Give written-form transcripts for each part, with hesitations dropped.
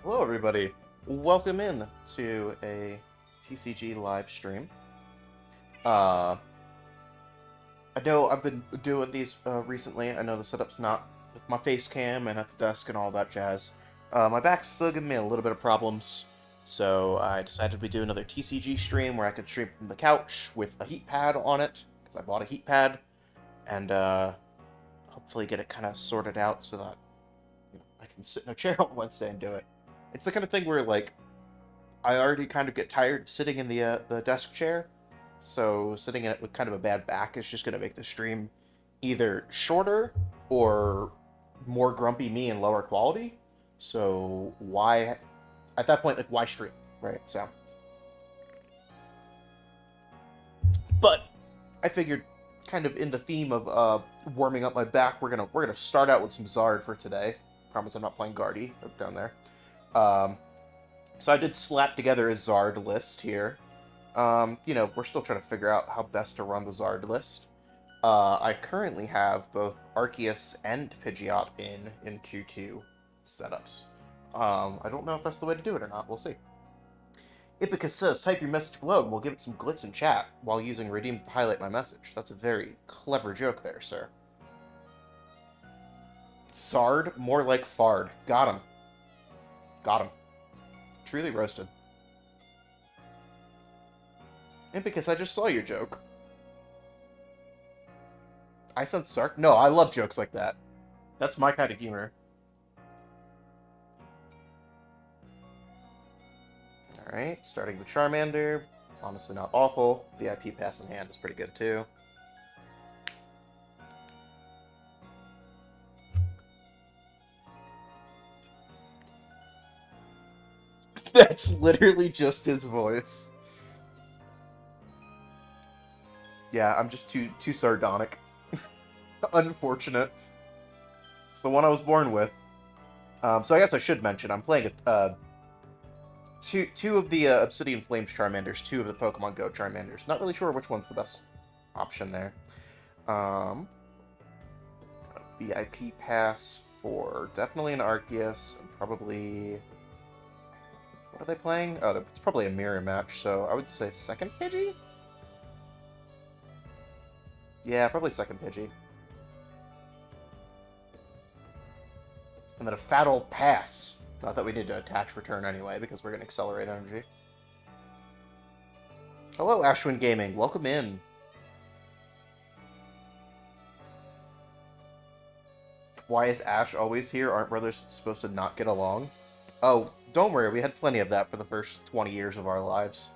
Hello, everybody. Welcome in to a TCG live stream. Uh, I know I've been doing these recently. I know the setup's not with my face cam and at the desk and all that jazz. My back's still giving me a little bit of problems, so I decided to do another TCG stream where I could stream from the couch with a heat pad on it, because I bought a heat pad, and hopefully get it kind of sorted out so that I can sit in a chair on Wednesday and do it. It's the kind of thing where, like, I already kind of get tired sitting in the desk chair, so sitting in it with kind of a bad back is just going to make the stream either shorter or more grumpy me and lower quality. So why, at that point, like, why stream, right? So, but I figured, kind of in the theme of warming up my back, we're gonna start out with some Zard for today. Promise I'm not playing Guardy down there. Um, so I did slap together a Zard list here. We're still trying to figure out how best to run the Zard list. I currently have both Arceus and Pidgeot in 2-2 setups. I don't know if that's the way to do it or not. We'll see. Ipicus says, type your message below and we'll give it some glitz in chat while using Redeem to highlight my message. That's a very clever joke there, sir. Zard, more like Fard. Got him. Got him. Truly roasted. Impicus, I just saw your joke. I sound sarc? No, I love jokes like that. That's my kind of humor. Alright, starting with Charmander. Honestly not awful. VIP pass in hand is pretty good too. That's literally just his voice. Yeah, I'm just too sardonic. Unfortunate. It's the one I was born with. So I guess I should mention I'm playing two of the Obsidian Flames Charmanders, two of the Pokemon Go Charmanders. Not really sure which one's the best option there. VIP pass for definitely an Arceus, and probably... What are they playing? Oh, it's probably a mirror match, so I would say second Pidgey? Yeah, probably second Pidgey. And then a fat old pass. Not that we need to attach return anyway, because we're going to accelerate energy. Hello, Ashwin Gaming. Welcome in. Why is Ash always here? Aren't brothers supposed to not get along? Oh, don't worry. We had plenty of that for the first 20 years of our lives.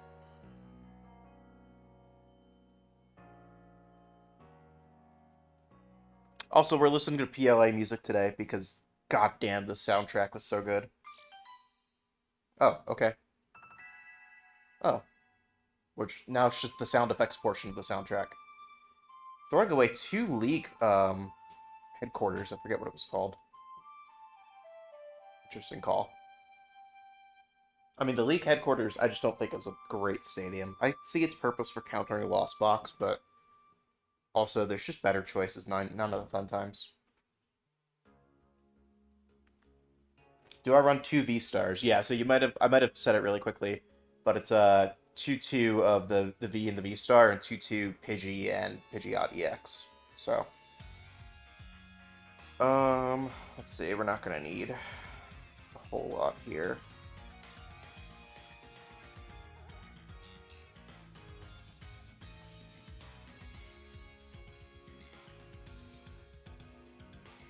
Also, we're listening to PLA music today because, goddamn, the soundtrack was so good. Oh, okay. Oh. Which, now it's just the sound effects portion of the soundtrack. Throwing away two League, headquarters. I forget what it was called. Interesting call. I mean, the League headquarters, I just don't think is a great stadium. I see its purpose for countering Lost Box, but also there's just better choices nine out of 10 times. Do I run two V stars? Yeah, so I might have said it really quickly, but it's 2-2 of the V and the V star and 2-2 Pidgey and Pidgeot EX. So let's see, we're not gonna need a whole lot here.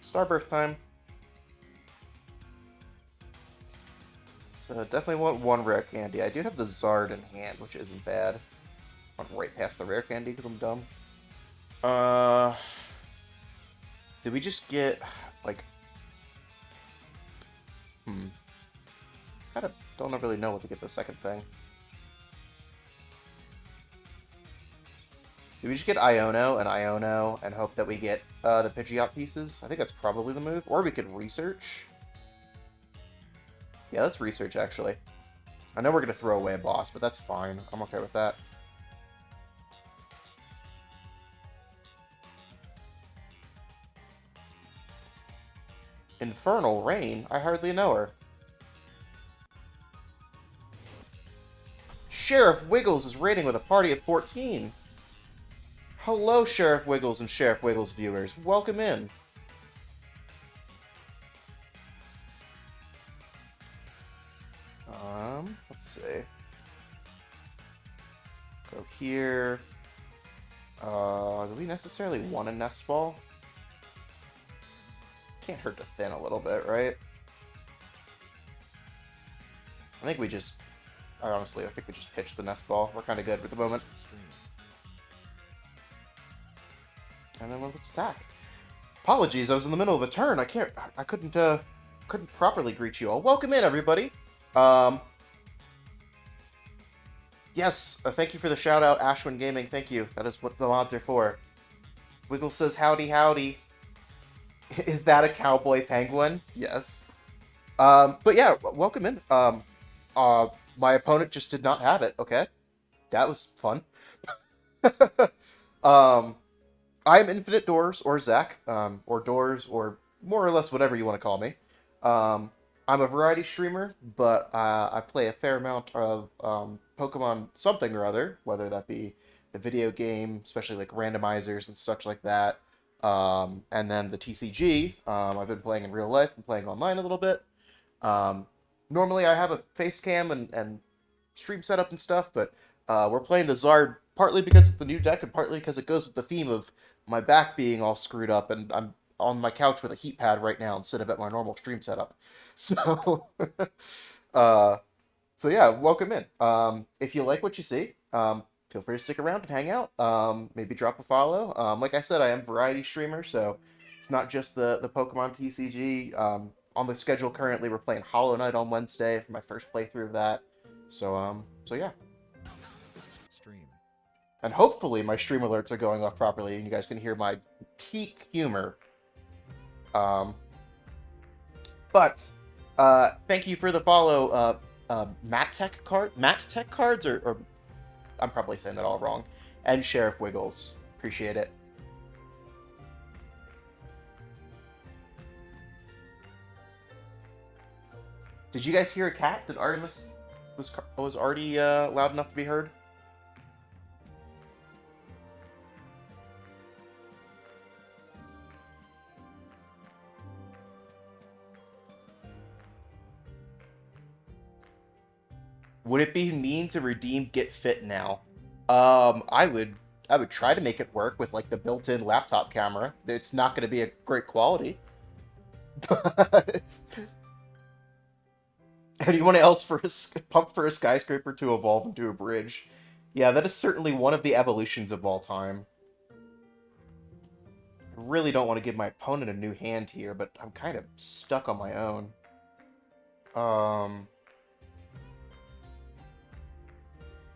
Starbirth time. So definitely want one rare candy. I do have the Zard in hand, which isn't bad. Went right past the rare candy because I'm dumb. Did we just get, like... I don't really know what to get the second thing. Did we just get Iono and hope that we get the Pidgeot pieces? I think that's probably the move. Or we could research. Yeah, let's research, actually. I know we're going to throw away a boss, but that's fine. I'm okay with that. Infernal Rain? I hardly know her. Sheriff Wiggles is raiding with a party of 14. Hello, Sheriff Wiggles and Sheriff Wiggles viewers. Welcome in. Let's see. Go here. Do we necessarily want a nest ball? Can't hurt to thin a little bit, right? I think we just... Honestly, I think we just pitch the nest ball. We're kind of good at the moment. And then let's attack. Apologies, I was in the middle of a turn. I couldn't properly greet you all. Welcome in, everybody. Yes, thank you for the shout out, Ashwin Gaming. Thank you. That is what the mods are for. Wiggle says, howdy, howdy. Is that a cowboy penguin? Yes. But yeah, welcome in. My opponent just did not have it. Okay, that was fun. I'm Infinite Doors, or Zach, or Doors, or more or less whatever you want to call me. I'm a variety streamer, but I play a fair amount of Pokemon something or other, whether that be the video game, especially like randomizers and such like that, and then the TCG. I've been playing in real life and playing online a little bit. Normally I have a face cam and stream setup and stuff, but we're playing the Zard partly because it's the new deck and partly because it goes with the theme of my back being all screwed up, and I'm on my couch with a heat pad right now instead of at my normal stream setup. So, so yeah, welcome in. If you like what you see, feel free to stick around and hang out. Maybe drop a follow. Like I said, I am a variety streamer, so it's not just the Pokemon TCG. On the schedule currently, we're playing Hollow Knight on Wednesday for my first playthrough of that. So yeah. Stream. And hopefully my stream alerts are going off properly and you guys can hear my peak humor. But thank you for the follow, Matt Tech Cards, or I'm probably saying that all wrong, and Sheriff Wiggles. Appreciate it. Did you guys hear a cat? Did Artemis was already loud enough to be heard? Would it be mean to redeem Get Fit now? I would try to make it work with like the built-in laptop camera. It's not going to be a great quality, but anyone else pump for a skyscraper to evolve into a bridge? Yeah, that is certainly one of the evolutions of all time. I really don't want to give my opponent a new hand here, but I'm kind of stuck on my own.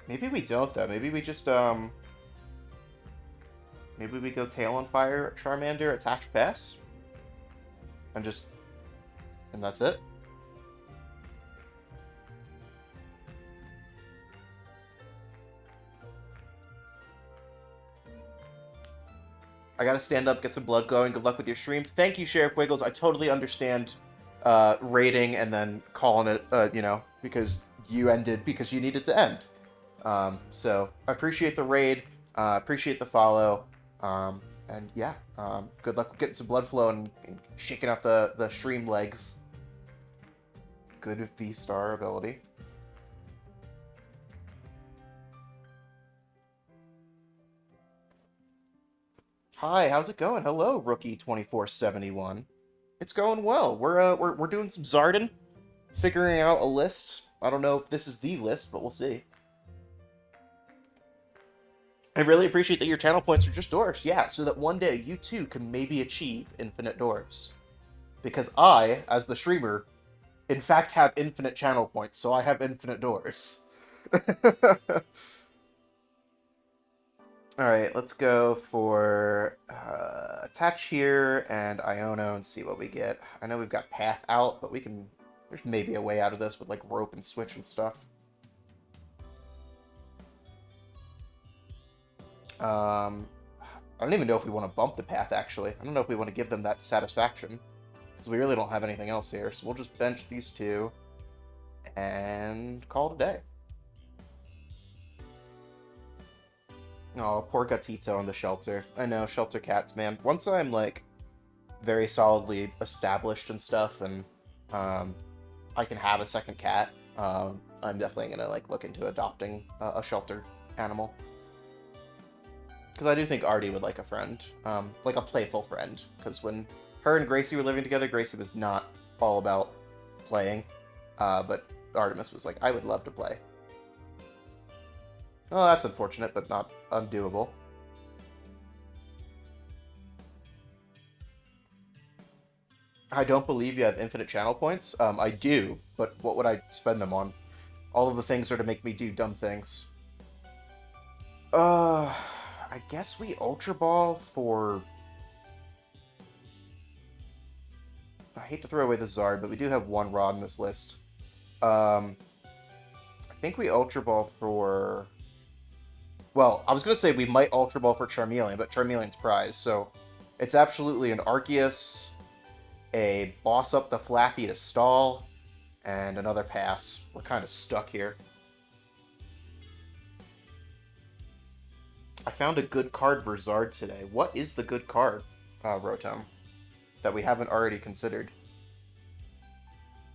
Maybe we don't, though. Maybe we just, maybe we go Tail on Fire, Charmander, Attach Pass. And that's it. I gotta stand up, get some blood going. Good luck with your stream. Thank you, Sheriff Wiggles. I totally understand raiding and then calling it, because you ended because you needed to end. So I appreciate the raid, appreciate the follow, and yeah, good luck with getting some blood flow and shaking out the stream legs. Good V-Star ability. Hi, how's it going? Hello, Rookie 2471. It's going well. We're doing some Zarden, figuring out a list. I don't know if this is the list, but we'll see. I really appreciate that your channel points are just doors. Yeah, so that one day you too can maybe achieve infinite doors. Because I, as the streamer, in fact have infinite channel points, so I have infinite doors. Alright, let's go for attach here and Iono and see what we get. I know we've got path out, but there's maybe a way out of this with like rope and switch and stuff. I don't even know if we want to bump the path, actually. I don't know if we want to give them that satisfaction, because we really don't have anything else here. So we'll just bench these two and call it a day. Oh, poor Gatito on the shelter. I know, shelter cats, man. Once I'm, like, very solidly established and stuff, and um, I can have a second cat, I'm definitely gonna, like, look into adopting a shelter animal. Because I do think Artie would like a friend, like a playful friend. Because when her and Gracie were living together, Gracie was not all about playing, but Artemis was like, I would love to play. Oh, that's unfortunate, but not undoable. I don't believe you have infinite channel points. I do, but what would I spend them on? All of the things are to make me do dumb things. I guess we Ultra Ball for... I hate to throw away the Zard, but we do have one Rod in this list. I think we Ultra Ball for... Well, I was going to say we might Ultra Ball for Charmeleon, but Charmeleon's prize, so it's absolutely an Arceus, a Boss Up the Flaffy to stall, and another pass. We're kind of stuck here. I found a good card for Zard today. What is the good card, Rotom, that we haven't already considered?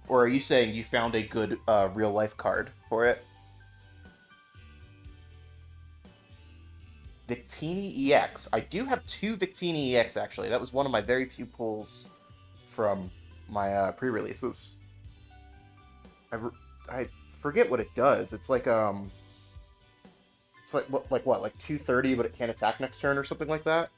Or are you saying you found a good real-life card for it? Victini EX. I do have two Victini EX, actually. That was one of my very few pulls from my pre-releases. I forget what it does. It's like, It's like what? Like 230, but it can't attack next turn or something like that?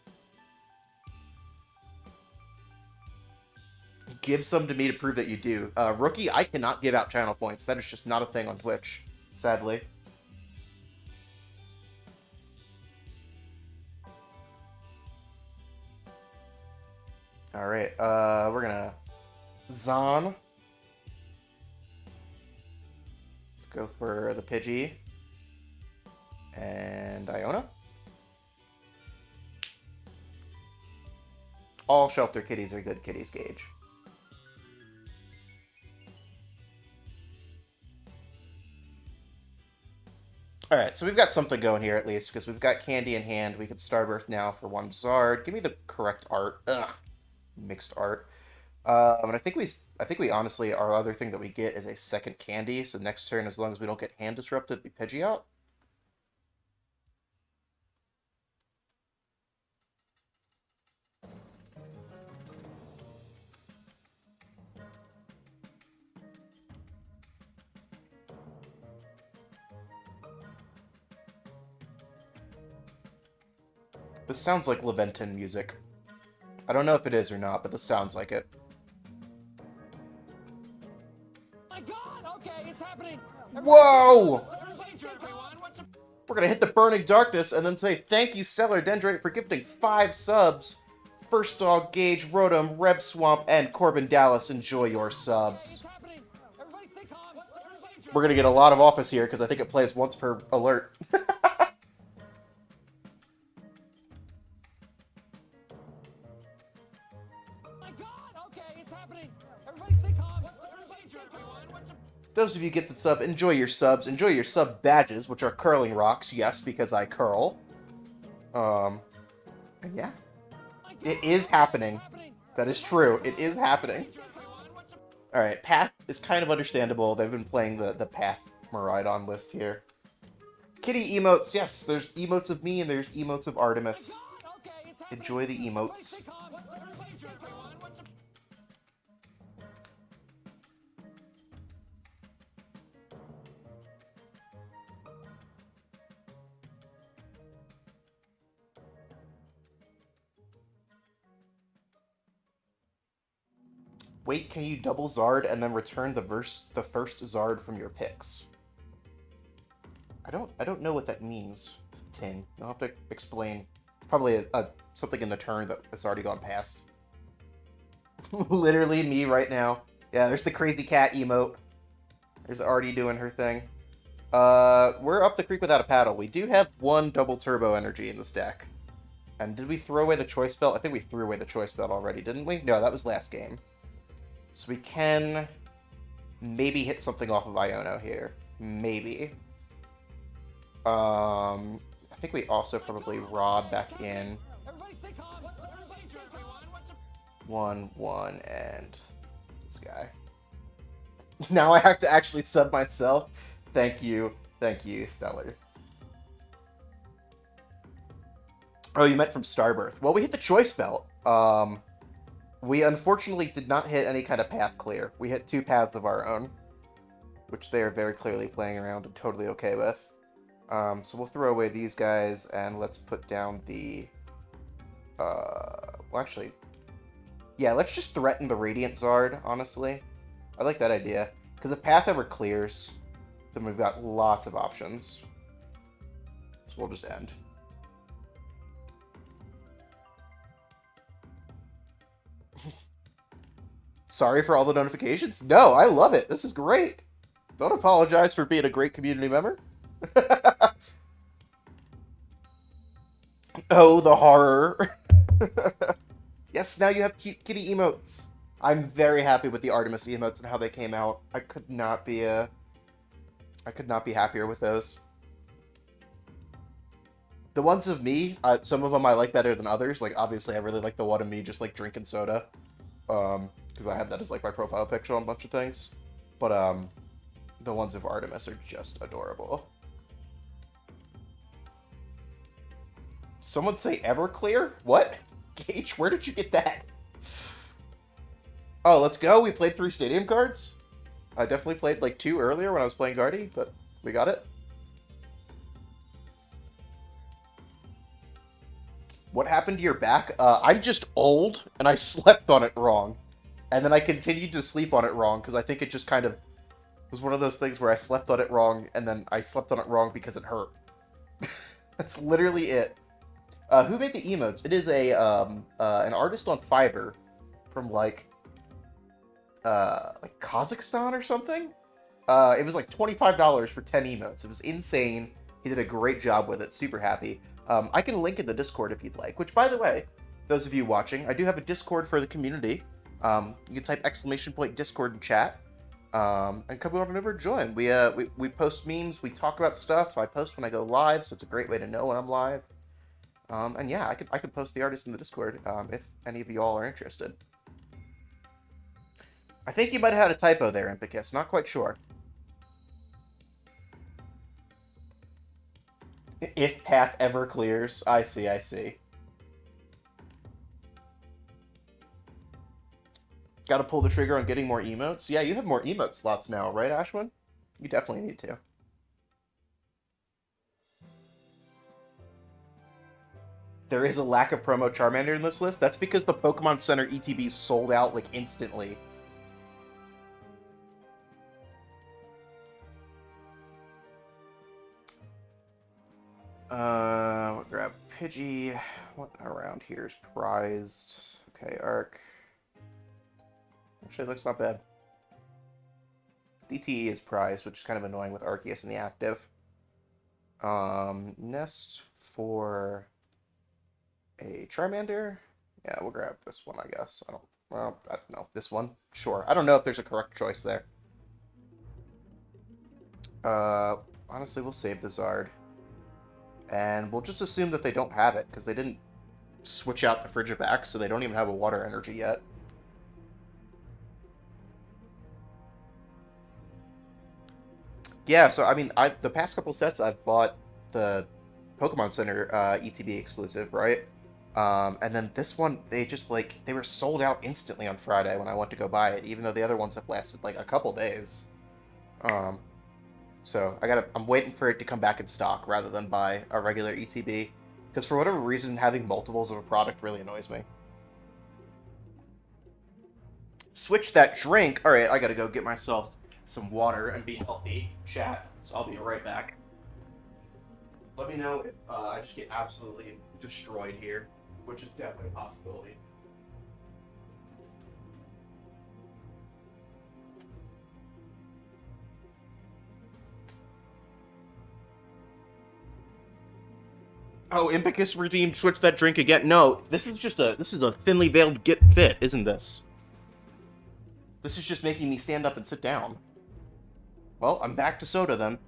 Give some to me to prove that you do. Rookie, I cannot give out channel points. That is just not a thing on Twitch, sadly. Alright, we're gonna... Zon. Let's go for the Pidgey. And Iona. All shelter kitties are good kitties, Gage. Alright, so we've got something going here at least, because we've got Candy in hand. We could Starbirth now for one Zard. Give me the correct art. Ugh. Mixed art. And I think we honestly, our other thing that we get is a second Candy, so next turn, as long as we don't get hand disrupted, we Pidgey out. This sounds like Leventon music. I don't know if it is or not, but this sounds like it. My God! Okay, it's happening. Whoa! We're gonna hit the Burning Darkness and then say thank you, Stellar Dendrite, for gifting 5 subs. First Dog, Gage, Rotom, Reb Swamp, and Corbin Dallas, enjoy your subs. We're gonna get a lot of office here because I think it plays once per alert. Those of you gifted sub, enjoy your subs. Enjoy your sub badges, which are curling rocks. Yes, because I curl. And yeah. It is happening. That is true. It is happening. Alright, Path is kind of understandable. They've been playing the Path Miraidon list here. Kitty emotes. Yes, there's emotes of me and there's emotes of Artemis. Enjoy the emotes. Wait, can you double Zard and then return the first Zard from your picks? I don't know what that means, Tin. You'll have to explain. Probably something in the turn that has already gone past. Literally me right now. Yeah, there's the crazy cat emote. There's Artie doing her thing. We're up the creek without a paddle. We do have one double turbo energy in this deck. And did we throw away the choice belt? I think we threw away the choice belt already, didn't we? No, that was last game. So we can maybe hit something off of Iono here. Maybe. I think we also probably rob back in Everybody stay calm. Everybody stay calm. 1, 1, and this guy. Now I have to actually sub myself. Thank you, Stellar. Oh, you meant from Starbirth. Well, we hit the choice belt. We unfortunately did not hit any kind of path clear. We hit 2 paths of our own, which they are very clearly playing around and totally okay with. So we'll throw away these guys, and let's put down the... well, actually... Yeah, let's just threaten the Radiant Zard, honestly. I like that idea. Because if path ever clears, then we've got lots of options. So we'll just end. Sorry for all the notifications? No, I love it. This is great. Don't apologize for being a great community member. Oh, the horror. Yes, now you have cute kitty emotes. I'm very happy with the Artemis emotes and how they came out. I could not be happier with those. The ones of me, some of them I like better than others. Like, obviously, I really like the one of me just, like, drinking soda. Because I have that as, like, my profile picture on a bunch of things. But, the ones of Artemis are just adorable. Someone say Everclear? What? Gage, where did you get that? Oh, let's go. We played 3 stadium cards. I definitely played, like, 2 earlier when I was playing Guardy, but we got it. What happened to your back? I'm just old, and I slept on it wrong. And then I continued to sleep on it wrong, because I think it just kind of was one of those things where I slept on it wrong, and then I slept on it wrong because it hurt. That's literally it. Who made the emotes? It is an artist on Fiverr from, like Kazakhstan or something? It was like $25 for 10 emotes. It was insane. He did a great job with it. Super happy. I can link in the Discord if you'd like. Which, by the way, those of you watching, I do have a Discord for the community. You can type !Discord in chat. And come on over and join. We post memes. We talk about stuff. I post when I go live, so it's a great way to know when I'm live. And yeah, I could post the artist in the Discord if any of you all are interested. I think you might have had a typo there, Impicus. Not quite sure. If path ever clears. I see. Gotta pull the trigger on getting more emotes. Yeah, you have more emote slots now, right, Ashwin? You definitely need to. There is a lack of promo Charmander in this list. That's because the Pokemon Center ETB sold out, like, instantly. We'll grab Pidgey. What around here is prized? Okay, Arc. Actually, it looks not bad. DTE is prized, which is kind of annoying with Arceus in the active. Nest for a Charmander. Yeah, we'll grab this one, I guess. I don't know. This one? Sure. I don't know if there's a correct choice there. Honestly, we'll save the Zard. And we'll just assume that they don't have it, because they didn't switch out the Frigibax, so they don't even have a water energy yet. Yeah, so, I mean, the past couple sets I've bought the Pokemon Center ETB exclusive, right? And then this one, they just, like, they were sold out instantly on Friday when I went to go buy it, even though the other ones have lasted, like, a couple days. So I'm waiting for it to come back in stock rather than buy a regular ETB. Because for whatever reason, having multiples of a product really annoys me. Switch that drink. Alright, I gotta go get myself some water and be healthy, chat. So I'll be right back. Let me know if I just get absolutely destroyed here, which is definitely a possibility. Oh, Impicus redeemed switch that drink again. No, this is a thinly veiled get fit, isn't this? This is just making me stand up and sit down. Well, I'm back to soda then.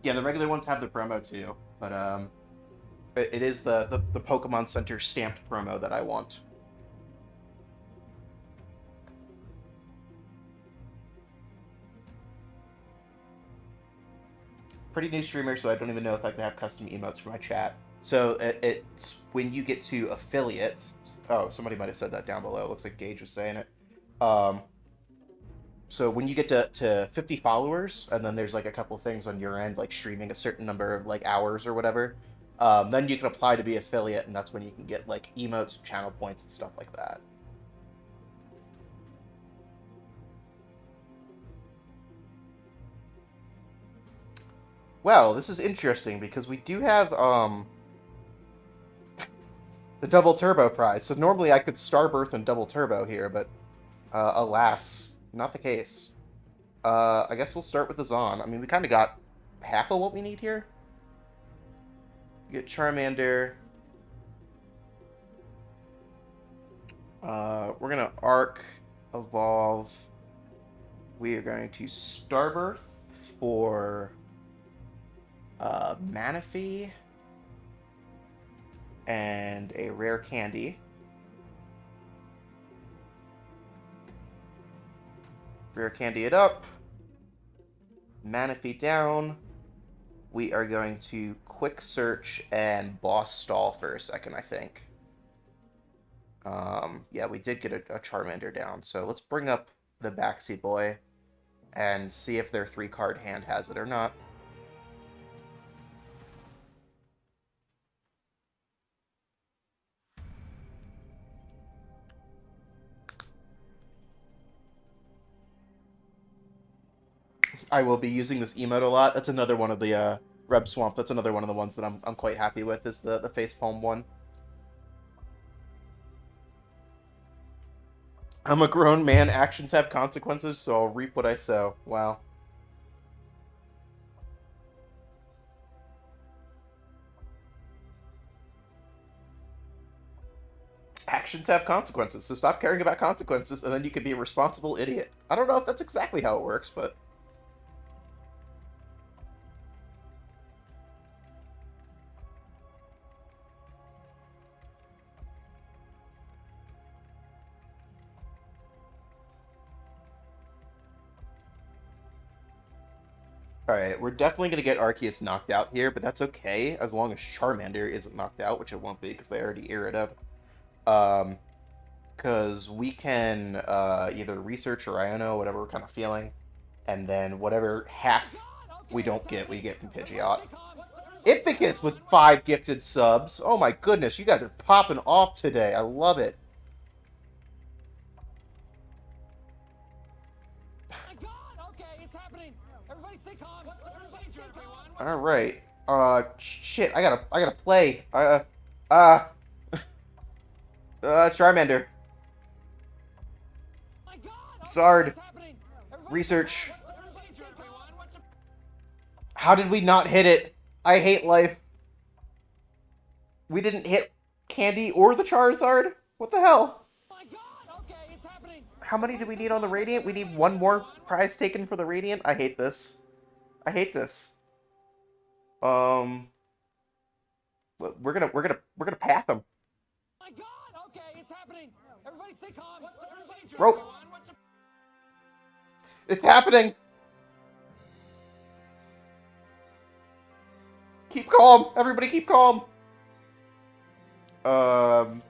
Yeah, the regular ones have the promo too, but it is the Pokemon Center stamped promo that I want. Pretty new streamer, so I don't even know if I can have custom emotes for my chat. So it's when you get to affiliates. Oh, somebody might have said that down below. It looks like Gage was saying it. Um, so when you get to 50 followers, and then there's like a couple things on your end, like streaming a certain number of like hours or whatever, then you can apply to be affiliate, and that's when you can get like emotes, channel points, and stuff like that. Well, this is interesting because we do have the double turbo prize. So normally I could Starbirth and double turbo here, but alas, not the case. I guess we'll start with the Zon. I mean, we kind of got half of what we need here. We get Charmander. We're gonna Arc Evolve. We are going to Starbirth for Manaphy and a rare candy. Rare candy it up. Manaphy down. We are going to quick search and boss stall for a second, I think. Yeah, we did get a Charmander down. So let's bring up the Baxi Boy and see if their 3-card hand has it or not. I will be using this emote a lot. That's another one of the Reb Swamp. That's another one of the ones that I'm quite happy with, is the facepalm one. I'm a grown man. Actions have consequences, so I'll reap what I sow. Wow. Actions have consequences, so stop caring about consequences, and then you can be a responsible idiot. I don't know if that's exactly how it works, but... Alright, we're definitely going to get Arceus knocked out here, but that's okay, as long as Charmander isn't knocked out, which it won't be, because they already aired it up. Because we can either research or Iono, whatever we're kind of feeling, and then whatever half we don't get, we get from Pidgeot. Ipicus with 5 gifted subs. Oh my goodness, you guys are popping off today. I love it. All right. Shit. I gotta play. Charmander. Zard. Research. How did we not hit it? I hate life. We didn't hit Candy or the Charizard? What the hell? How many do we need on the Radiant? We need one more prize taken for the Radiant? I hate this. I hate this. We're gonna path them. Bro, it's happening. Keep calm, everybody. Keep calm. Who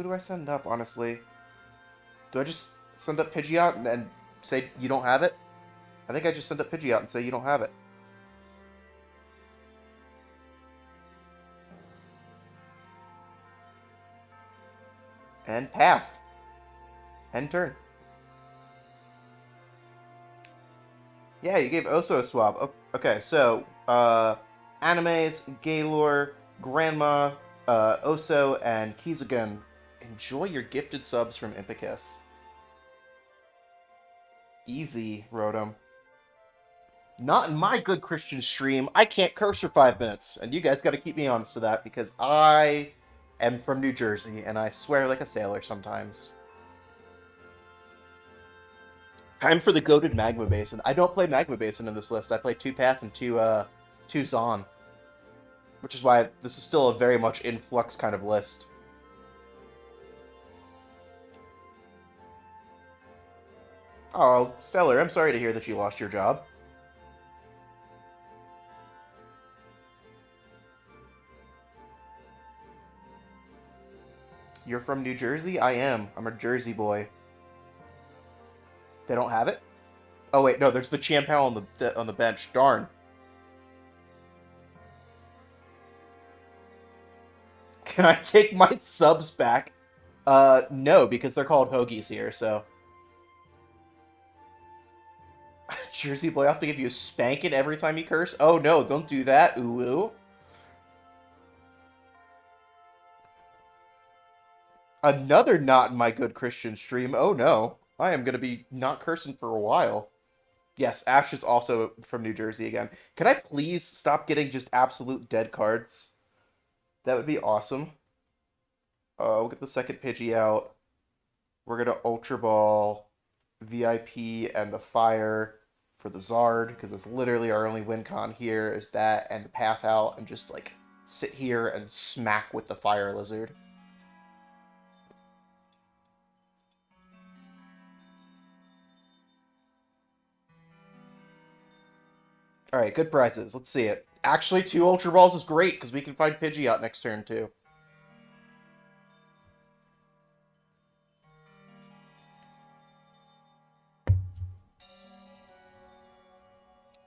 do I send up? Honestly, do I just send up Pidgeot and say you don't have it? I think I just send up Pidgeot and say you don't have it. And path. End turn. Yeah, you gave Oso a swap. Okay, so, Animes, Gaylor, Grandma, Oso, and Kizagun. Enjoy your gifted subs from Impicus. Easy, Rotom. Not in my good Christian stream. I can't curse for 5 minutes. And you guys gotta keep me honest to that, because I am from New Jersey, and I swear like a sailor sometimes. Time for the goated Magma Basin. I don't play Magma Basin in this list. I play 2-Path and 2 Zon. Which is why this is still a very much influx kind of list. Oh, Stellar, I'm sorry to hear that you lost your job. You're from New Jersey? I am. I'm a Jersey boy. They don't have it? Oh wait, no, there's the Chien-Pao on the bench. Darn. Can I take my subs back? No, because they're called hoagies here, so. Jersey boy, I have to give you a spanking every time you curse? Oh no, don't do that. Ooh, ooh. Another not in my good Christian stream. Oh no. I am gonna be not cursing for a while. Yes, Ash is also from New Jersey again. Can I please stop getting just absolute dead cards? That would be awesome. We'll get the second Pidgey out. We're gonna Ultra Ball, VIP, and the Fire for the Zard, because it's literally our only win con here is that and the Path out, and just, like, sit here and smack with the Fire Lizard. Alright, good prizes. Let's see it. Actually, 2 Ultra Balls is great, because we can find Pidgey out next turn, too.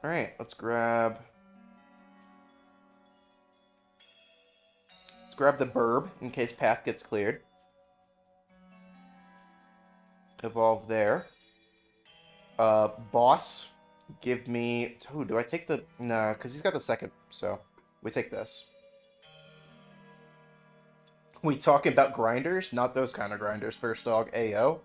Alright, let's grab the Burb, in case Path gets cleared. Evolve there. Boss, give me... Ooh, do I take the... No, because he's got the second, so we take this. We talking about grinders? Not those kind of grinders, first dog. AO.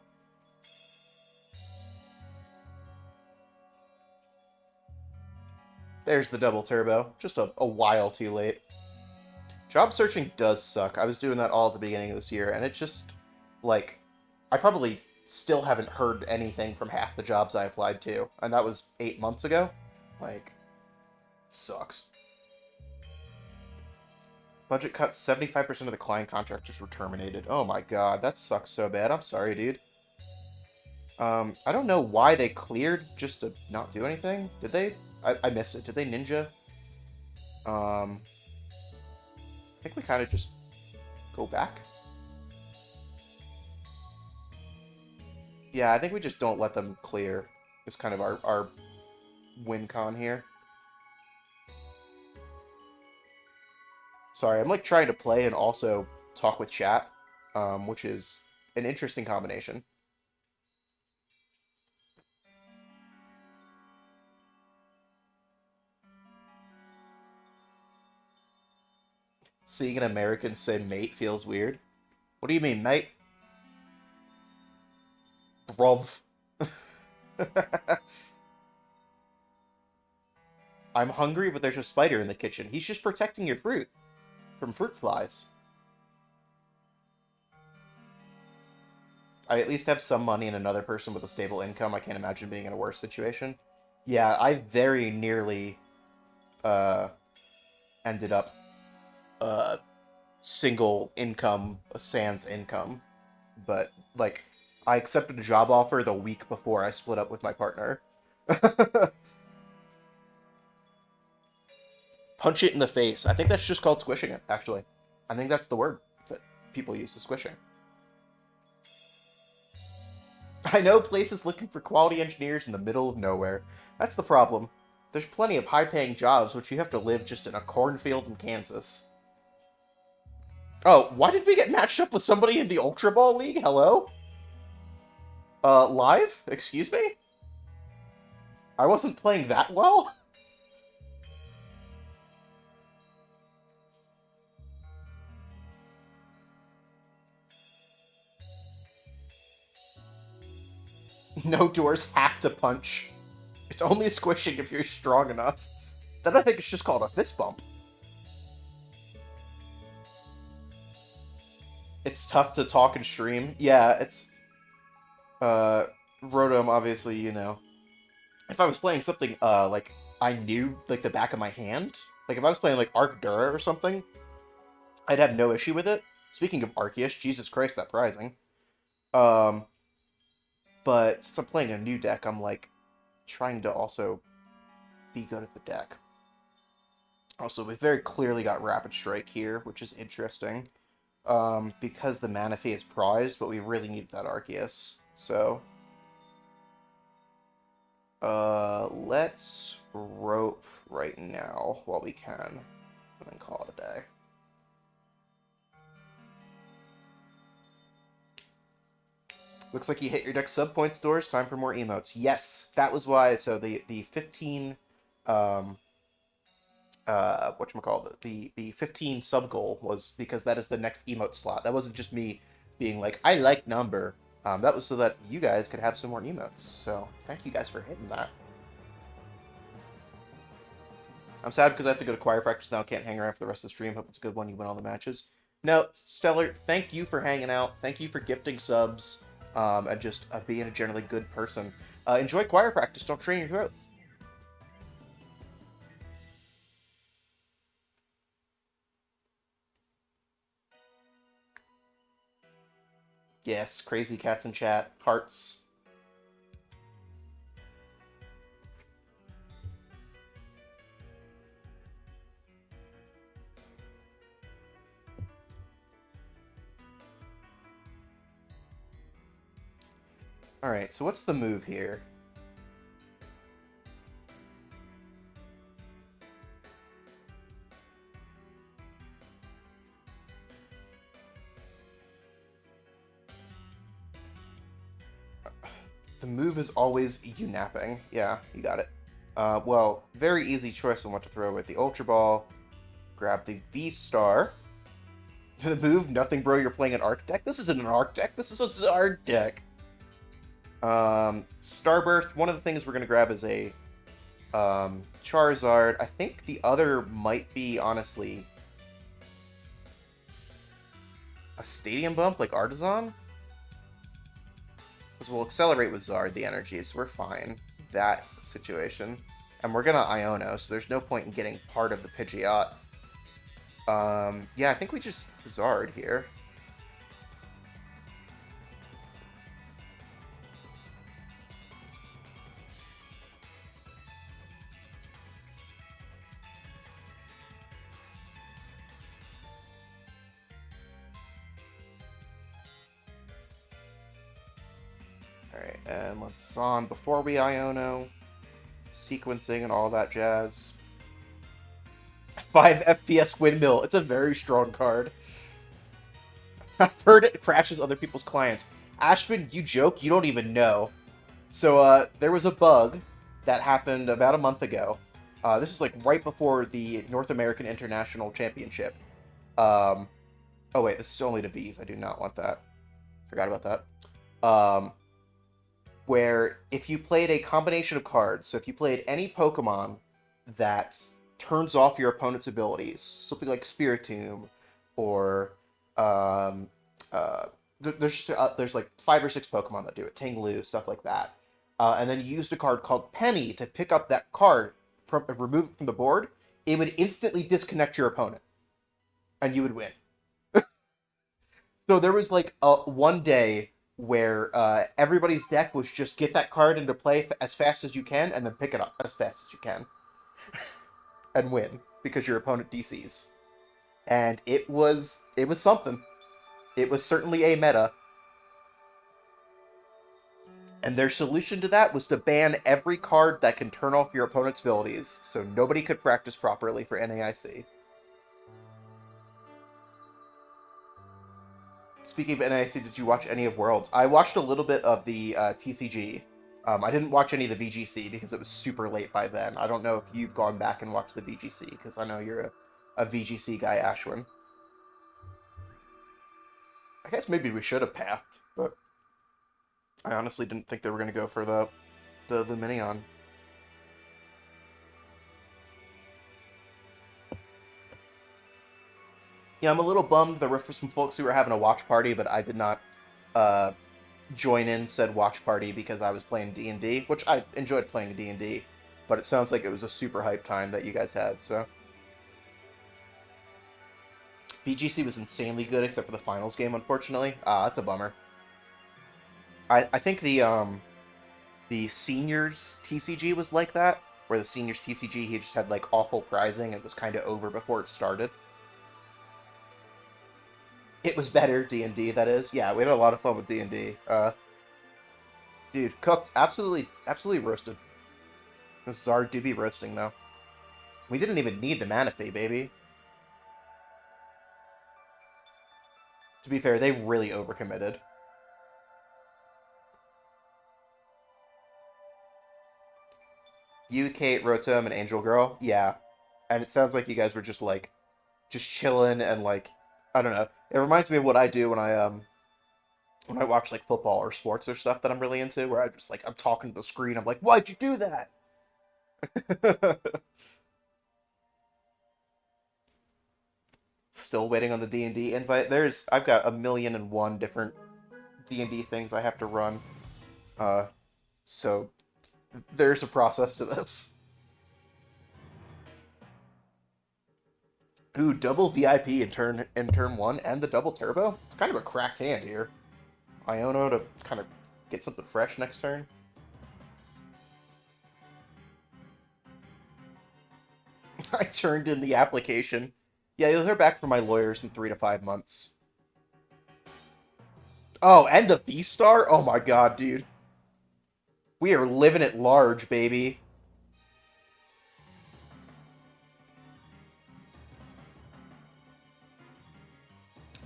There's the double turbo. Just a while too late. Job searching does suck. I was doing that all at the beginning of this year, and it just, like, I probably still haven't heard anything from half the jobs I applied to, and that was 8 months ago. Like, sucks. Budget cuts, 75% of the client contractors were terminated. Oh my god, that sucks so bad. I'm sorry, dude. I don't know why they cleared just to not do anything. Did they? I missed it. Did they ninja? I think we kind of just go back. Yeah, I think we just don't let them clear. It's kind of our win con here. Sorry, I'm like trying to play and also talk with chat, which is an interesting combination. Seeing an American say mate feels weird. What do you mean, mate? Bruv. I'm hungry, but there's a spider in the kitchen. He's just protecting your fruit from fruit flies. I at least have some money and another person with a stable income. I can't imagine being in a worse situation. Yeah, I very nearly ended up single income, sans income. But, like, I accepted a job offer the week before I split up with my partner. Punch it in the face. I think that's just called squishing it, actually. I think that's the word that people use, is squishing. I know places looking for quality engineers in the middle of nowhere. That's the problem. There's plenty of high-paying jobs, but you have to live just in a cornfield in Kansas. Oh, why did we get matched up with somebody in the Ultra Ball League? Hello? Live? Excuse me? I wasn't playing that well? No doors have to punch. It's only squishing if you're strong enough. Then I think it's just called a fist bump. It's tough to talk and stream. Yeah, it's... Rotom, obviously, you know, if I was playing something like I knew like the back of my hand, like if I was playing like Arcdura or something, I'd have no issue with it. Speaking of Arceus, Jesus Christ, that prizing. Um, but since I'm playing a new deck, I'm like trying to also be good at the deck. Also, we very clearly got Rapid Strike here, which is interesting. Because the Manaphy is prized, but we really need that Arceus. So, let's rope right now while we can, and then call it a day. Looks like you hit your deck sub point stores. Time for more emotes. Yes, that was why. So the 15, um, whatchamacallit, the 15 sub goal was because that is the next emote slot. That wasn't just me being like, I like number. That was so that you guys could have some more emotes. So thank you guys for hitting that. I'm sad because I have to go to choir practice now. Can't hang around for the rest of the stream. Hope it's a good one. You win all the matches. No, Stellar, thank you for hanging out. Thank you for gifting subs. And just being a generally good person. Enjoy choir practice. Don't train your throat. Yes, crazy cats in chat. Hearts. Alright, so what's the move here? The move is always Unapping. Yeah, you got it. Well, very easy choice on what to throw with the Ultra Ball. Grab the V-Star. The move, nothing bro, you're playing an Arc deck? This isn't an Arc deck, this is a Zard deck. Starbirth, one of the things we're going to grab is a Charizard. I think the other might be, honestly, a Stadium Bump, like Artisan? Because we'll accelerate with Zard, the energy, so we're fine. That situation. And we're going to Iono, so there's no point in getting part of the Pidgeot. Yeah, I think we just Zard here. Alright, and let's on before we Iono. Sequencing and all that jazz. 5 FPS Windmill. It's a very strong card. I've heard it crashes other people's clients. Ashvin, you joke? You don't even know. So, there was a bug that happened about a month ago. This is like right before the North American International Championship. Oh wait, this is only to V's. I do not want that. Forgot about that. Where if you played a combination of cards, so if you played any Pokemon that turns off your opponent's abilities, something like Spiritomb, or there's like 5 or 6 Pokemon that do it, Tinglu, stuff like that, and then you used a card called Penny to pick up that card from remove it from the board, it would instantly disconnect your opponent, and you would win. So there was like one day where everybody's deck was just get that card into play as fast as you can and then pick it up as fast as you can and win because your opponent DCs. And it was something. It was certainly a meta. And their solution to that was to ban every card that can turn off your opponent's abilities so nobody could practice properly for NAIC. Speaking of NIC, did you watch any of Worlds? I watched a little bit of the TCG. I didn't watch any of the VGC because it was super late by then. I don't know if you've gone back and watched the VGC because I know you're a VGC guy, Ashwin. I guess maybe we should have pathed, but I honestly didn't think they were going to go for the Minion. Yeah, I'm a little bummed there were some folks who were having a watch party, but I did not join in said watch party because I was playing D&D, which I enjoyed playing D&D, but it sounds like it was a super hype time that you guys had, so. BGC was insanely good except for the finals game, unfortunately. Ah, that's a bummer. I think the seniors TCG was like that, where the seniors TCG he just had like awful prizing. It was kind of over before it started. It was better D&D, that is. Yeah, we had a lot of fun with D&D. Dude, cooked, absolutely roasted. This Zard do be roasting though. We didn't even need the mana fee, baby. To be fair, they really overcommitted. You, Kate, Rotom, and Angel Girl, yeah. And it sounds like you guys were just like, just chilling and like, I don't know. It reminds me of what I do when I watch like football or sports or stuff that I'm really into, where I just like I'm talking to the screen. I'm like, why'd you do that? Still waiting on the D&D invite. I've got 1,000,001 different D&D things I have to run. Uh, so there's a process to this. Ooh, double VIP in turn one and the double turbo. It's kind of a cracked hand here. Iono to kind of get something fresh next turn. I turned in the application. Yeah, you'll hear back from my lawyers in 3 to 5 months. Oh, and the V-Star? Oh my god, dude. We are living it large, baby.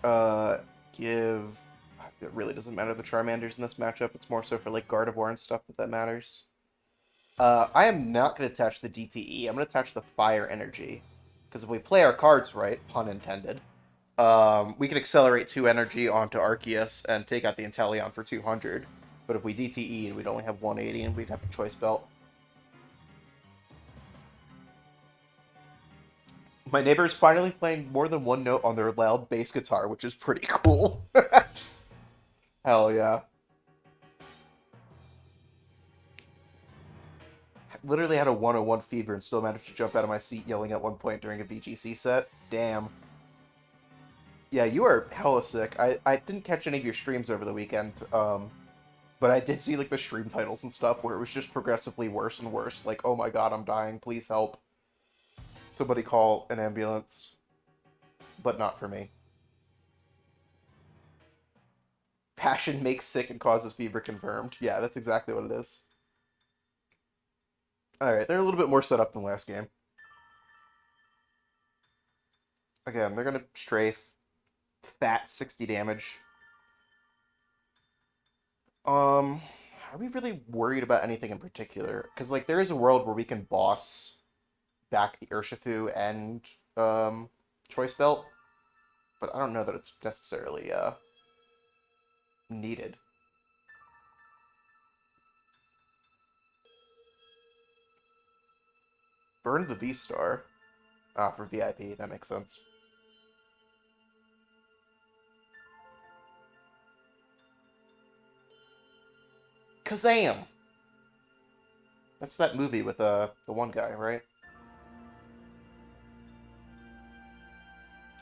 Uh, give... It really doesn't matter the Charmanders in this matchup. It's more so for, like, Gardevoir and stuff that matters. I am not going to attach the DTE. I'm going to attach the Fire Energy. Because if we play our cards right, pun intended, we can accelerate 2 energy onto Arceus and take out the Inteleon for 200. But if we DTE, we'd only have 180 and we'd have a choice belt. My neighbor is finally playing more than one note on their loud bass guitar, which is pretty cool. Hell yeah. Literally had a 101 fever and still managed to jump out of my seat yelling at one point during a BGC set. Damn. Yeah, you are hella sick. I didn't catch any of your streams over the weekend, but I did see like the stream titles and stuff where it was just progressively worse and worse. Like, oh my god, I'm dying. Please help. Somebody call an ambulance. But not for me. Passion makes sick and causes fever confirmed. Yeah, that's exactly what it is. Alright, they're a little bit more set up than last game. Again, they're gonna strafe. Fat 60 damage. Are we really worried about anything in particular? Because, like, there is a world where we can boss back the Urshifu and, Choice Belt, but I don't know that it's necessarily, needed. Burn the V-Star. Ah, for VIP, that makes sense. Kazam! That's that movie with, the one guy, right?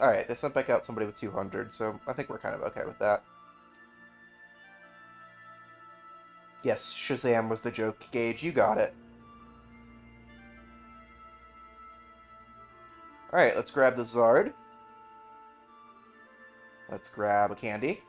Alright, they sent back out somebody with 200, so I think we're kind of okay with that. Yes, Shazam was the joke, Gage, you got it. Alright, let's grab the Zard. Let's grab a candy.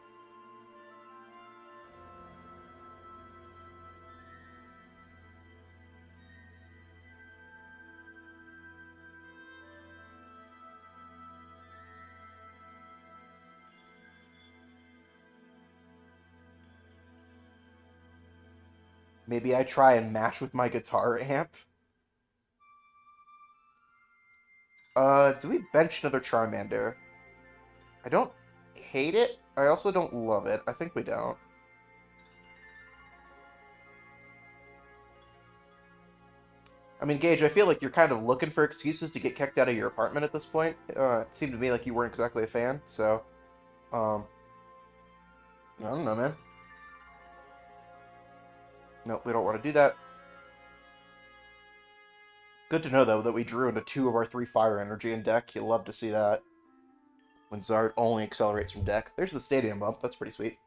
Maybe I try and match with my guitar amp. Do we bench another Charmander? I don't hate it. I also don't love it. I think we don't. I mean, Gage, I feel like you're kind of looking for excuses to get kicked out of your apartment at this point. It seemed to me like you weren't exactly a fan, so, I don't know, man. Nope, we don't want to do that. Good to know, though, that we drew into 2 of our 3 fire energy in deck. You'll love to see that. When Zard only accelerates from deck. There's the stadium bump. That's pretty sweet.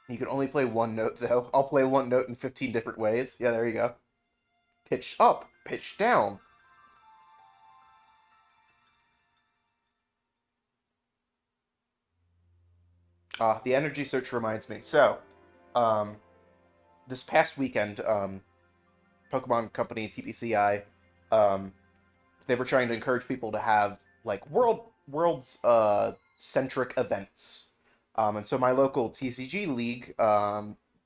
You can only play one note, though. I'll play one note in 15 different ways. Yeah, there you go. Pitch up, pitch down. The energy search reminds me. So, um, this past weekend, Pokemon Company TPCI, um, they were trying to encourage people to have like worlds centric events. And so my local TCG league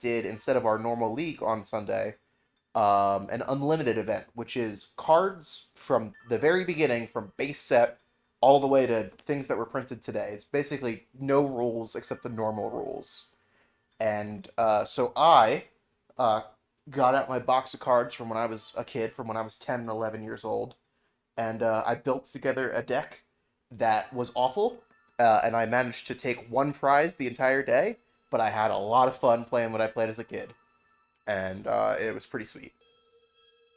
did, instead of our normal league on Sunday, an unlimited event, which is cards from the very beginning, from base set all the way to things that were printed today. It's basically no rules except the normal rules. And so I uh, got out my box of cards from when I was a kid, from when I was 10 and 11 years old, and I built together a deck that was awful, and I managed to take one prize the entire day, but I had a lot of fun playing what I played as a kid, and it was pretty sweet.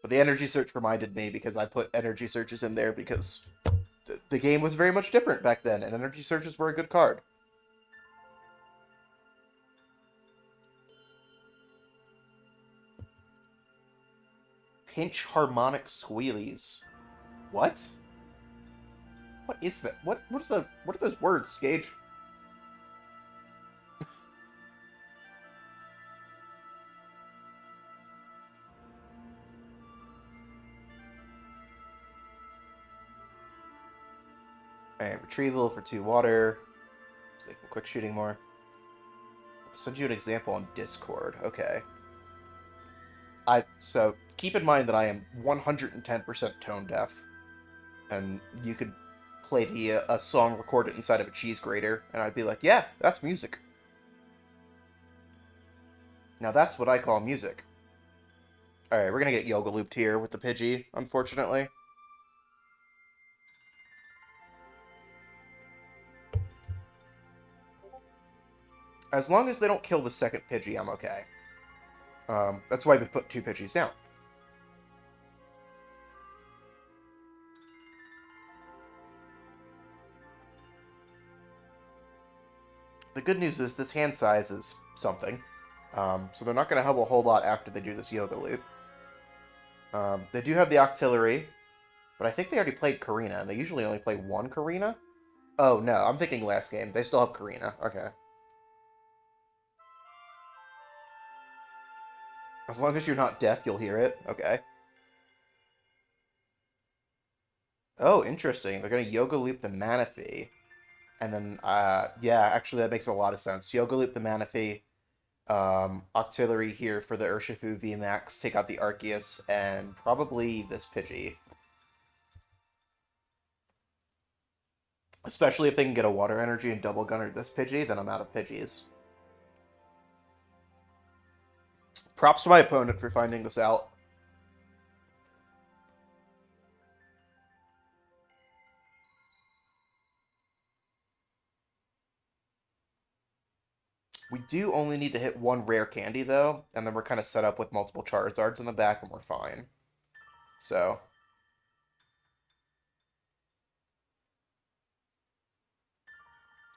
But the energy search reminded me because I put energy searches in there because the game was very much different back then, and energy searches were a good card. Pinch harmonic squealies. What? What is that? What are those words, Gage? Alright, retrieval for 2 water. So they can quick shooting more. I'll send you an example on Discord. Okay. So keep in mind that I am 110% tone deaf, and you could play a song recorded inside of a cheese grater, and I'd be like, yeah, that's music. Now that's what I call music. All right, we're gonna get yoga looped here with the Pidgey, unfortunately. As long as they don't kill the second Pidgey, I'm okay. That's why we put 2 Pidgeys down. The good news is this hand size is something. So they're not going to help a whole lot after they do this yoga loop. They do have the Octillery, but I think they already played Karina, and they usually only play 1 Karina. Oh, no, I'm thinking last game. They still have Karina. Okay. As long as you're not deaf, you'll hear it. Okay. Oh, interesting. They're going to yoga loop the Manaphy. And then, yeah, actually, that makes a lot of sense. Yoga loop the Manaphy. Octillery here for the Urshifu VMAX. Take out the Arceus, and probably this Pidgey. Especially if they can get a Water Energy and Double Gunner this Pidgey, then I'm out of Pidgeys. Props to my opponent for finding this out. We do only need to hit 1 rare candy, though, and then we're kind of set up with multiple Charizards in the back, and we're fine. So...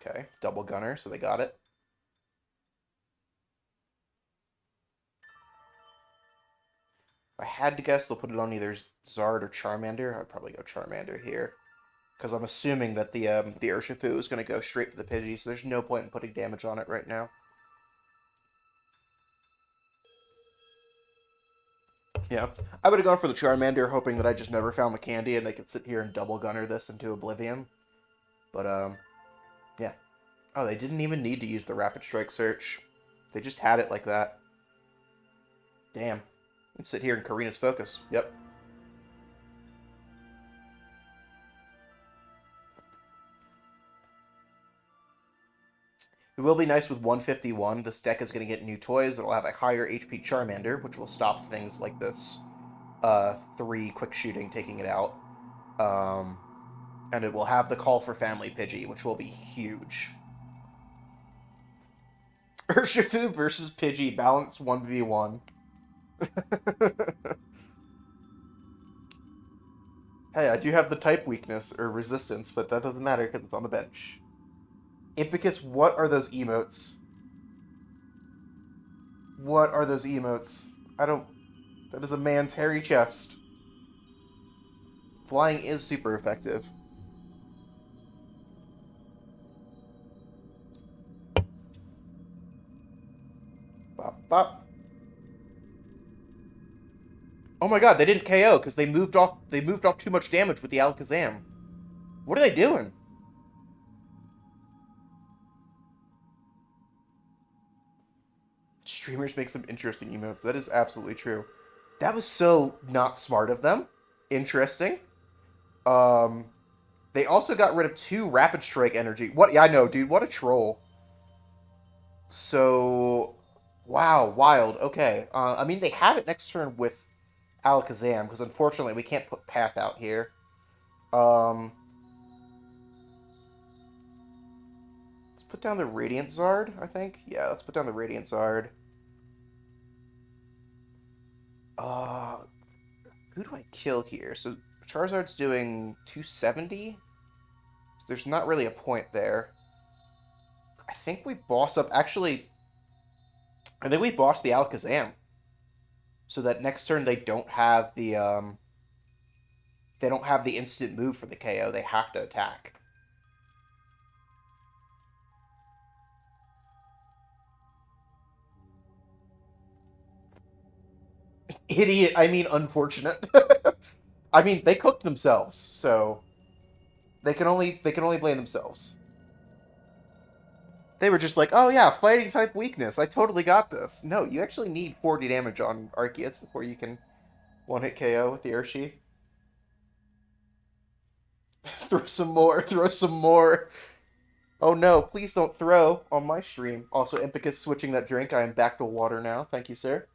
Okay, Double Gunner, so they got it. If I had to guess, they'll put it on either Zard or Charmander. I'd probably go Charmander here. Because I'm assuming that the Urshifu is going to go straight for the Pidgey, so there's no point in putting damage on it right now. Yeah, I would have gone for the Charmander, hoping that I just never found the candy and they could sit here and double gunner this into oblivion. But, yeah. Oh, they didn't even need to use the Rapid Strike search. They just had it like that. Damn. Let's sit here in Karina's focus. Yep. It will be nice with 151. This deck is going to get new toys. It'll have a higher HP Charmander, which will stop things like this. 3 quick shooting taking it out. And it will have the call for family Pidgey, which will be huge. Urshifu versus Pidgey, balance 1v1. Hey, I do have the type weakness, or resistance, but that doesn't matter because it's on the bench. Impicus, what are those emotes? What are those emotes? I don't... That is a man's hairy chest. Flying is super effective. Bop, bop. Oh my god, they didn't KO because they moved off too much damage with the Alakazam. What are they doing? Streamers make some interesting emotes. That is absolutely true. That was so not smart of them. Interesting. Um, they also got rid of 2 Rapid Strike energy. What? Yeah, I know, dude. What a troll. So, wow, wild. Okay. I mean, they have it next turn with Alakazam because unfortunately we can't put Path out here. Let's put down the Radiant Zard. I think. Yeah, let's put down the Radiant Zard. Uh, who do I kill here? So Charizard's doing 270. So there's not really a point there. I think we boss up. Actually, I think we boss the Alakazam, so that next turn they don't have the instant move for the KO. They have to attack. Idiot. I mean, unfortunate. I mean, they cooked themselves, so they can only blame themselves. They were just like, oh yeah, fighting type weakness. I totally got this. No, you actually need 40 damage on Arceus before you can one hit KO with the Urshi. Throw some more. Throw some more. Oh no, please don't throw on my stream. Also, Impicus switching that drink. I am back to water now. Thank you, sir.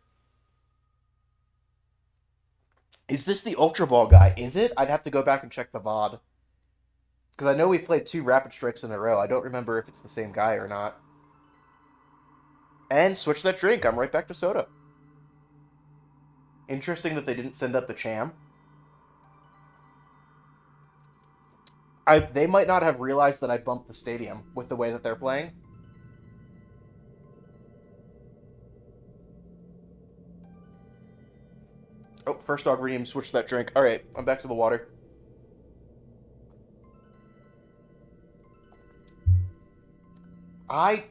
Is this the Ultra Ball guy? Is it? I'd have to go back and check the VOD. Because I know we played 2 Rapid Strikes in a row. I don't remember if it's the same guy or not. And switch that drink. I'm right back to soda. Interesting that they didn't send up the Cham. They might not have realized that I bumped the stadium with the way that they're playing. Oh, first dog redeem, switch that drink. Alright, I'm back to the water. I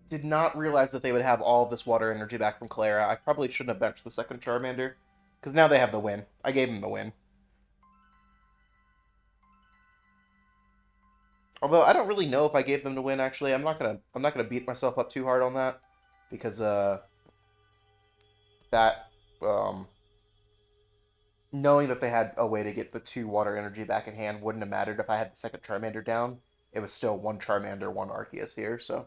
did not realize that they would have all of this water energy back from Clara. I probably shouldn't have benched the second Charmander. Because now they have the win. I gave them the win. Although I don't really know if I gave them the win actually. I'm not gonna beat myself up too hard on that. Because that knowing that they had a way to get the 2 water energy back in hand wouldn't have mattered if I had the second Charmander down. It was still 1 Charmander, 1 Arceus here, so.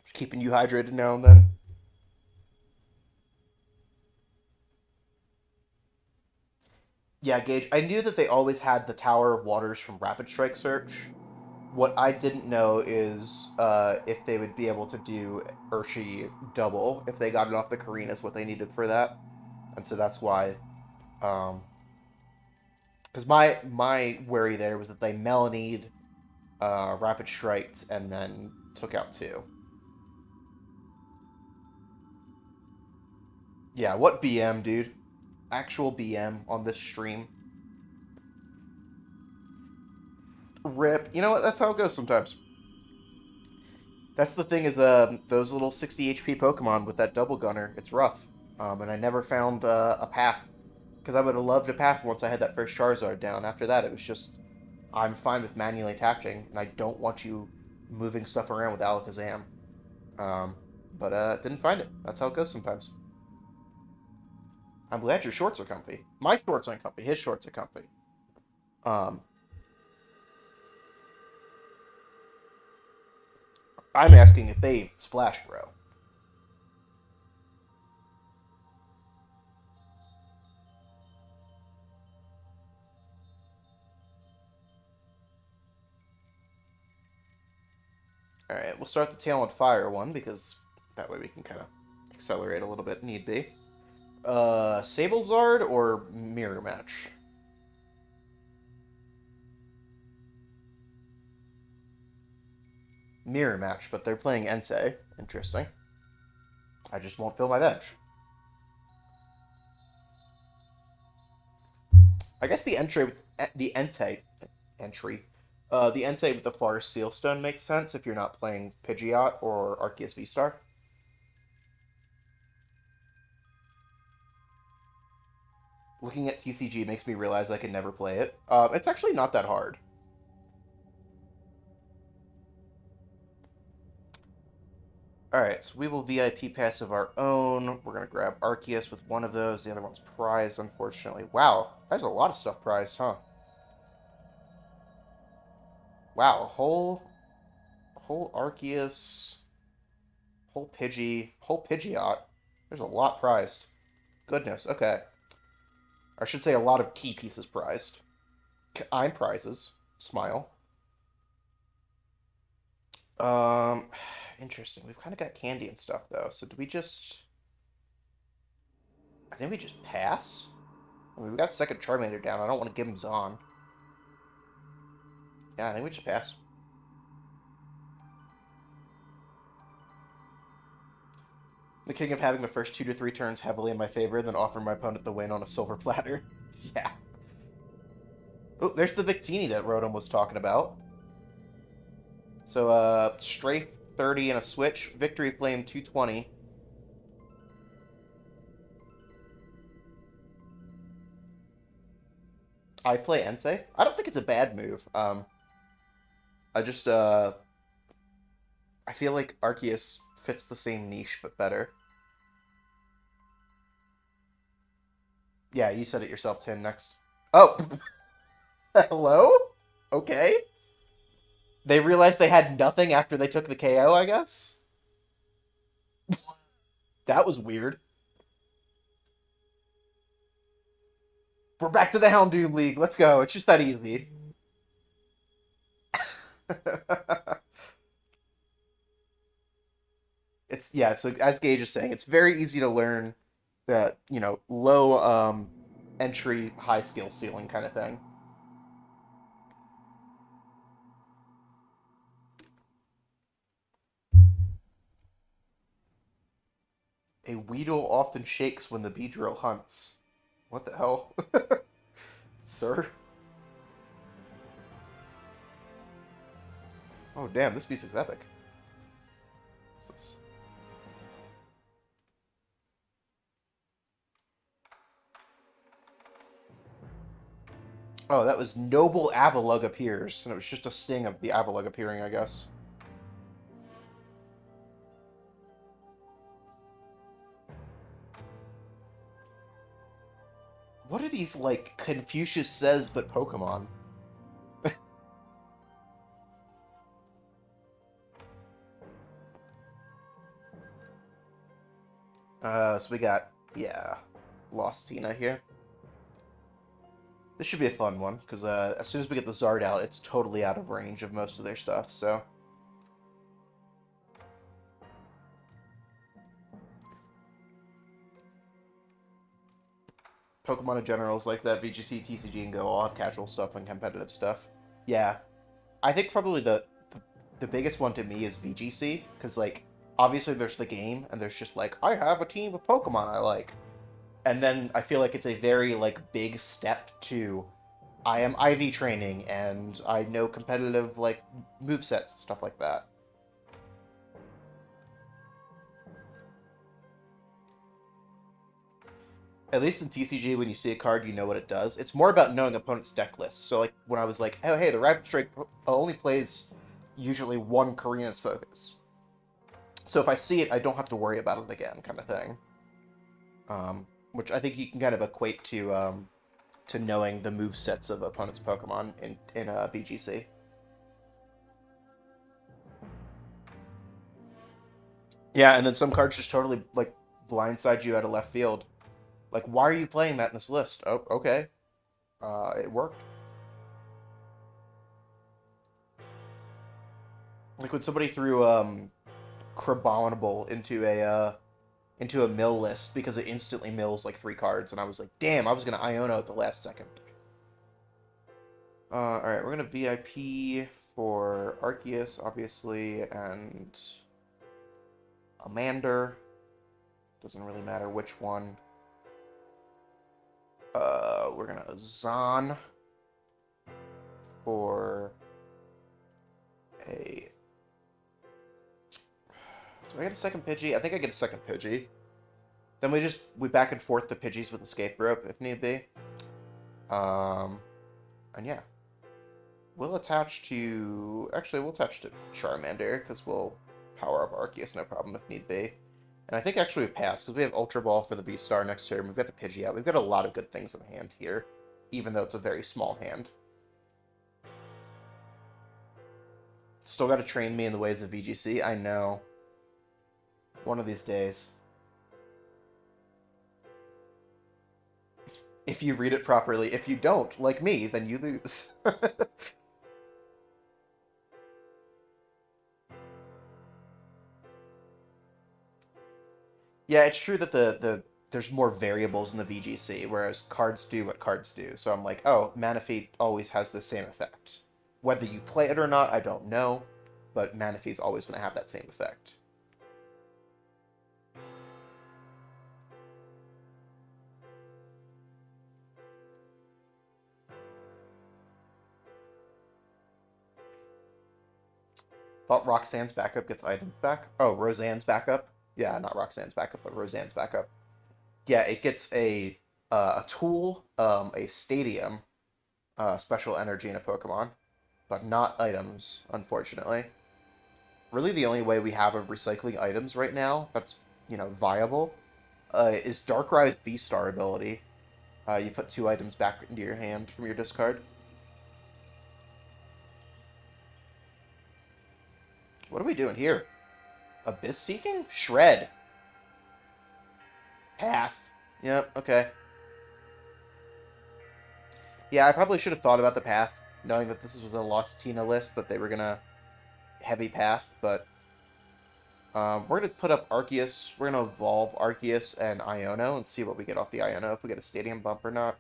Just keeping you hydrated now and then. Yeah, Gage, I knew that they always had the Tower of Waters from Rapid Strike Search. What I didn't know is if they would be able to do Urshi double if they got it off the Karinas, what they needed for that. And so that's why. Because my worry there was that they Melanied Rapid Striked and then took out 2. Yeah, what BM, dude? Actual BM on this stream. Rip. You know what? That's how it goes sometimes. That's the thing is those little 60 HP Pokemon with that double gunner, it's rough. And I never found a path. Because I would have loved a path once I had that first Charizard down. After that, it was just, I'm fine with manually attaching, and I don't want you moving stuff around with Alakazam. But didn't find it. That's how it goes sometimes. I'm glad your shorts are comfy. My shorts aren't comfy. His shorts are comfy. Um, I'm asking if they splash, bro. Alright, we'll start the Tail on Fire one, because that way we can kind of accelerate a little bit, need be. Sablezard or Mirror Match? Mirror Match, but they're playing Entei. Interesting. I just won't fill my bench. I guess the entry with the Entei entry, the Entei with the Forest Sealstone makes sense if you're not playing Pidgeot or Arceus V-Star. Looking at TCG makes me realize I can never play it. It's actually not that hard. Alright, so we will VIP pass of our own. We're going to grab Arceus with one of those. The other one's prized, unfortunately. Wow, there's a lot of stuff prized, huh? Wow, whole Arceus, whole Pidgey, whole Pidgeot. There's a lot prized. Goodness, okay. I should say a lot of key pieces prized. I'm prizes. Smile. Um, Interesting. We've kind of got candy and stuff, though. So do we just... I think we just pass? I mean, we got second Charmander down. I don't want to give him Zon. Yeah, I think we just pass. The king of having the first 2 to 3 turns heavily in my favor, then offering my opponent the win on a silver platter. Yeah. Oh, there's the Victini that Rotom was talking about. So, Strafe 30 and a switch. Victory Flame 220. I play Entei. I don't think it's a bad move. I just, I feel like Arceus fits the same niche, but better. Yeah, you said it yourself, Tim. Next. Oh! Hello? Okay. They realized they had nothing after they took the KO, I guess? That was weird. We're back to the Houndoom League. Let's go. It's just that easy. It's, yeah, so as Gage is saying, it's very easy to learn that, low entry, high skill ceiling kind of thing. A Weedle often shakes when the Beedrill hunts. What the hell? Sir? Oh, damn, this piece is epic. What's this? Oh, that was Noble Avalug appears, and it was just a sting of the Avalug appearing, I guess. What are these, like, Confucius says but Pokemon? So we got, yeah, Lost Tina here. This should be a fun one, because as soon as we get the Zard out, it's totally out of range of most of their stuff, so... Pokemon in general is like that. VGC, TCG, and Go all have casual stuff and competitive stuff. Yeah. I think probably the biggest one to me is VGC, because, like, obviously there's the game, and there's just, like, I have a team of Pokemon I like. And then I feel like it's a very, like, big step to I am IV training, and I know competitive, like, movesets and stuff like that. At least in TCG, when you see a card, you know what it does. It's more about knowing opponent's deck list. So, like, when I was like, oh, hey, the Rapid Strike only plays usually one Korean's focus. So if I see it, I don't have to worry about it again, kind of thing. Which I think you can kind of equate to knowing the move sets of opponent's Pokemon in BGC. Yeah, and then some cards just totally like blindside you out of left field. Like, why are you playing that in this list? Oh, okay. It worked. Like when somebody threw Crabominable into a mill list because it instantly mills like 3 cards, and I was like, damn, I was gonna Iono at the last second. Alright, we're gonna VIP for Arceus, obviously, and Amander. Doesn't really matter which one. We're gonna Zon for a... Do I get a second Pidgey? I think I get a second Pidgey. Then we back and forth the Pidgeys with Escape Rope if need be. And yeah. We'll attach to... Actually, we'll attach to Charmander, because we'll power up Arceus no problem if need be. And I think actually we pass, because we have Ultra Ball for the V-Star next turn. We've got the Pidgey out. We've got a lot of good things in hand here, even though it's a very small hand. Still got to train me in the ways of VGC. I know. One of these days. If you read it properly. If you don't, like me, then you lose. Yeah, it's true that there's more variables in the VGC, whereas cards do what cards do. So I'm like, oh, Manaphy always has the same effect. Whether you play it or not, I don't know, but Manaphy's always going to have that same effect. Thought Roxanne's backup gets items back. Oh, Roseanne's backup. Yeah, not Roxanne's backup, but Roseanne's backup. Yeah, it gets a tool, a stadium, special energy in a Pokemon, but not items, unfortunately. Really, the only way we have of recycling items right now that's viable is Darkrai's V-Star ability. You put 2 items back into your hand from your discard. What are we doing here? Abyss Seeking? Shred. Path. Yep, okay. Yeah, I probably should have thought about the path, knowing that this was a Lost Tina list, that they were gonna heavy path, but we're gonna put up Arceus. We're gonna evolve Arceus and Iono and see what we get off the Iono, if we get a stadium bump or not.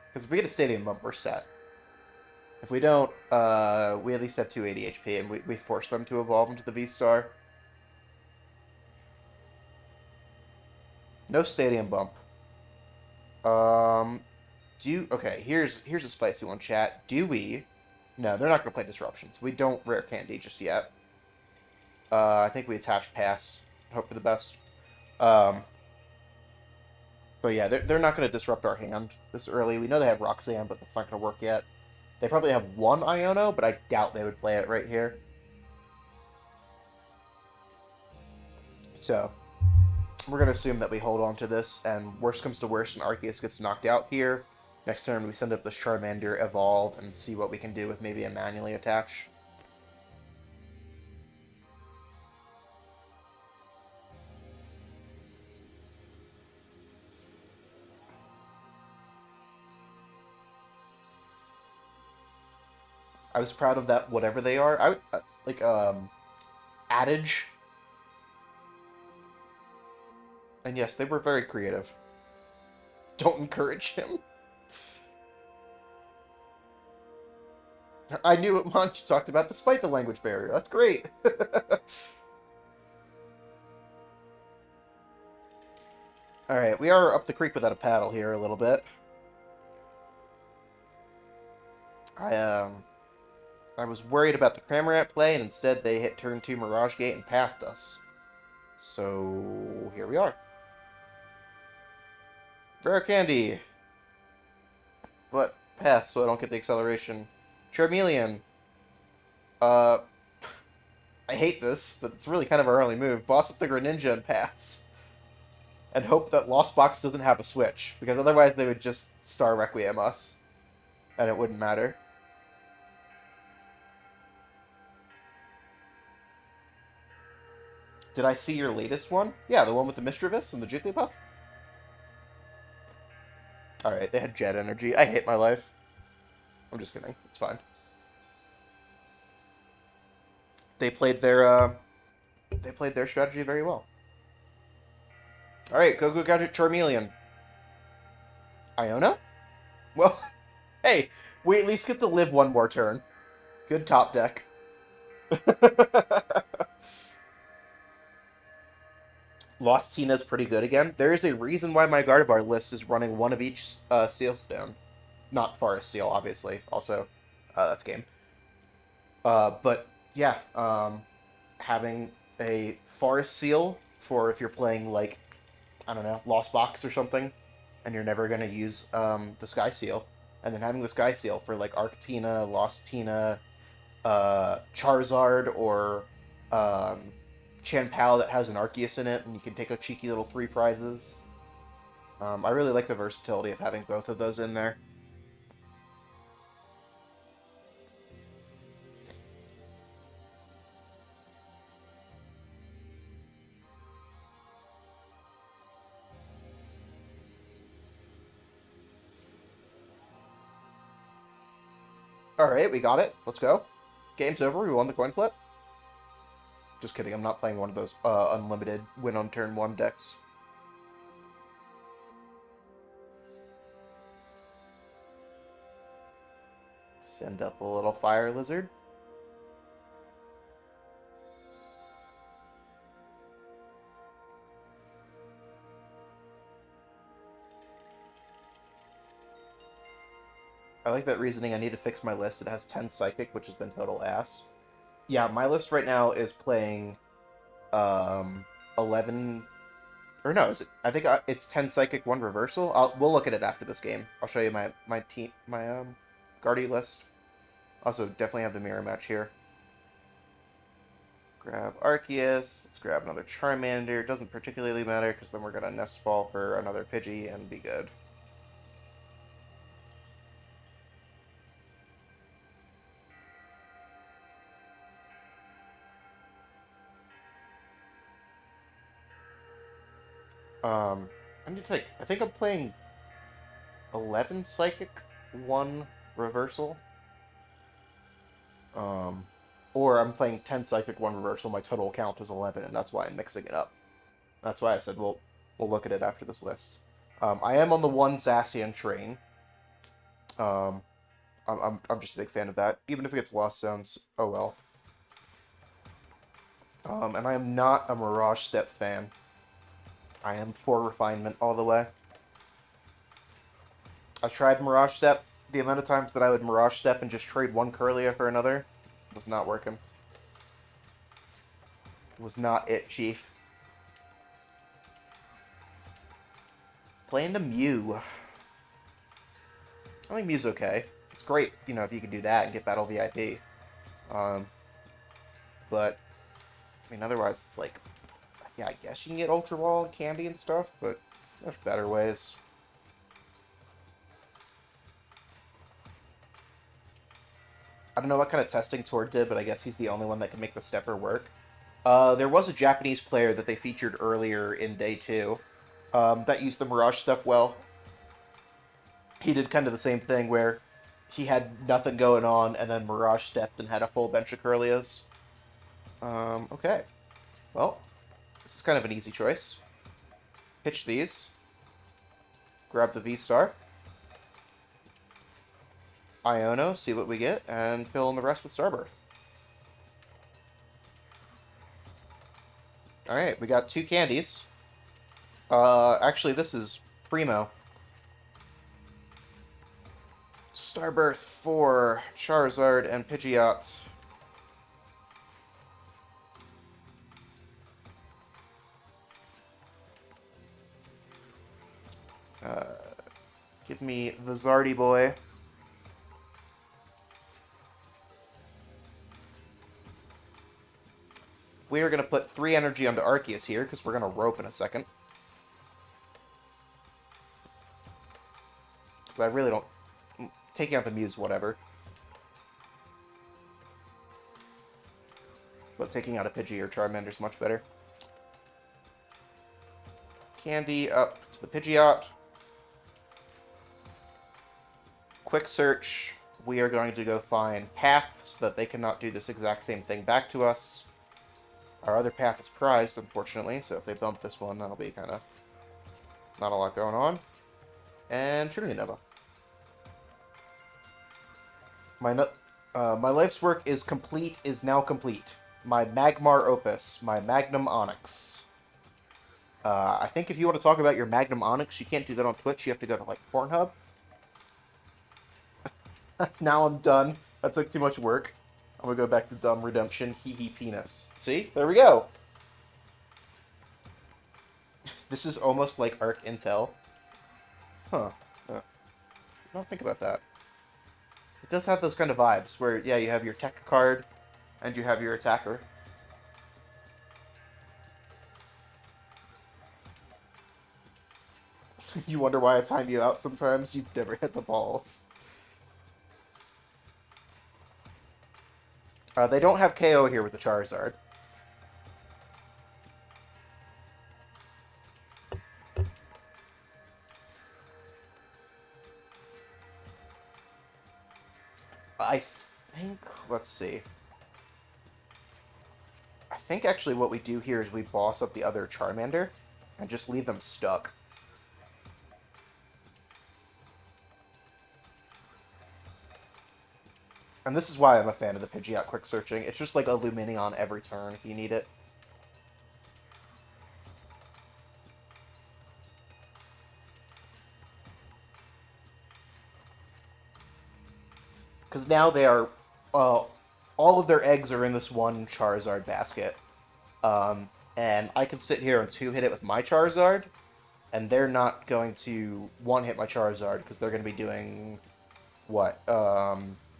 Because if we get a stadium bump, we're set. If we don't, we at least have 280 HP, and we force them to evolve into the V-Star. No stadium bump. Okay, here's a spicy one, chat. Do we... No, they're not going to play Disruptions. We don't Rare Candy just yet. I think we attach Pass. Hope for the best. But yeah, they're not going to disrupt our hand this early. We know they have Roxanne, but that's not going to work yet. They probably have 1 Iono, but I doubt they would play it right here. So, we're going to assume that we hold on to this, and worst comes to worst, and Arceus gets knocked out here. Next turn, we send up the Charmander Evolve and see what we can do with maybe a manually attach. I was proud of that, whatever they are. I would, Adage. And yes, they were very creative. Don't encourage him. I knew what Monch talked about despite the language barrier. That's great. Alright, we are up the creek without a paddle here a little bit. I was worried about the Cramorant play, and instead they hit turn 2 Mirage Gate and pathed us. So, here we are. Rare Candy! What? Path, so I don't get the acceleration. Charmeleon. I hate this, but it's really kind of our only move. Boss up the Greninja and pass. And hope that Lost Box doesn't have a switch, because otherwise they would just Star Requiem us. And it wouldn't matter. Did I see your latest one? Yeah, the one with the Mischievous and the Jigglypuff? Alright, they had jet energy. I hate my life. I'm just kidding. It's fine. They played their strategy very well. Alright, Go Gadget Charmeleon. Iona? Well, hey, we at least get to live one more turn. Good top deck. Lost Tina's pretty good again. There is a reason why my Gardevoir list is running one of each Seal Stone. Not Forest Seal, obviously. Also, that's game. But yeah, having a Forest Seal for if you're playing, like, I don't know, Lost Box or something, and you're never going to use the Sky Seal. And then having the Sky Seal for, like, Arctina, Lost Tina, Charizard, or Chien-Pao that has an Arceus in it, and you can take a cheeky little 3 prizes. I really like the versatility of having both of those in there. Alright, we got it. Let's go. Game's over. We won the coin flip. Just kidding. I'm not playing one of those unlimited win on turn 1 decks. Send up a little fire lizard. I like that reasoning. I need to fix my list. It has 10 Psychic, which has been total ass. Yeah, my list right now is playing 11... Or no, is it? I think it's 10 Psychic, 1 Reversal. We'll look at it after this game. I'll show you my Guardy list. Also, definitely have the mirror match here. Grab Arceus. Let's grab another Charmander. Doesn't particularly matter, because then we're going to Nest Fall for another Pidgey and be good. I need to think. I think I'm playing 11 Psychic, 1 Reversal. Or I'm playing 10 Psychic, 1 Reversal. My total count is 11, and that's why I'm mixing it up. That's why I said we'll look at it after this list. I am on the 1 Zacian train. I'm just a big fan of that. Even if it gets Lost Zones, oh well. And I am not a Mirage Step fan. I am for refinement all the way. I tried Mirage Step. The amount of times that I would Mirage Step and just trade one Curlia for another was not working. Was not it, Chief. Playing the Mew. I think Mew's okay. It's great, you know, if you can do that and get Battle VIP. But, I mean, otherwise it's like, yeah, I guess you can get Ultra Ball and Candy and stuff, but there's better ways. I don't know what kind of testing Tord did, but I guess he's the only one that can make the stepper work. There was a Japanese player that they featured earlier in Day 2 that used the Mirage Step well. He did kind of the same thing where he had nothing going on and then Mirage Stepped and had a full bench of Curlias. Okay. Well, this is kind of an easy choice. Pitch these. Grab the V-Star. Iono, see what we get, and fill in the rest with Starbirth. Alright, we got 2 candies. Actually, this is Primo. Starbirth for Charizard and Pidgeot. Give me the Zardy boy. We are going to put 3 energy onto Arceus here, because we're going to rope in a second. But I really don't... Taking out the Muse, whatever. But taking out a Pidgey or Charmander is much better. Candy up to the Pidgeot. quick search, we are going to go find path so that they cannot do this exact same thing back to us. Our other path is prized, unfortunately, so if they bump this one, that'll be kind of not a lot going on. And Trinity Nova. My life's work is now complete. My Magmar Opus, my Magnum Onyx. I think if you want to talk about your Magnum Onyx, you can't do that on Twitch. You have to go to, like, Pornhub. Now I'm done. That took too much work. I'm gonna go back to dumb redemption. Hee hee penis. See? There we go. This is almost like Arc Intel. Huh. Don't think about that. It does have those kind of vibes where, yeah, you have your tech card and you have your attacker. You wonder why I time you out sometimes? You never hit the balls. They don't have KO here with the Charizard. I think, let's see. I think actually what we do here is we boss up the other Charmander and just leave them stuck. And this is why I'm a fan of the Pidgeot quick searching. It's just like Illuminion every turn if you need it. Because now they are... all of their eggs are in this one Charizard basket. And I can sit here and two-hit it with my Charizard, and they're not going to one-hit my Charizard, because they're going to be doing... what?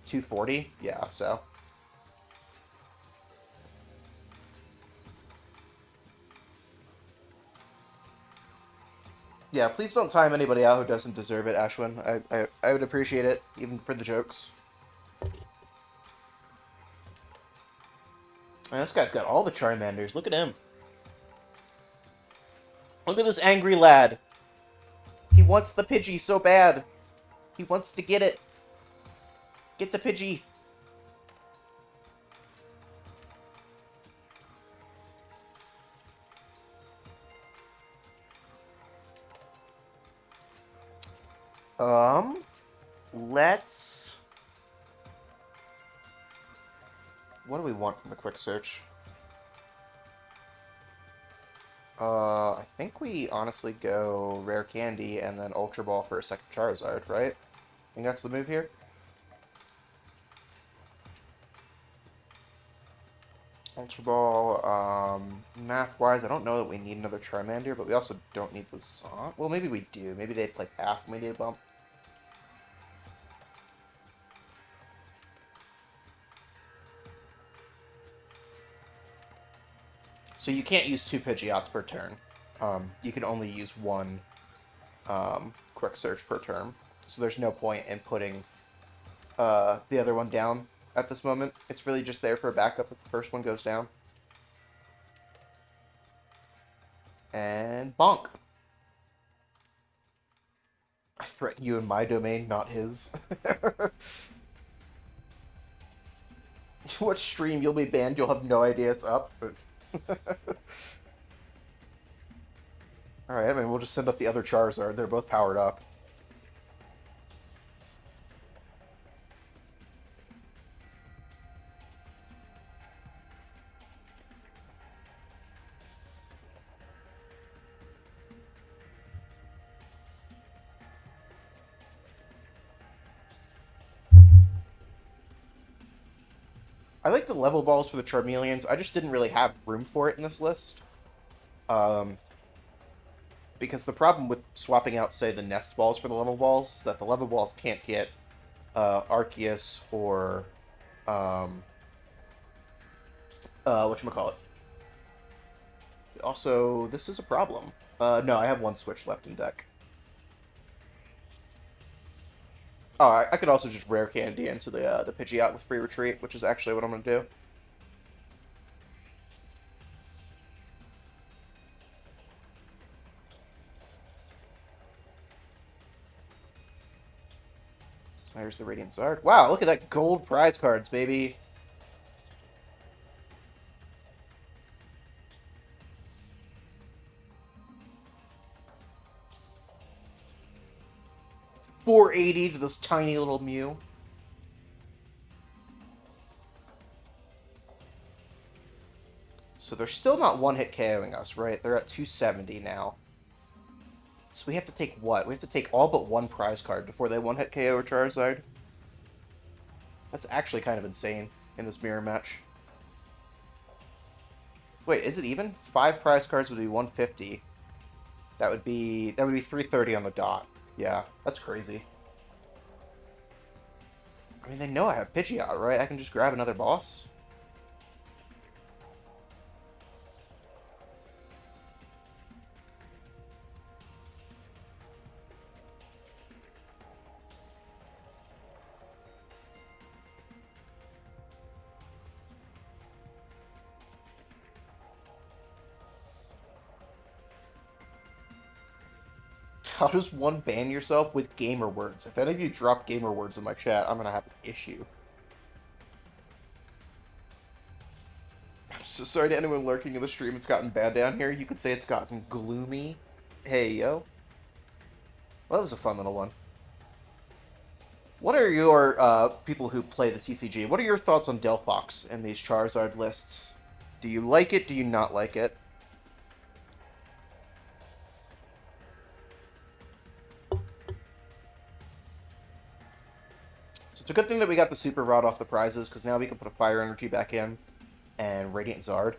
240? Yeah, so... Yeah, please don't time anybody out who doesn't deserve it, Ashwin. I would appreciate it, even for the jokes. Man, this guy's got all the Charmanders. Look at him. Look at this angry lad. He wants the Pidgey so bad. He wants to get it. Get the Pidgey. Let's... What do we want from the quick search? I think we honestly go Rare Candy and then Ultra Ball for a second Charizard, right? I think that's the move here. Ultra Ball, math-wise, I don't know that we need another Charmander, but we also don't need the Zont. Well, maybe we do. Maybe they play Path when we need a bump. So you can't use 2 Pidgeots per turn. You can only use 1 quick search per turn. So there's no point in putting the other one down at this moment. It's really just there for a backup if the first one goes down. And bonk. I threaten you in my domain, not his. What stream you'll be banned, you'll have no idea it's up. Alright, I mean, we'll just send up the other Charizard. They're both powered up. I like the level balls for the Charmeleons. I just didn't really have room for it in this list. Because the problem with swapping out, say, the nest balls for the level balls is that the level balls can't get Arceus or whatchamacallit. Also, this is a problem. No, I have 1 switch left in deck. Oh, I could also just Rare Candy into the Pidgeot with Free Retreat, which is actually what I'm going to do. There's the Radiant Zard. Wow, look at that gold prize cards, baby. $480 to this tiny little Mew. So they're still not one-hit KOing us, right? They're at 270 now. So we have to take what? We have to take all but one prize card before they one-hit KO or Charizard. That's actually kind of insane in this mirror match. Wait, is it even? 5 prize cards would be 150. That would be 330 on the dot. Yeah, that's crazy. I mean, they know I have Pidgeot, right? I can just grab another boss. How does one ban yourself with gamer words? If any of you drop gamer words in my chat, I'm gonna have an issue. I'm so sorry to anyone lurking in the stream. It's gotten bad down here. You could say it's gotten gloomy. Hey, yo. Well, that was a fun little one. What are your, people who play the TCG, what are your thoughts on Delphox and these Charizard lists? Do you like it? Do you not like it? It's a good thing that we got the Super Rod off the prizes, because now we can put a Fire Energy back in, and Radiant Zard.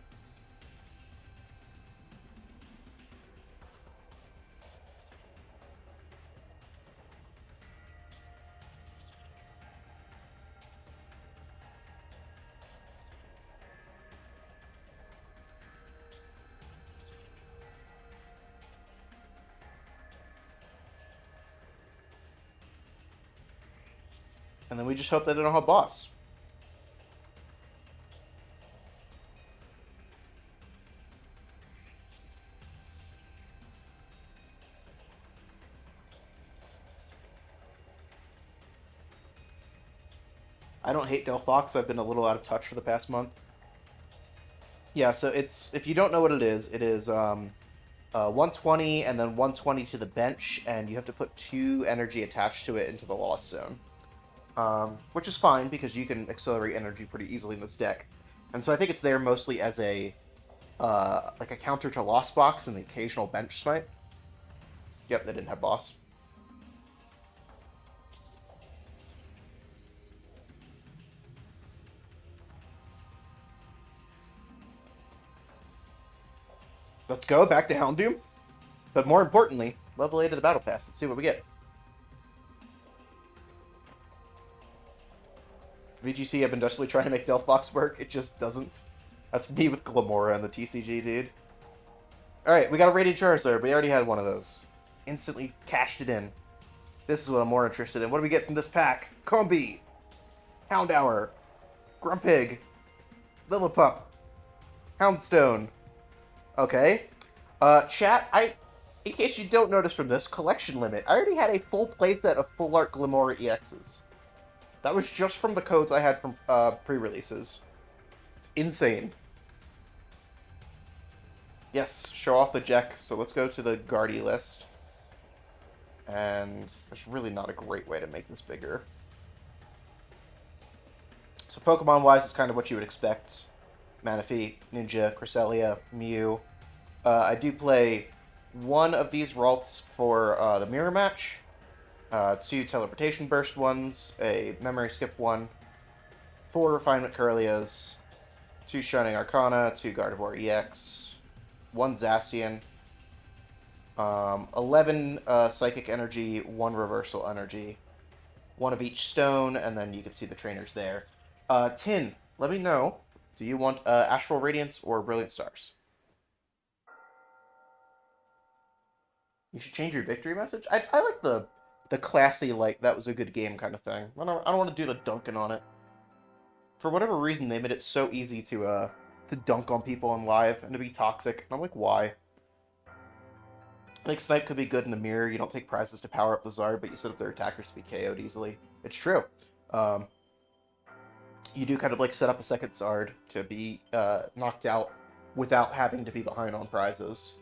And then we just hope that they don't have boss. I don't hate Delphox. I've been a little out of touch for the past month. Yeah, so it's, if you don't know what it is 120 and then 120 to the bench, and you have to put 2 energy attached to it into the Lost Zone. Which is fine, because you can accelerate energy pretty easily in this deck. And so I think it's there mostly as a, like a counter to Lost Box and the occasional bench smite. Yep, they didn't have boss. Let's go back to Houndoom. But more importantly, level 8 of the Battle Pass. Let's see what we get. VGC, I've been desperately trying to make Delphox work. It just doesn't. That's me with Glamora and the TCG, dude. Alright, we got a Radiant Charizard. We already had one of those. Instantly cashed it in. This is what I'm more interested in. What do we get from this pack? Combi, Houndour, Grumpig, Lillipup, Houndstone. Okay. Chat, in case you don't notice from this, collection limit. I already had a full playset of Full Art Glamora EXs. That was just from the codes I had from pre-releases. It's insane. Yes, show off the Jack. So let's go to the Guardy list. And there's really not a great way to make this bigger. So Pokemon-wise, it's kind of what you would expect. Manaphy, Ninja, Cresselia, Mew. I do play one of these Ralts for the mirror match. 2 Teleportation Burst ones, a Memory Skip one, 4 Refinement Curlias, 2 Shining Arcana, 2 Gardevoir EX, 1 Zacian, 11 Psychic Energy, 1 Reversal Energy, 1 of each stone, and then you can see the trainers there. Tin, let me know, do you want Astral Radiance or Brilliant Stars? You should change your victory message? I like the classy, like, that was a good game kind of thing. I don't want to do the dunking on it. For whatever reason, they made it so easy to dunk on people in live and to be toxic. And I'm like, why? I think Snipe could be good in the mirror. You don't take prizes to power up the Zard, but you set up their attackers to be KO'd easily. It's true. Um, you do kind of like set up a second Zard to be knocked out without having to be behind on prizes.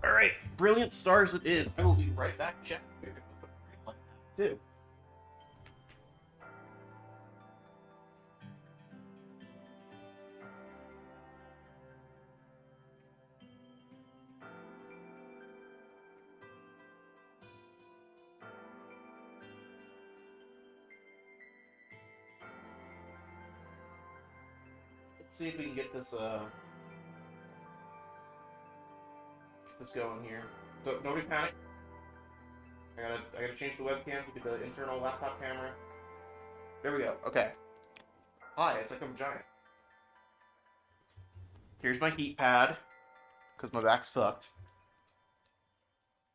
All right, brilliant stars it is. I will be right back. Check too. Let's see if we can get this going here. So nobody panic. I gotta change the webcam to the internal laptop camera. There we go. Okay. Hi, it's like I'm giant. Here's my heat pad, because my back's fucked.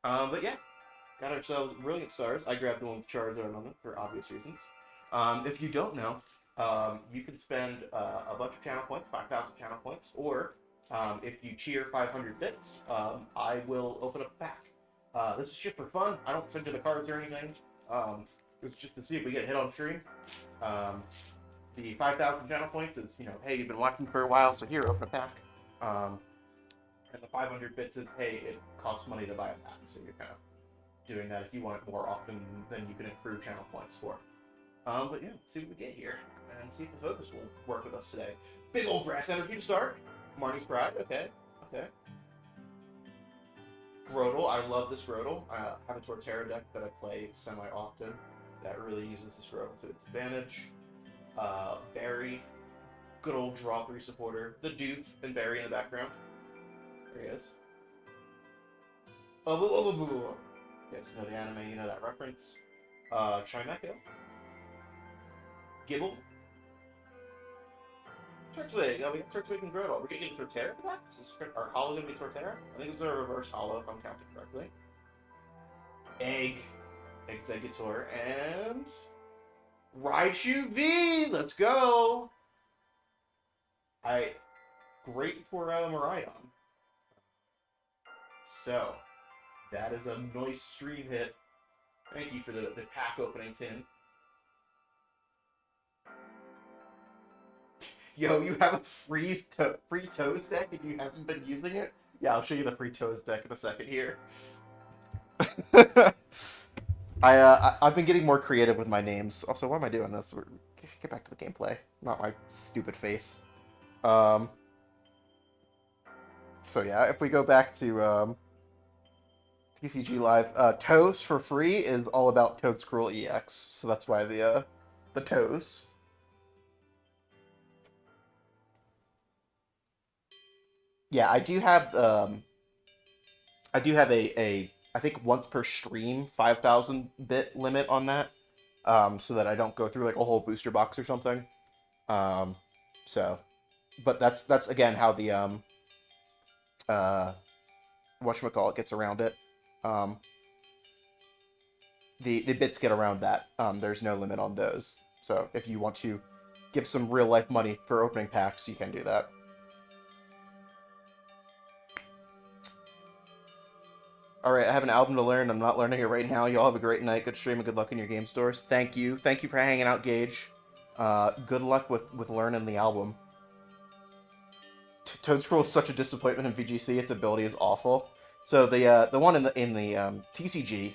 But yeah, got ourselves brilliant stars. I grabbed the one with Charizard on it for obvious reasons. If you don't know, you can spend a bunch of channel points, 5,000 channel points, or if you cheer 500 bits, I will open up a pack. This is shit for fun. I don't send you the cards or anything. It's just to see if we get hit on stream. The 5,000 channel points is, hey, you've been watching for a while, so here, open a pack. And the 500 bits is, hey, it costs money to buy a pack, so you're kind of doing that if you want it more often than you can accrue channel points for. But yeah, let's see what we get here, and see if the focus will work with us today. Big old grass energy to start. Marnie's Pride, okay. Grotle, I love this Grotle. I have a Torterra deck that I play semi-often that really uses this Grotle to its advantage. Barry, good old draw 3 supporter. The Doof and Barry in the background. There he is. You guys know the anime, you know that reference. Chien-Pao. Gibble. Turtwig. Oh, we got Turtwig and Grotle. We're gonna get Torterra at the back? Is this our holo gonna be Torterra? I think this is a reverse holo if I'm counting correctly. Executor, and Raichu V! Let's go! Great for Miraidon. So, that is a nice stream hit. Thank you for the pack opening, Tim. Yo, you have a free toes deck and you haven't been using it? Yeah, I'll show you the free toes deck in a second here. I've been getting more creative with my names. Also, why am I doing this? Get back to the gameplay, not my stupid face. So yeah, if we go back to TCG Live, Toes for free is all about Toad's Cruel EX, so that's why the Toes. Yeah, I do have a I think once per stream 5,000 bit limit on that, so that I don't go through like a whole booster box or something. So, but that's again how the whatchamacallit gets around it. The bits get around that. There's no limit on those. So if you want to give some real life money for opening packs, you can do that. Alright, I have an album to learn. I'm not learning it right now. Y'all have a great night. Good stream and good luck in your game stores. Thank you. Thank you for hanging out, Gage. Good luck with learning the album. Toadstool is such a disappointment in VGC. Its ability is awful. So the one in the TCG,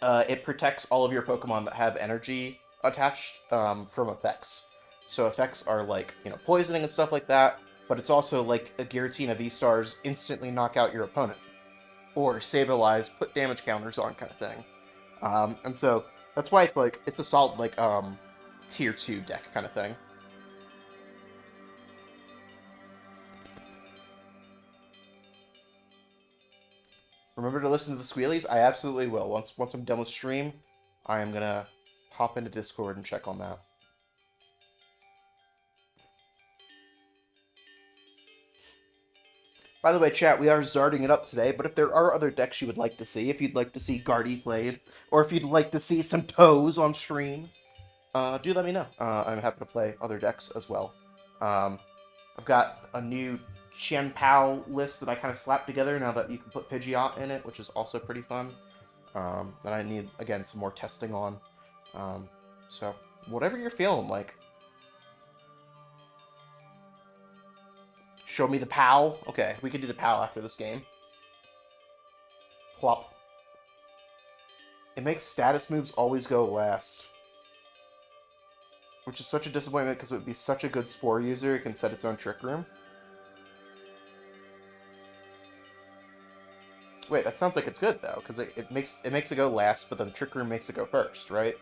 it protects all of your Pokemon that have energy attached from effects. So effects are like, poisoning and stuff like that, but it's also like a Giratina V-Stars instantly knock out your opponent. Or stabilize, put damage counters on kind of thing. And so that's why it's a solid tier 2 deck kind of thing. Remember to listen to the squealies? I absolutely will. Once I'm done with stream, I am gonna hop into Discord and check on that. By the way, chat, we are zarding it up today, but if there are other decks you would like to see, if you'd like to see Guardy played, or if you'd like to see some Toes on stream, do let me know. I'm happy to play other decks as well. I've got a new Chien-Pao list that I kind of slapped together now that you can put Pidgeot in it, which is also pretty fun. that I need, again, some more testing on. So, whatever you're feeling like. Show me the POW. Okay, we can do the POW after this game. Plop. It makes status moves always go last. Which is such a disappointment because it would be such a good Spore user. It can set its own Trick Room. Wait, that sounds like it's good though, because it makes it go last, but then Trick Room makes it go first, right?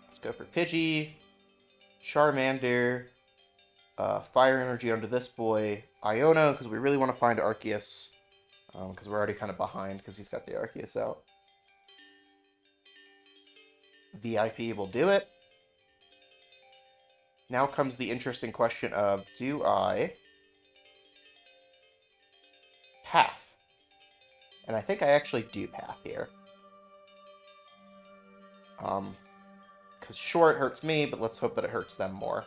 Let's go for Pidgey, Charmander, Fire Energy onto this boy, Iono, because we really want to find Arceus, because we're already kind of behind because he's got the Arceus out. VIP will do it. Now comes the interesting question of, do I Path? And I think I actually do Path here. Because sure, it hurts me, but let's hope that it hurts them more.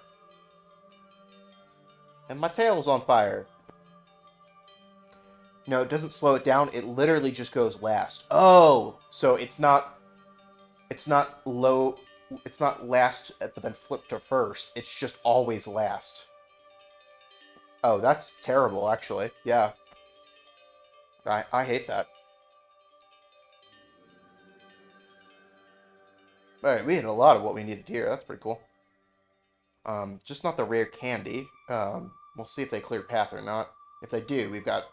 And my tail's on fire. No, it doesn't slow it down. It literally just goes last. Oh, so it's not low. It's not last, but then flip to first. It's just always last. Oh, that's terrible, actually. Yeah. I hate that. Alright, we hit a lot of what we needed here. That's pretty cool. Just not the rare candy. We'll see if they clear path or not. If they do, we've got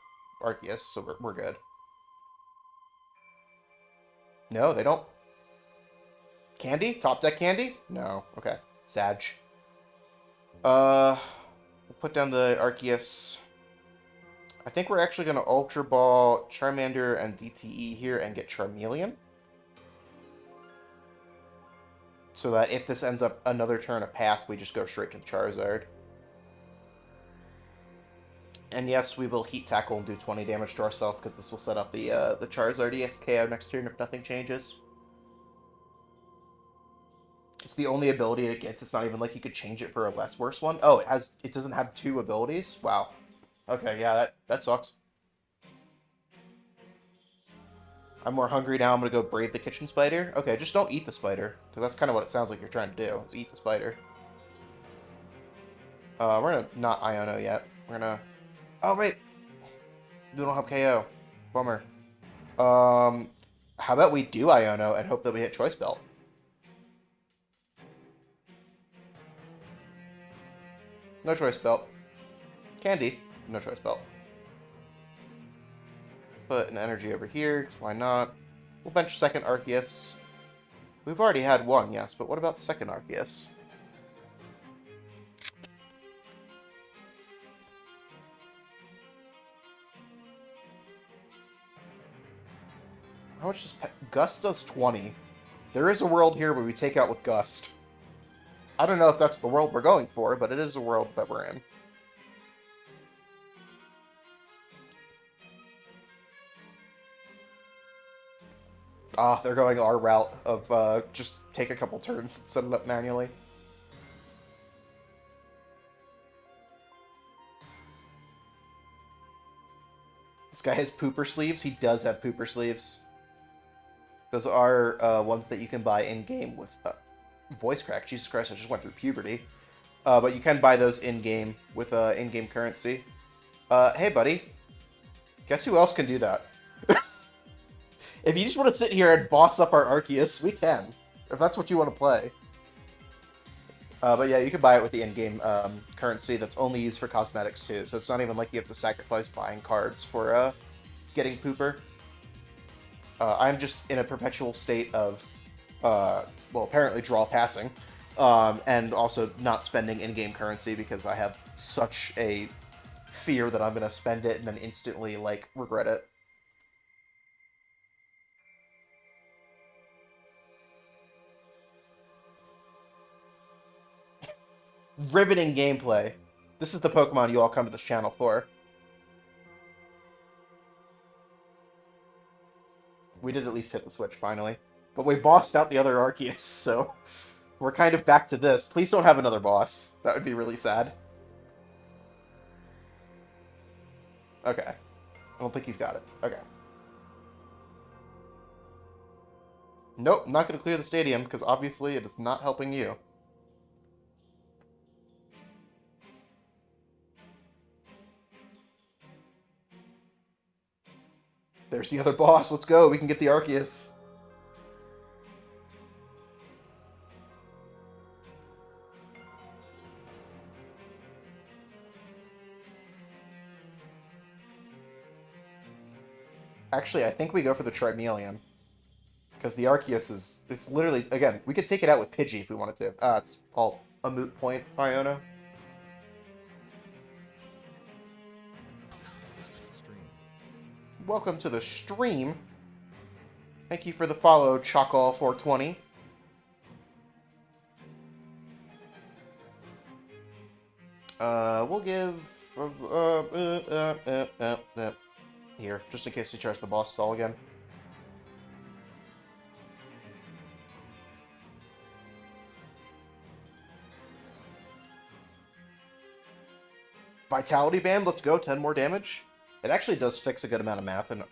Arceus, so we're good. No, they don't. Candy? Top deck candy? No. Okay. Sag. We'll put down the Arceus. I think we're actually going to Ultra Ball Charmander and DTE here and get Charmeleon. So that if this ends up another turn of Path, we just go straight to the Charizard. And yes, we will Heat Tackle and do 20 damage to ourselves because this will set up the Charizard EXKO next turn if nothing changes. It's the only ability it gets. It's not even like you could change it for a less worse one. Oh, it doesn't have 2 abilities? Wow. Okay, yeah, that sucks. I'm more hungry now. I'm going to go Brave the Kitchen Spider. Okay, just don't eat the spider, because that's kind of what it sounds like you're trying to do, is eat the spider. We're going to not Iono yet. We're going to... Oh, wait. We don't have KO. Bummer. How about we do Iono and hope that we hit Choice Belt? No Choice Belt. Candy. No Choice Belt. Put an energy over here. Why not? We'll bench second Arceus. We've already had one, yes, but what about the second Arceus? How much does Gust does 20. There is a world here where we take out with Gust. I don't know if that's the world we're going for, but it is a world that we're in. Ah, they're going our route of just take a couple turns and set it up manually. This guy has pooper sleeves. He does have pooper sleeves. Those are ones that you can buy in-game with voice crack. Jesus Christ, I just went through puberty. But you can buy those in-game with in-game currency. Hey, buddy. Guess who else can do that? If you just want to sit here and boss up our Arceus, we can. If that's what you want to play. But yeah, you can buy it with the in-game currency that's only used for cosmetics too. So it's not even like you have to sacrifice buying cards for getting Pooper. I'm just in a perpetual state of, well, apparently draw passing. And also not spending in-game currency because I have such a fear that I'm going to spend it and then instantly, like, regret it. Riveting gameplay. This is the Pokemon you all come to this channel for. We did at least hit the switch, finally. But we bossed out the other Arceus, so... we're kind of back to this. Please don't have another boss. That would be really sad. Okay. I don't think he's got it. Okay. Nope, not going to clear the stadium, because obviously it is not helping you. There's the other boss. Let's go. We can get the Arceus. Actually, I think we go for the Tremelian. Because the Arceus is... It's literally... Again, we could take it out with Pidgey if we wanted to. It's all a moot point, Iona. Stream. Welcome to the stream. Thank you for the follow, Chocall420. We'll give... Here, just in case we charge the boss stall again. Vitality Band, let's go, 10 more damage. It actually does fix a good amount of math in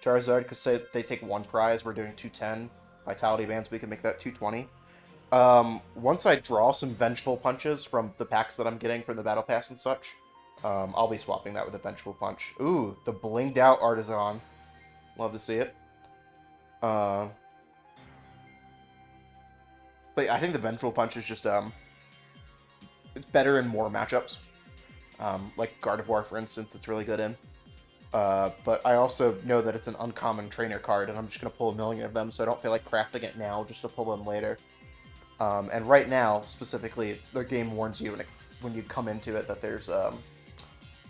Charizard, because say they take one prize, we're doing 210. Vitality Bands, we can make that 220. Once I draw some Vengeful Punches from the packs that I'm getting from the Battle Pass and such, I'll be swapping that with a Vengeful Punch. Ooh, the blinged out Artisan. Love to see it. But I think the Vengeful Punch is just it's better in more matchups. Like Gardevoir, for instance, it's really good in. But I also know that it's an uncommon trainer card, and I'm just going to pull a million of them, so I don't feel like crafting it now just to pull them later. And right now, specifically, the game warns you when you come into it that there's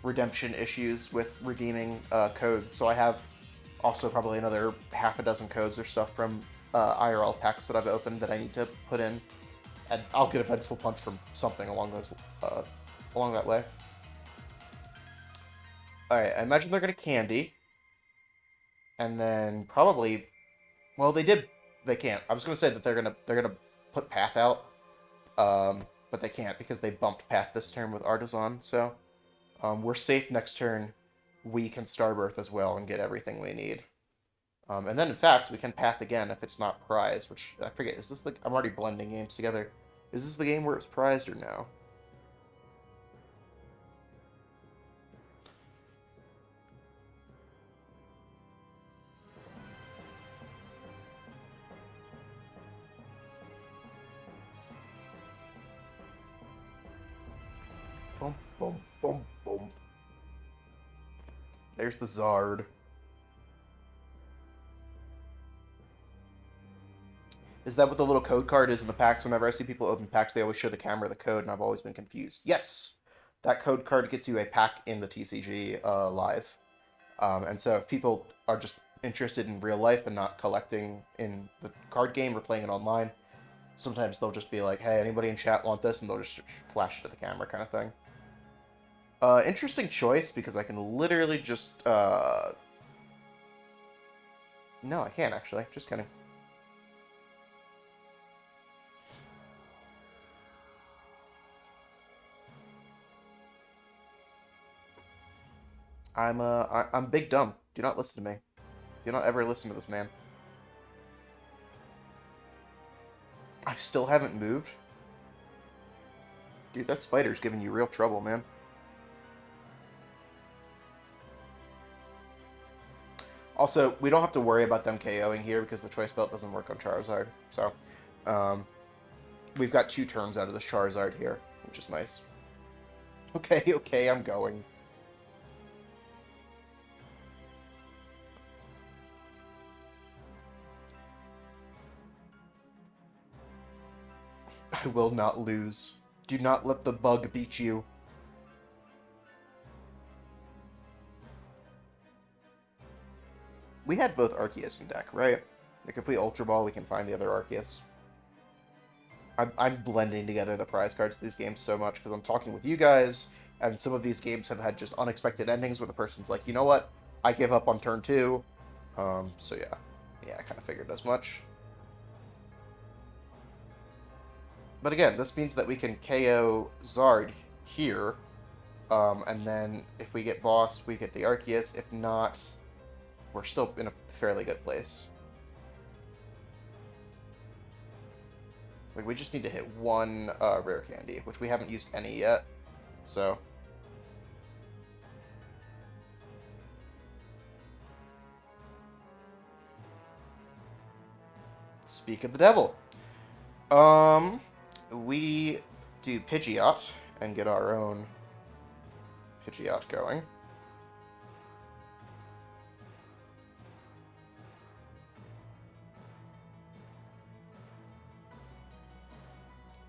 redemption issues with redeeming codes. So I have also probably another half a dozen codes or stuff from IRL packs that I've opened that I need to put in. And I'll get a Vengeful Punch from something along that way. Alright, I imagine they're gonna Candy. And then probably... Well, they can't. I was gonna say that they're gonna put Path out. But they can't because they bumped Path this turn with Artisan, so... we're safe next turn. We can Starbirth as well and get everything we need. And then, in fact, we can Path again if it's not prized, which, I forget, is this the... I'm already blending games together. Is this the game where it's prized or no? Boom, boom, boom, boom. There's the Zard. Is that what the little code card is in the packs? Whenever I see people open packs, they always show the camera the code, and I've always been confused. Yes! That code card gets you a pack in the TCG live. And so if people are just interested in real life and not collecting in the card game or playing it online, sometimes they'll just be like, hey, anybody in chat want this? And they'll just flash it to the camera kind of thing. Interesting choice, because I can literally just... No, I can't, actually. Just kidding. I'm big dumb. Do not listen to me. Do not ever listen to this man. I still haven't moved? Dude, that spider's giving you real trouble, man. Also, we don't have to worry about them KOing here because the Choice Belt doesn't work on Charizard. So, we've got 2 turns out of this Charizard here, which is nice. Okay, okay, I'm going. I will not lose. Do not let the bug beat you. We had both Arceus in deck, right? Like, if we Ultra Ball, we can find the other Arceus. I'm blending together the prize cards of these games so much because I'm talking with you guys, and some of these games have had just unexpected endings where the person's like, you know what? I give up on turn 2. So yeah. Yeah, I kind of figured as much. But again, this means that we can KO Zard here, And then if we get boss, we get the Arceus. If not, we're still in a fairly good place. Like, we just need to hit one rare candy, which we haven't used any yet. So... Speak of the devil. We do Pidgeot and get our own Pidgeot going.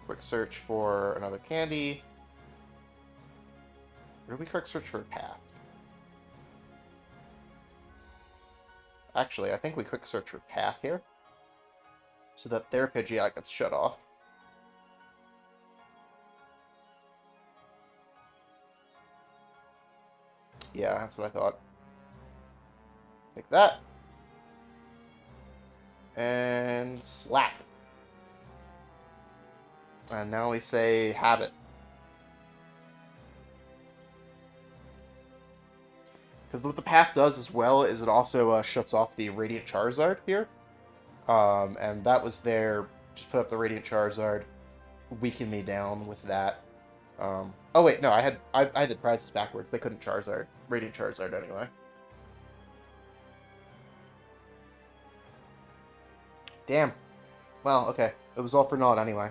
Quick search for another candy. Or do we quick search for a path? Actually, I think we quick search for path here, so that their Pidgeot gets shut off. Yeah, that's what I thought. Take that. And slap. And now we say have it. Because what the path does as well is it also shuts off the Radiant Charizard here. And that was there. Just put up the Radiant Charizard. Weaken me down with that. Oh wait, no, I did prizes backwards. They couldn't Charizard. Radiant Charizard anyway. Damn. Well, okay. It was all for naught anyway.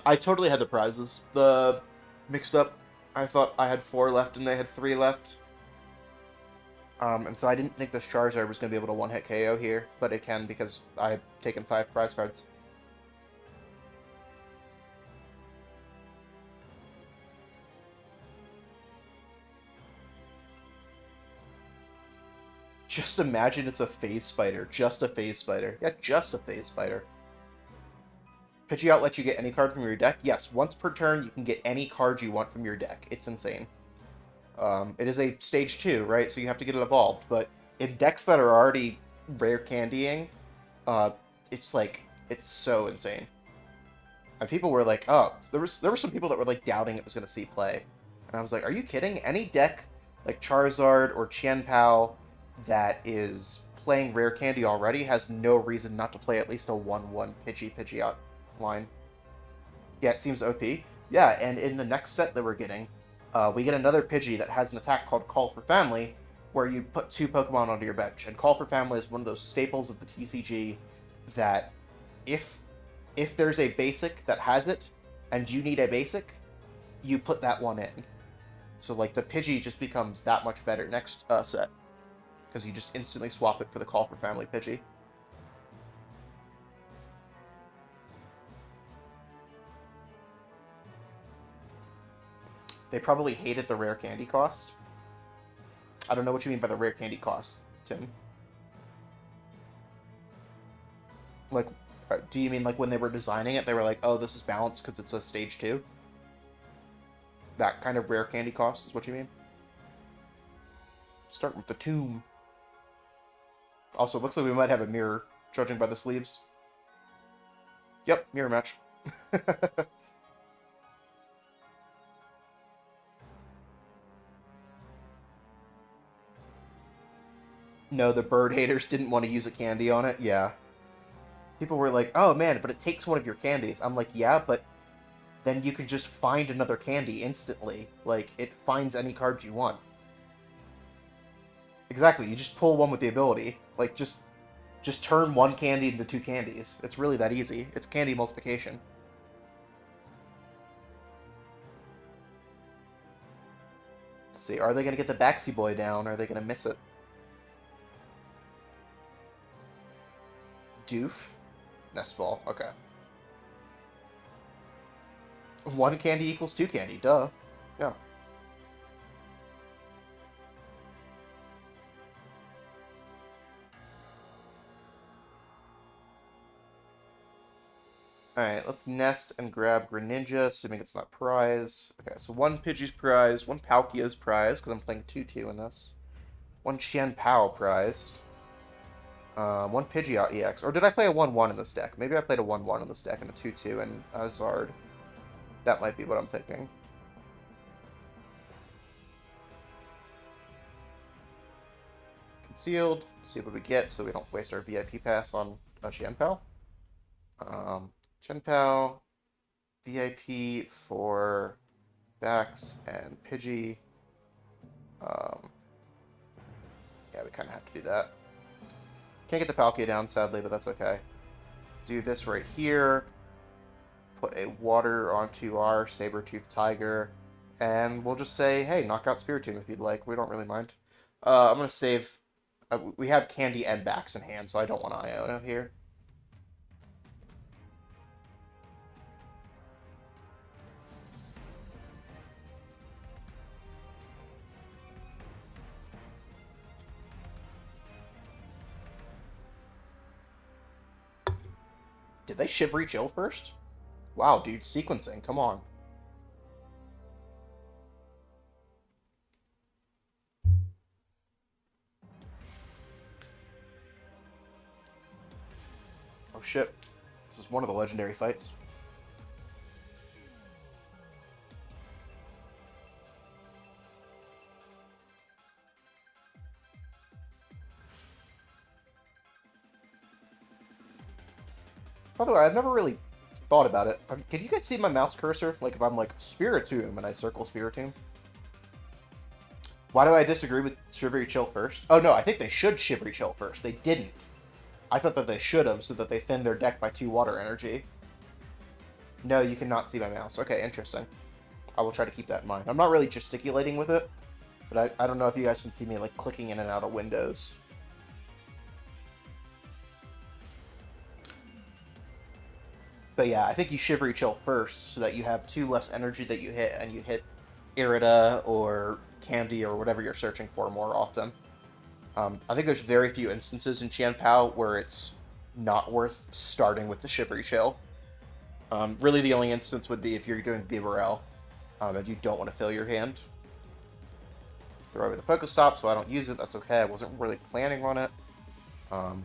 I totally had the prizes. The mixed up. I thought I had 4 left and they had 3 left. And so I didn't think this Charizard was going to be able to one-hit KO here, but it can because I've taken 5 prize cards. Just imagine it's a phase spider. Just a phase spider. Yeah, just a phase spider. Pidgeot lets you get any card from your deck. Yes, once per turn, you can get any card you want from your deck. It's insane. It is a stage 2, right? So you have to get it evolved. But in decks that are already rare candying, it's like, it's so insane. And people were like, oh, there were some people that were like doubting it was going to see play. And I was like, are you kidding? Any deck like Charizard or Chien-Pao that is playing rare candy already has no reason not to play at least a 1/1 Pidgeot line. Yeah, it seems OP. Yeah, and in the next set that we're getting, we get another Pidgey that has an attack called Call for Family, where you put 2 Pokemon onto your bench. And Call for Family is one of those staples of the TCG that if there's a basic that has it, and you need a basic, you put that one in. So, like, the Pidgey just becomes that much better next set. Because you just instantly swap it for the Call for Family Pidgey. They probably hated the rare candy cost. I don't know what you mean by the rare candy cost, Tim. Like, do you mean like when they were designing it, they were like, oh, this is balanced because it's a stage 2? That kind of rare candy cost is what you mean? Start with the tomb. Also, it looks like we might have a mirror, judging by the sleeves. Yep, mirror match. No, the bird haters didn't want to use a candy on it. Yeah. People were like, oh man, but it takes one of your candies. I'm like, yeah, but then you can just find another candy instantly. Like, it finds any card you want. Exactly, you just pull one with the ability. Like, just turn one candy into 2 candies. It's really that easy. It's candy multiplication. Let's see, are they going to get the Baxi Boy down, or are they going to miss it? Doof? Nest Ball, okay. 1 candy equals 2 candy, duh. Yeah. Alright, let's nest and grab Greninja, assuming it's not prize. Okay, so 1 Pidgey's prize, 1 Palkia's prize, because I'm playing 2-2 in this. 1 Chien-Pao prized. 1 Pidgeot EX. Or did I play a 1-1 in this deck? Maybe I played a 1-1 in this deck and a 2-2 and a Zard. That might be what I'm thinking. sealed. See what we get so we don't waste our VIP pass on a Chien-Pao. Chien-Pao, VIP for Bax and Pidgey. Yeah, we kind of have to do that. Can't get the Palkia down, sadly, but that's okay. Do this right here. Put a water onto our Saber-Tooth Tiger. And we'll just say, hey, knock out Spiritomb if you'd like. We don't really mind. I'm going to save... we have Candy and Bax in hand, so I don't want Iona here. Did they Shivery Chill first? Wow, dude, sequencing, come on. Oh shit. This is one of the legendary fights. By the way, I've never really thought about it. Can you guys see my mouse cursor? Like if I'm like Spiritomb and I circle Spiritomb? Why do I disagree with Shivery Chill first? Oh no, I think they should Shivery Chill first. They didn't. I thought that they should have, so that they thinned their deck by 2 water energy. No, you cannot see my mouse. Okay, interesting. I will try to keep that in mind. I'm not really gesticulating with it, but I don't know if you guys can see me like clicking in and out of windows. But yeah, I think you Shivery Chill first, so that you have 2 less energy that you hit, and you hit Irida or Candy or whatever you're searching for more often. I think there's very few instances in Chien-Pao where it's not worth starting with the Shivery Chill. Really, the only instance would be if you're doing Bibarel, and you don't want to fill your hand. Throw away the Pokestop, so I don't use it. That's okay. I wasn't really planning on it.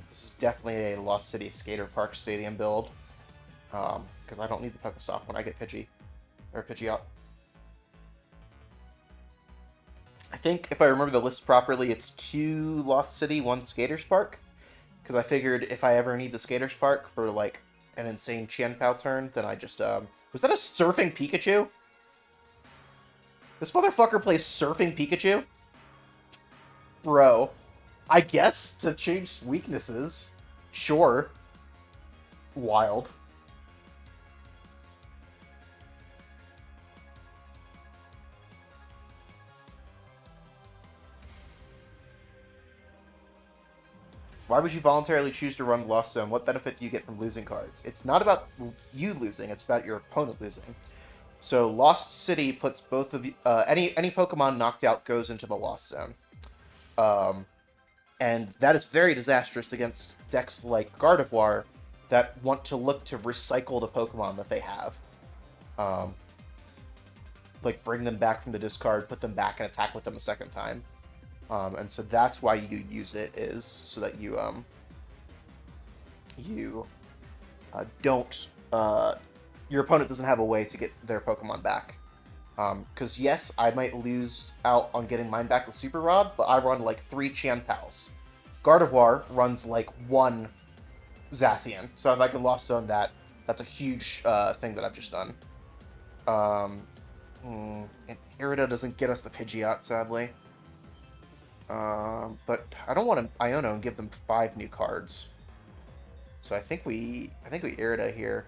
This is definitely a Lost City Skater Park Stadium build, because I don't need the Pokestop when I get Pidgey, or Pidgeot. I think, if I remember the list properly, it's 2 Lost City, 1 Skaters Park. Because I figured if I ever need the Skaters Park for, like, an insane Chien-Pao turn, then I just, Was that a Surfing Pikachu? This motherfucker plays Surfing Pikachu? Bro. I guess, to change weaknesses. Sure. Wild. Why would you voluntarily choose to run Lost Zone? What benefit do you get from losing cards? It's not about you losing, it's about your opponent losing. So Lost City puts both of you... any Pokemon knocked out goes into the Lost Zone. And that is very disastrous against decks like Gardevoir that want to look to recycle the Pokemon that they have. Like, bring them back from the discard, put them back, and attack with them a second time. And so that's why you use it, is so that you don't your opponent doesn't have a way to get their Pokemon back. Because yes, I might lose out on getting mine back with Super Rod, but I run like 3 Chien-Paos. Gardevoir runs like 1 Zacian, so if I can Lost Zone that, that's a huge thing that I've just done. And Irida doesn't get us the Pidgeot, sadly. But I don't want to Iono and give them 5 new cards. So I think we Irida here.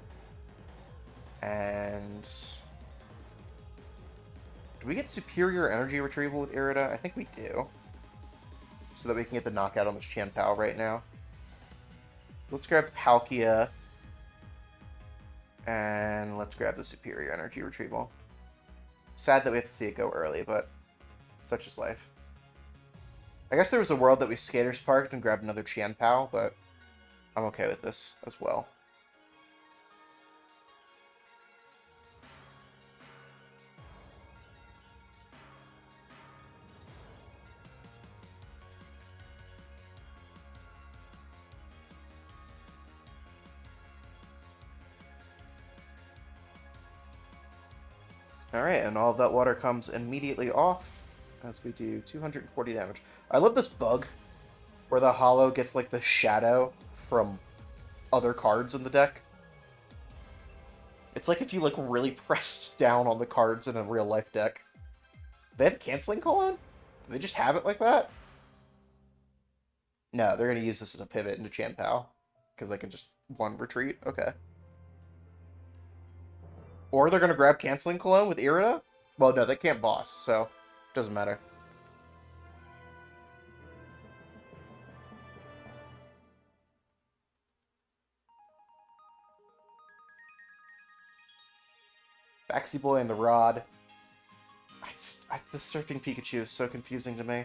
And do we get superior energy retrieval with Irida? I think we do. So that we can get the knockout on this Chien-Pao right now. Let's grab Palkia. And let's grab the superior energy retrieval. Sad that we have to see it go early, but such is life. I guess there was a world that we Skaters Parked and grabbed another Chien-Pao, but I'm okay with this as well. Alright, and all of that water comes immediately off as we do 240 damage. I love this bug. Where the hollow gets, like, the shadow from other cards in the deck. It's like if you, like, really pressed down on the cards in a real-life deck. They have Canceling Call on? Do they just have it like that? No, they're going to use this as a pivot into Chien-Pao. Because they can just one retreat. Okay. Or they're going to grab Canceling Cologne with Irida? Well, no, they can't boss, so doesn't matter. Baxi Boy and the Rod. The Surfing Pikachu is so confusing to me.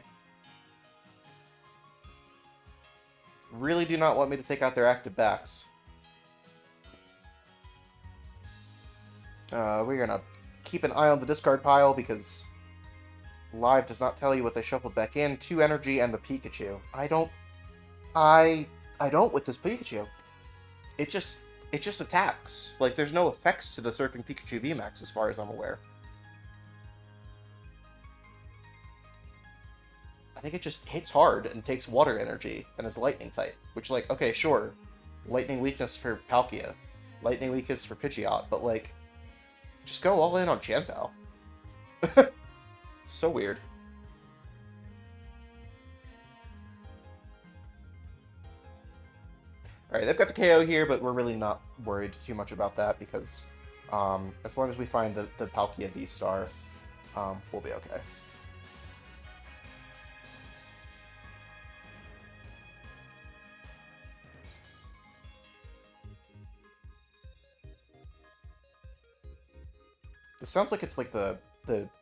Really do not want me to take out their active backs. We're gonna keep an eye on the discard pile because Live does not tell you what they shuffled back in. 2 energy and the Pikachu. I don't with this Pikachu. It just attacks. Like, there's no effects to the Surfing Pikachu VMAX as far as I'm aware. I think it just hits hard and takes water energy and is lightning type. Which, like, okay, sure. Lightning weakness for Palkia. Lightning weakness for Pidgeot, but, like, just go all in on Chien-Pao. So weird. Alright, they've got the KO here, but we're really not worried too much about that because as long as we find the Palkia V-Star, we'll be okay. This sounds like it's like the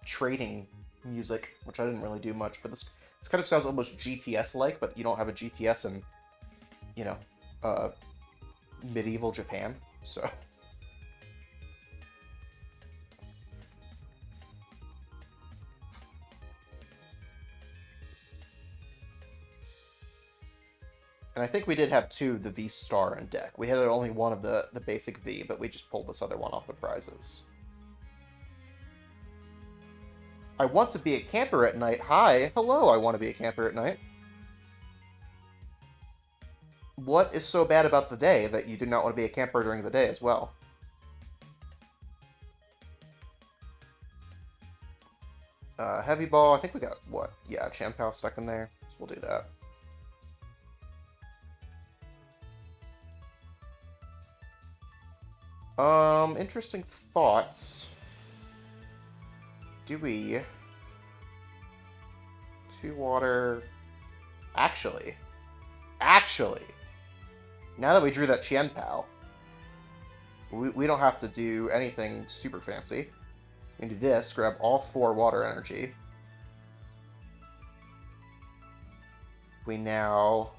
trading music, which I didn't really do much, but this kind of sounds almost GTS-like, but you don't have a GTS in, you know, medieval Japan, so. And I think we did have 2 the V-Star in deck. We had only one of the basic V, but we just pulled this other one off the prizes. I want to be a camper at night. Hi. Hello, I want to be a camper at night. What is so bad about the day that you do not want to be a camper during the day as well? Heavy Ball. I think we got, what? Yeah, Chien-Pao stuck in there. So we'll do that. Interesting thoughts. Do we... 2 water... Actually, now that we drew that Chien-Pao, we don't have to do anything super fancy. We can do this, grab all 4 water energy. We now...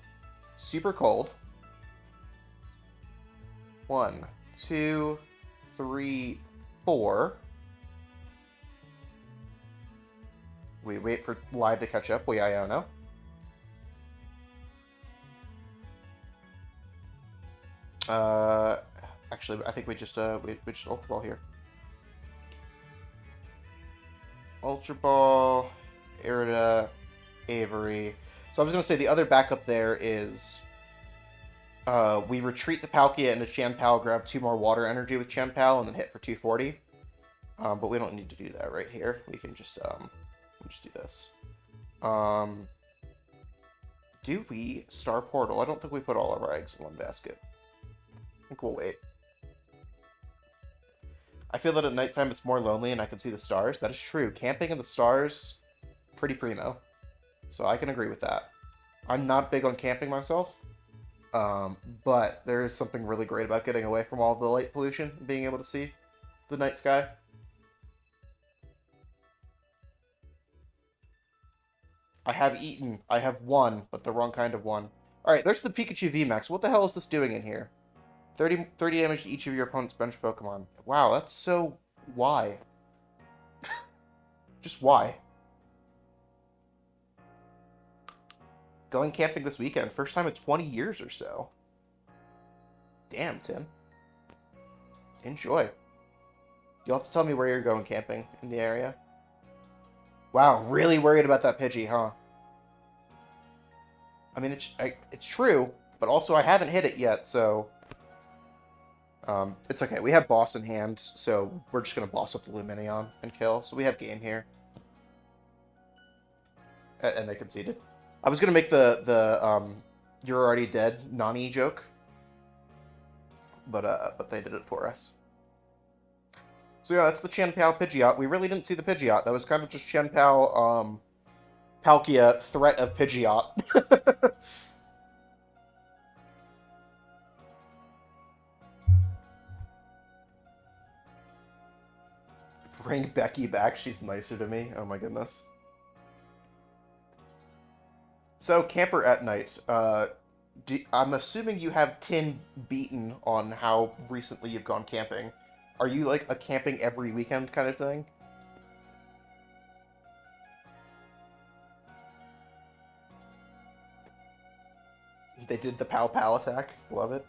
Super Cold. 1, 2, 3, 4. We wait for Live to catch up. We Iono. Actually, I think we just Ultra Ball here. Ultra Ball, Irida, Avery. So I was gonna say the other backup there is we retreat the Palkia into Chien-Pao, grab 2 more water energy with Chien-Pao, and then hit for 240. But we don't need to do that right here. We can just we'll just do this. Do we Star Portal? I don't think we put all of our eggs in one basket. I think we'll wait. I feel that at nighttime it's more lonely and I can see the stars. That is true. Camping in the stars, pretty primo. So I can agree with that. I'm not big on camping myself. But there is something really great about getting away from all the light pollution and being able to see the night sky. I have eaten. I have won, but the wrong kind of one. Alright, there's the Pikachu VMAX. What the hell is this doing in here? 30 damage to each of your opponent's bench Pokemon. Wow, that's so... Why? Just why? Going camping this weekend. First time in 20 years or so. Damn, Tim. Enjoy. You'll have to tell me where you're going camping in the area. Wow, really worried about that Pidgey, huh? mean, it's true, but also I haven't hit it yet, so it's okay. We have boss in hand, so we're just gonna boss up the Luminion and kill. So we have game here, and they conceded. I was gonna make the "you're already dead" Nani joke, but they did it for us. So yeah, that's the Chien-Pao Pidgeot. We really didn't see the Pidgeot. That was kind of just Chien-Pao, Palkia, threat of Pidgeot. Bring Becky back. She's nicer to me. Oh my goodness. So, camper at night. I'm assuming you have Tin beaten on how recently you've gone camping. Are you like a camping every weekend kind of thing? They did the Pow Pow attack. Love it.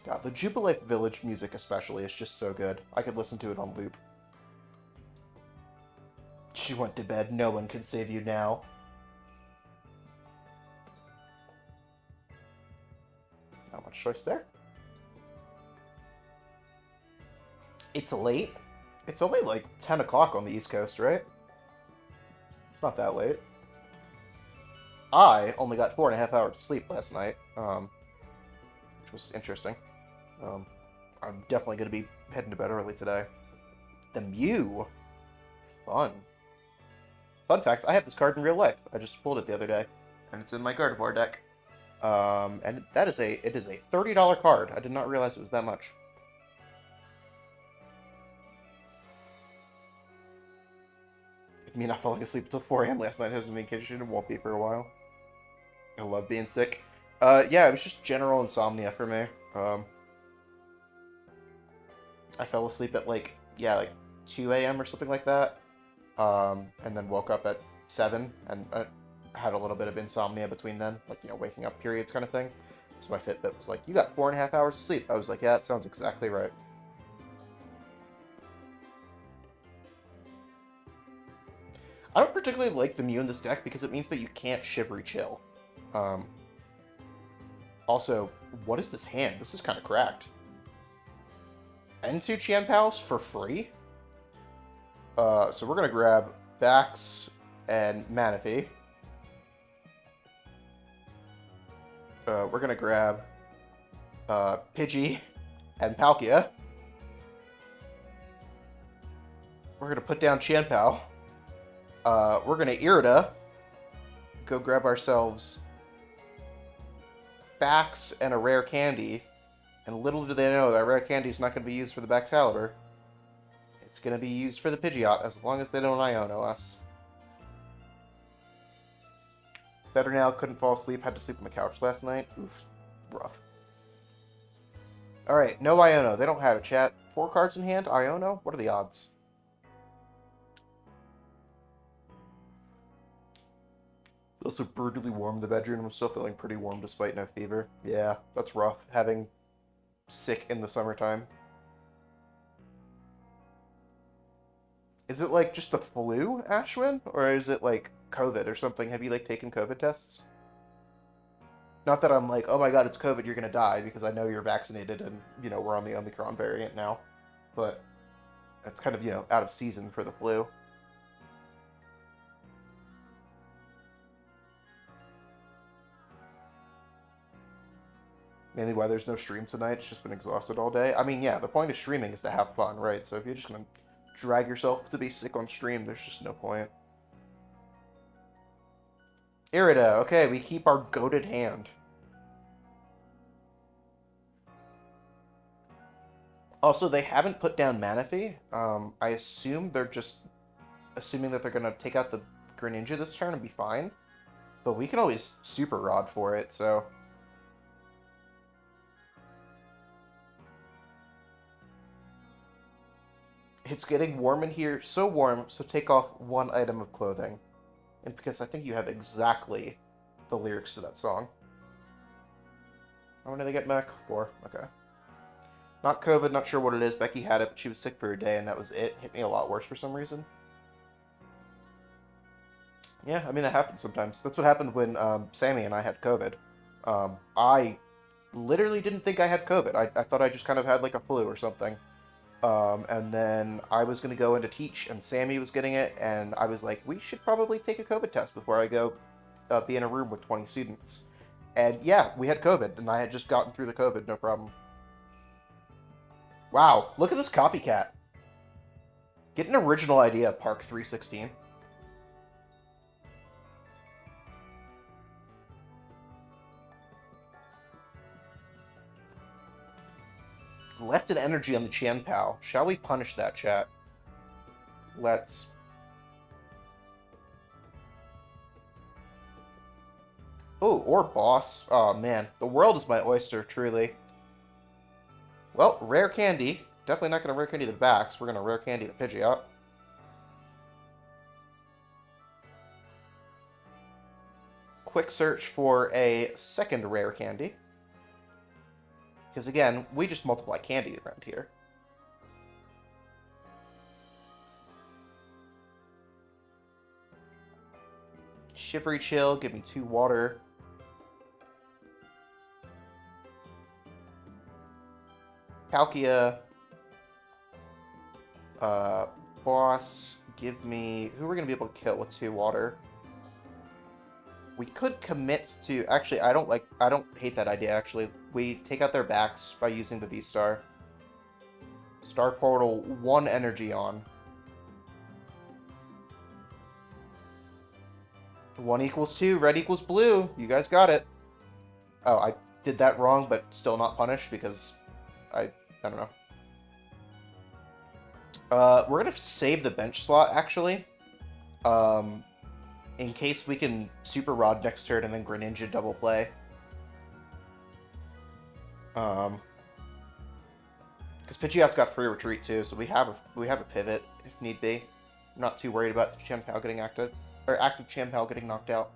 God, the Jubilee Village music especially is just so good. I could listen to it on loop. She went to bed. No one can save you now. Not much choice there. It's late. It's only like 10 o'clock on the East Coast, right? It's not that late. I only got 4.5 hours of sleep last night, which was interesting. I'm definitely going to be heading to bed early today. The Mew. Fun. Fun fact, I have this card in real life. I just pulled it the other day, and it's in my Gardevoir deck. And it is a $30 card. I did not realize it was that much. Me not falling asleep until 4 a.m. last night has an indication it won't be for a while. I love being sick. Yeah, it was just general insomnia for me. I fell asleep at like 2 a.m. or something like that. And then woke up at 7 and had a little bit of insomnia between then, like, waking up periods kind of thing. So my Fitbit was like, you got 4.5 hours of sleep. I was like, yeah, that sounds exactly right. I don't particularly like the Mew in this deck because it means that you can't Shivery Chill. Also, what is this hand? This is kind of cracked. And 2 Chien-Paos for free? So we're going to grab Bax and Manaphy. We're going to grab Pidgey and Palkia. We're going to put down Chien-Pao. We're going to Irida. Go grab ourselves Bax and a rare candy. And little do they know that rare candy is not going to be used for the Baxcalibur. It's going to be used for the Pidgeot, as long as they don't Iono us. Better now, couldn't fall asleep, had to sleep on the couch last night. Oof, rough. Alright, no Iono. They don't have it, chat. 4 cards in hand, Iono? What are the odds? It's also brutally warm in the bedroom. I'm still feeling pretty warm despite no fever. Yeah, that's rough, having sick in the summertime. Is it like just the flu, Ashwin? Or is it like COVID or something? Have you like taken COVID tests? Not that I'm like, oh my god, it's COVID, you're gonna die, because I know you're vaccinated and, we're on the Omicron variant now. But it's kind of, out of season for the flu. Mainly why there's no stream tonight. It's just been exhausted all day. I mean, yeah, the point of streaming is to have fun, right? So if you're just going to drag yourself to be sick on stream, there's just no point. Irida. Okay, we keep our goated hand. Also, they haven't put down Manaphy. I assume they're just assuming that they're going to take out the Greninja this turn and be fine. But we can always Super Rod for it, so... It's getting warm in here. So warm, so take off 1 item of clothing. And because I think you have exactly the lyrics to that song. How many did they get back? 4. Okay. Not COVID, not sure what it is. Becky had it, but she was sick for a day, and that was it. Hit me a lot worse for some reason. Yeah, I mean, that happens sometimes. That's what happened when Sammy and I had COVID. I literally didn't think I had COVID. I thought I just kind of had like a flu or something. And then I was going to go in to teach, and Sammy was getting it, and I was like, we should probably take a COVID test before I go be in a room with 20 students. And yeah, we had COVID, and I had just gotten through the COVID, no problem. Wow, look at this copycat. Get an original idea, Park 316. Left an energy on the Chien-Pao. Shall we punish that, chat? Let's. Oh, or boss. Oh, man. The world is my oyster, truly. Well, rare candy. Definitely not going to rare candy the backs. We're going to rare candy the Pidgeot. Quick search for a second rare candy. Because again, we just multiply candy around here. Shivery Chill, give me 2 water. Palkia. Boss, give me... Who are we going to be able to kill with 2 water? We could commit to... Actually, I don't hate that idea, actually. We take out their backs by using the V-Star. Star Portal, 1 energy on. 1 equals 2, red equals blue. You guys got it. Oh, I did that wrong, but still not punished because I don't know. We're gonna save the bench slot, actually. In case we can Super Rod next turn and then Greninja double play. Because Pidgeot's got free retreat too, so we have a pivot if need be. I'm not too worried about Chien-Pao getting active Chien-Pao getting knocked out.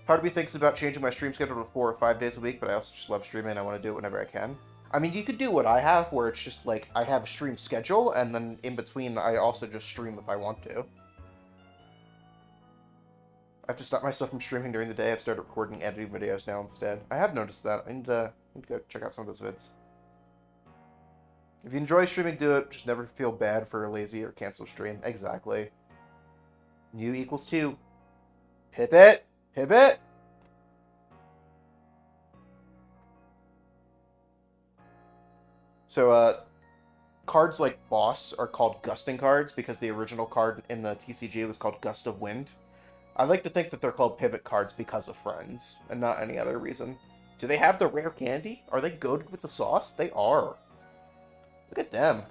Part of me thinks about changing my stream schedule to 4 or 5 days a week, but I also just love streaming and I want to do it whenever I can. I mean, you could do what I have, where it's just like I have a stream schedule, and then in between I also just stream if I want to. I have to stop myself from streaming during the day. I've started recording editing videos now instead. I have noticed that. I need to go check out some of those vids. If you enjoy streaming, do it. Just never feel bad for a lazy or cancel stream. Exactly. New equals 2. Pivot! Pivot! So, cards like Boss are called Gusting cards because the original card in the TCG was called Gust of Wind. I like to think that they're called pivot cards because of friends, and not any other reason. Do they have the rare candy? Are they good with the sauce? They are. Look at them.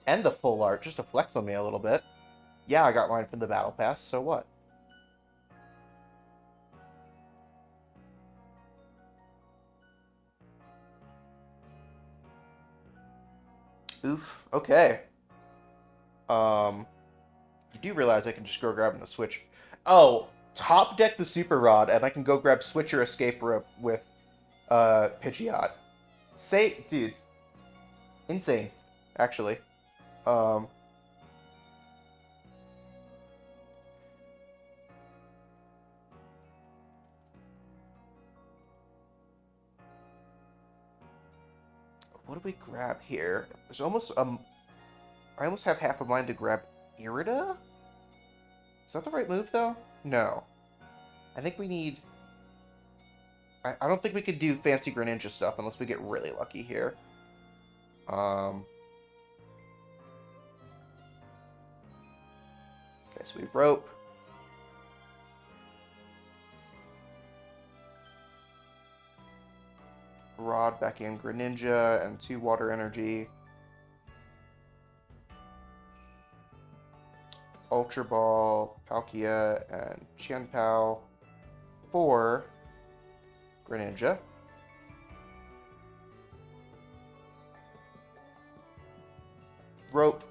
And the full art, just to flex on me a little bit. Yeah, I got mine from the Battle Pass, so what? Oof, okay. You do realize I can just go grabbing the Switch. Oh, top deck the Super Rod, and I can go grab Switch or Escape Rope with, Pidgeot. Dude. Insane, actually. What do we grab here? There's almost, I almost have half a mind to grab Irida? Is that the right move, though? No. I think we need... I don't think we could do fancy Greninja stuff unless we get really lucky here. Okay, so we rope. Rod back in Greninja and 2 water energy. Ultra Ball, Palkia, and Chien-Pao for Greninja. Rope.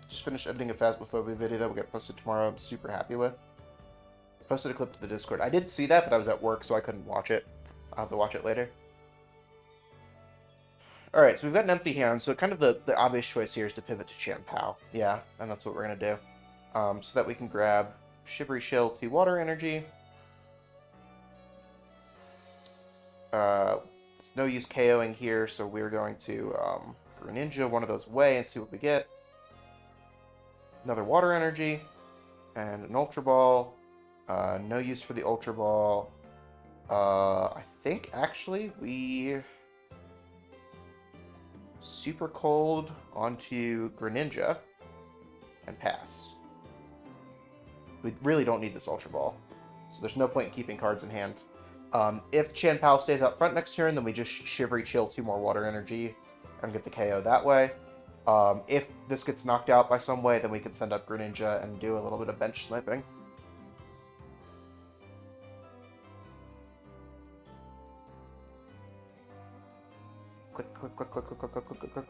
Just finished editing a Phasmophobia video that will get posted tomorrow. I'm super happy with. Posted a clip to the Discord. I did see that, but I was at work, so I couldn't watch it. I'll have to watch it later. Alright, so we've got an empty hand, so kind of the obvious choice here is to pivot to Chien-Pao. Yeah, and that's what we're going to do. So that we can grab Shivery Chill, 2 water energy. There's no use KOing here, so we're going to Greninja one of those away and see what we get. Another water energy. And an Ultra Ball. No use for the Ultra Ball. I think, actually, we... Super Cold onto Greninja and pass. We really don't need this Ultra Ball, so there's no point in keeping cards in hand. If Chien-Pao stays out front next turn, then we just Shivery Chill 2 more water energy and get the KO that way. If this gets knocked out by some way, then we can send up Greninja and do a little bit of bench sniping. Click, click, click, click, click, click, click, click, click, click.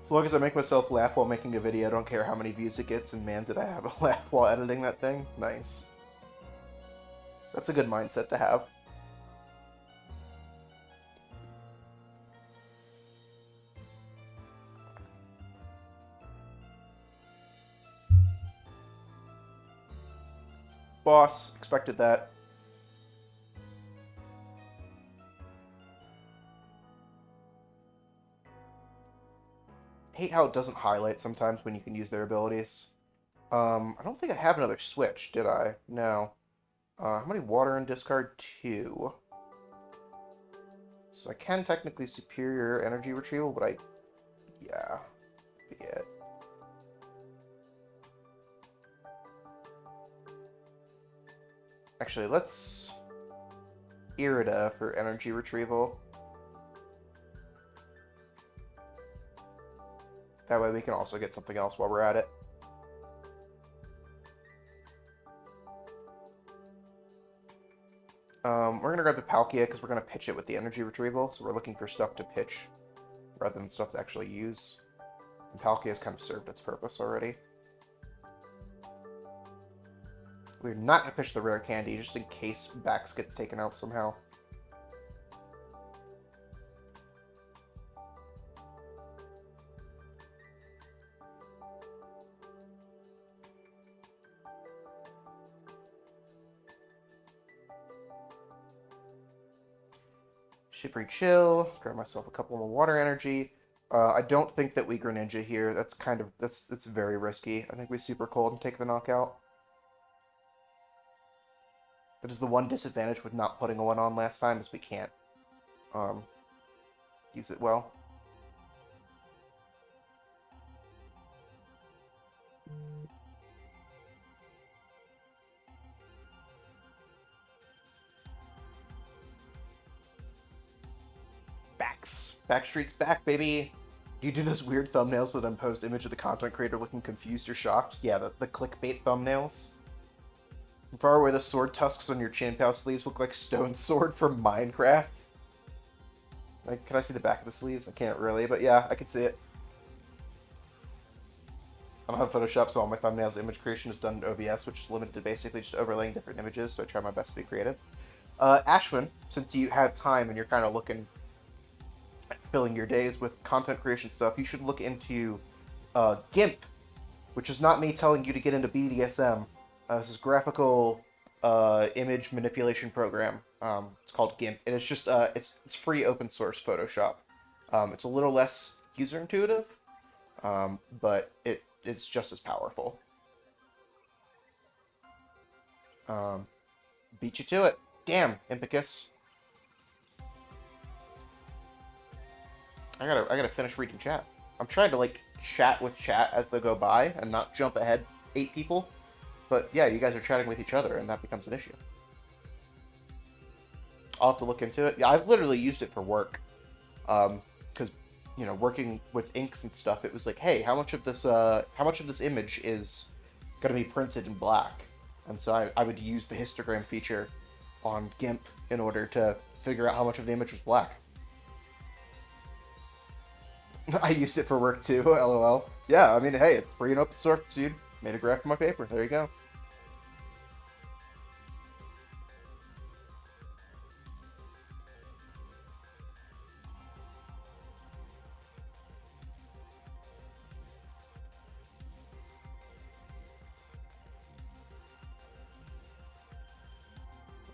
As long as I make myself laugh while making a video, I don't care how many views it gets, and man, did I have a laugh while editing that thing. Nice. That's a good mindset to have. Boss, expected that. Hate how it doesn't highlight sometimes when you can use their abilities. I don't think I have another switch, did I? No. How many water and discard? 2. So I can technically superior energy retrieval, but yeah. Be it. Actually, let's Irida for energy retrieval. That way we can also get something else while we're at it. We're going to grab the Palkia because we're going to pitch it with the energy retrieval, so we're looking for stuff to pitch rather than stuff to actually use. And Palkia has kind of served its purpose already. We're not going to pitch the rare candy just in case Bax gets taken out somehow. Shivery Chill, grab myself a couple more water energy. I don't think that we Greninja here. That's kind of, that's very risky. I think we Super Cold and take the knockout. That is the one disadvantage with not putting a one on last time, is we can't use it well. Backstreet's back, baby! Do you do those weird thumbnails that then post image of the content creator looking confused or shocked? Yeah, the clickbait thumbnails. From far away, the sword tusks on your Chien-Pao sleeves look like Stone Sword from Minecraft. Like, can I see the back of the sleeves? I can't really, but yeah, I can see it. I don't have Photoshop, so all my thumbnails image creation is done in OBS, which is limited to basically just overlaying different images, so I try my best to be creative. Ashwin, since you have time and you're kind of looking at filling your days with content creation stuff, you should look into GIMP, which is not me telling you to get into BDSM. This is graphical image manipulation program. It's called GIMP, and it's just it's free open source Photoshop. It's a little less user intuitive, but it's just as powerful. Beat you to it. Damn, Impicus. I gotta finish reading chat. I'm trying to like chat with chat as they go by and not jump ahead 8 people. But yeah, you guys are chatting with each other and that becomes an issue. I'll have to look into it. Yeah, I've literally used it for work. Because, you know, working with inks and stuff, it was like, hey, how much of this image is gonna be printed in black? And so I would use the histogram feature on GIMP in order to figure out how much of the image was black. I used it for work too, lol. Yeah, I mean, hey, it's free and open source, dude. Made a graph for my paper. There you go.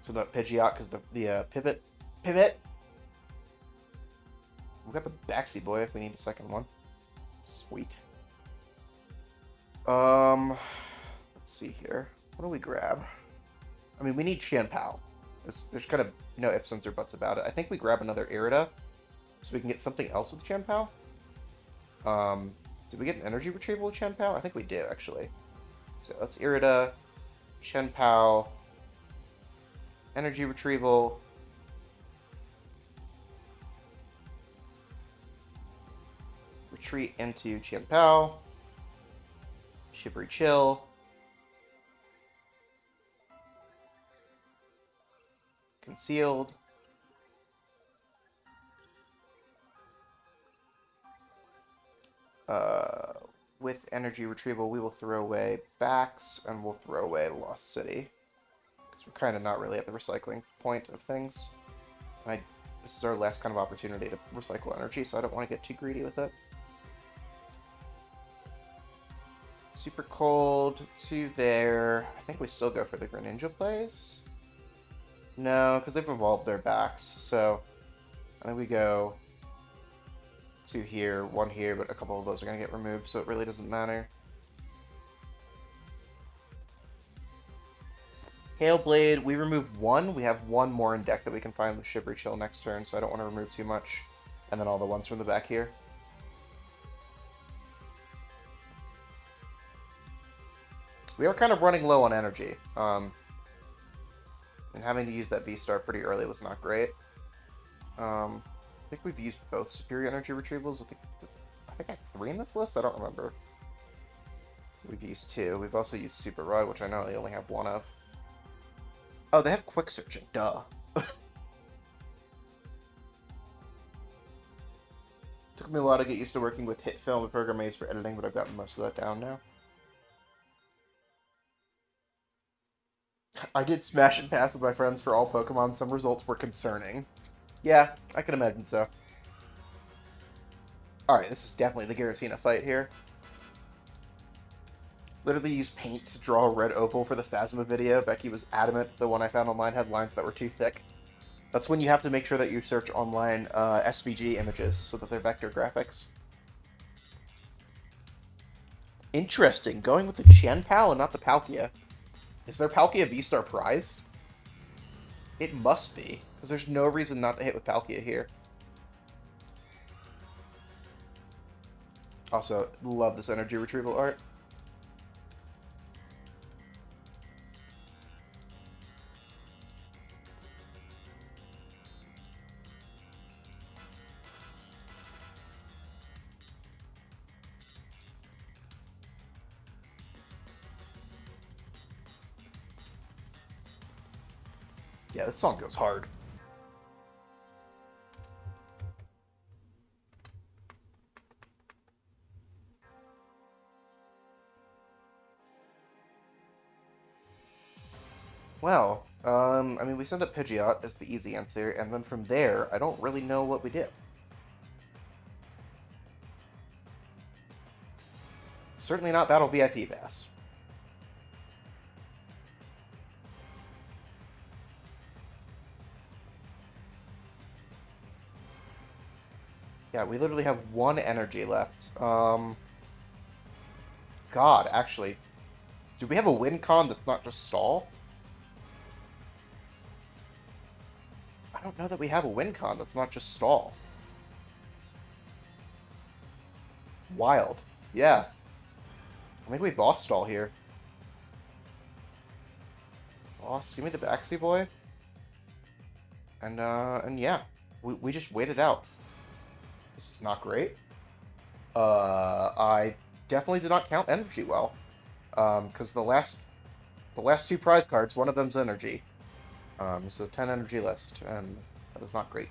So not Pidgeot because the pivot. Pivot! We got the Baxi Boy if we need a second one. Sweet. Let's see here. What do we grab? I mean, we need Chien-Pao. There's kind of no ifs, ands, or buts about it. I think we grab another Irida so we can get something else with Chien-Pao. Did we get an energy retrieval with Chien-Pao? I think we do, actually. So that's Irida, Chien-Pao, energy retrieval. Retreat into Chien-Pao. Shivery Chill. Concealed. With energy retrieval, we will throw away Bax, and we'll throw away Lost City. Because we're kind of not really at the recycling point of things. This is our last kind of opportunity to recycle energy, so I don't want to get too greedy with it. Super Cold to there. I think we still go for the Greninja plays. No, because they've evolved their backs, so I think we go two here, one here, but a couple of those are going to get removed, so it really doesn't matter. Hailblade, we remove one. We have one more in deck that we can find with Shivery Chill next turn, so I don't want to remove too much. And then all the ones from the back here. We are kind of running low on energy. And having to use that V-Star pretty early was not great. I think we've used both superior energy retrievals. I think I have 3 in this list? I don't remember. We've used 2. We've also used Super Rod, which I know they only have 1 of. Oh, they have Quick Searching. Duh. Took me a while to get used to working with hit film and program I use for editing, but I've gotten most of that down now. I did smash and pass with my friends for all Pokemon. Some results were concerning. Yeah, I can imagine so. Alright, this is definitely the Giratina fight here. Literally used paint to draw a red oval for the Phasma video. Becky was adamant the one I found online had lines that were too thick. That's when you have to make sure that you search online SVG images so that they're vector graphics. Interesting. Going with the Chien-Pao and not the Palkia. Is their Palkia V-Star prized? It must be, because there's no reason not to hit with Palkia here. Also, love this energy retrieval art. Yeah, this song goes hard. Well, I mean, we send up Pidgeot as the easy answer, and then from there, I don't really know what we do. Certainly not Battle VIP Bass. Yeah, we literally have 1 energy left. God, actually. Do we have a win con that's not just stall? I don't know that we have a win con that's not just stall. Wild. Yeah. I think we boss stall here. Boss, give me the Baxi Boy. And yeah. We just waited out. This is not great. I definitely did not count energy well. Because the last 2 prize cards, one of them's energy. This is a 10 energy list, and That is not great.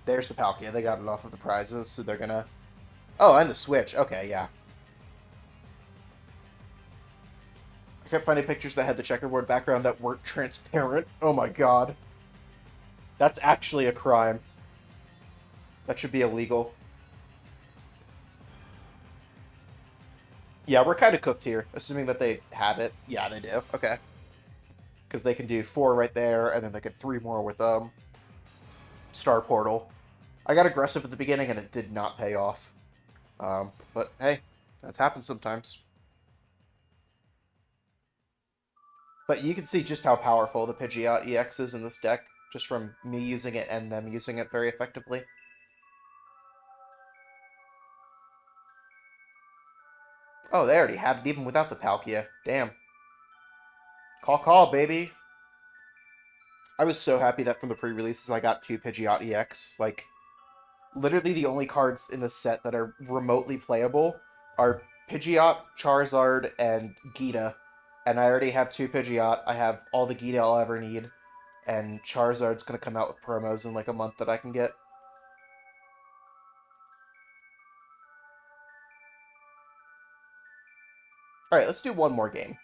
There's the Palkia. They got it off of the prizes, so they're gonna... Oh, and the Switch. Okay, yeah. I kept finding pictures that had the checkerboard background that weren't transparent. Oh my god. That's actually a crime. That should be illegal. Yeah, we're kind of cooked here, assuming that they have it. Yeah, they do. Okay. Because they can do 4 right there, and then they get 3 more with Star Portal. I got aggressive at the beginning, and it did not pay off. But hey, that's happened sometimes. But you can see just how powerful the Pidgeot EX is in this deck, just from me using it and them using it very effectively. Oh, they already had it even without the Palkia. Damn. Call, baby! I was so happy that from the pre-releases I got 2 Pidgeot EX. Like, literally the only cards in the set that are remotely playable are Pidgeot, Charizard, and Gita. And I already have 2 Pidgeot. I have all the Gita I'll ever need. And Charizard's gonna come out with promos in like a month that I can get. Alright, let's do one more game.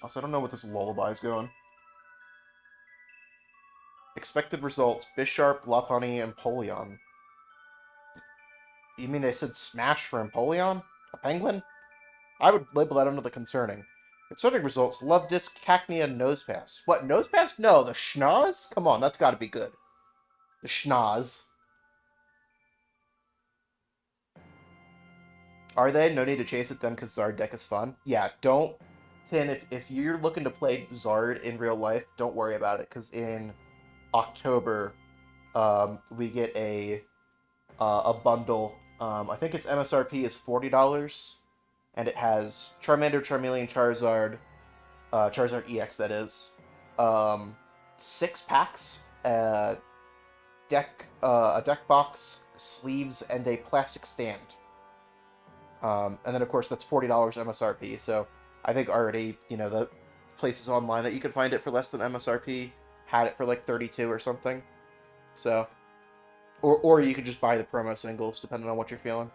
Also, I don't know what this lullaby's going. Expected results, Bisharp, Lopunny, and Empoleon. You mean they said smash for Empoleon? A penguin? I would label that under the concerning. Concerning results, Luvdisc, Cacnea, Nosepass. What, Nosepass? No, the Schnoz? Come on, that's gotta be good. The Schnoz. Are they? No need to chase it then because Zard deck is fun. Yeah, don't... Tin, if you're looking to play Zard in real life, don't worry about it, because in October, we get a bundle. I think its MSRP is $40, and it has Charmander, Charmeleon, Charizard, Charizard EX, that is, 6 packs, a deck box, sleeves, and a plastic stand. And then, of course, that's $40 MSRP, so I think already, the places online that you could find it for less than MSRP had it for like 32 or something. So, or you could just buy the promo singles, depending on what you're feeling.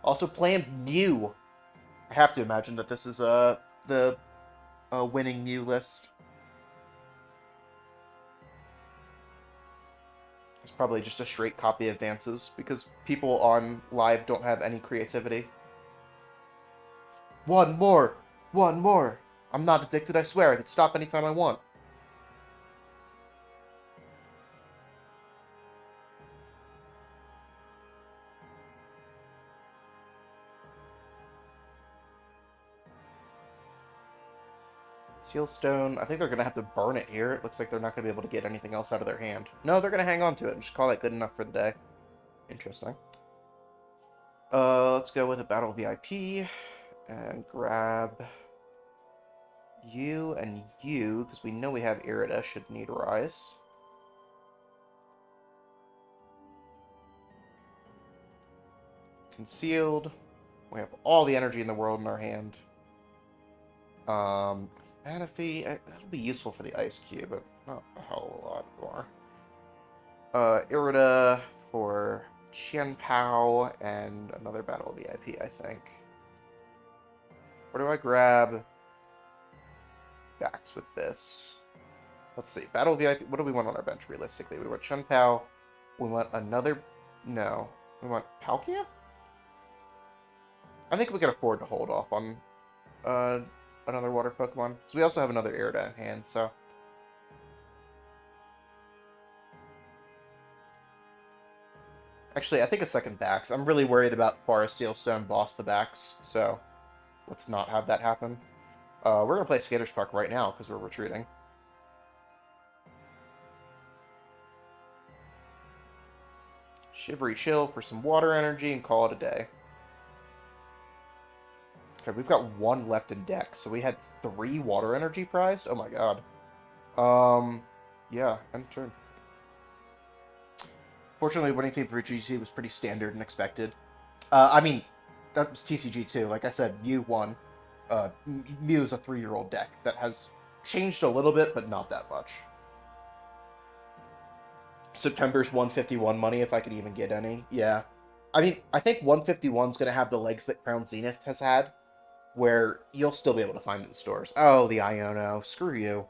Also, playing Mew. I have to imagine that this is the winning Mew list. It's probably just a straight copy of Vance's, because people on live don't have any creativity. One more! One more! I'm not addicted, I swear. I can stop anytime I want. Sealstone, I think they're going to have to burn it here. It looks like they're not going to be able to get anything else out of their hand. No, they're going to hang on to it and just call it good enough for the day. Interesting. Let's go with a Battle VIP and grab you and you, because we know we have Irida should need Rise. Concealed. We have all the energy in the world in our hand. Manaphy, that'll be useful for the Ice Cube, but not a whole lot more. Irida for Chien-Pao and another Battle VIP, I think. Where do I grab backs with this? Let's see. Battle VIP, what do we want on our bench, realistically? We want Chien-Pao. We want another... No. We want Palkia? I think we can afford to hold off on another water Pokemon. So we also have another Irida in hand, so... Actually, I think a second Bax. I'm really worried about Forest Sealstone boss the Bax, so let's not have that happen. We're going to play Skater's Park right now, because we're retreating. Shivery Chill for some water energy and call it a day. Okay, we've got 1 left in deck, so we had 3 water energy prized? Oh my god. Yeah, end turn. Fortunately, winning team for GC was pretty standard and expected. I mean, that was TCG too. Like I said, you won. Mew is a 3-year-old deck that has changed a little bit, but not that much. September's 151 money, if I could even get any. Yeah. I mean, I think 151 is going to have the legs that Crown Zenith has had, where you'll still be able to find it in stores. Oh, the Iono. Screw you.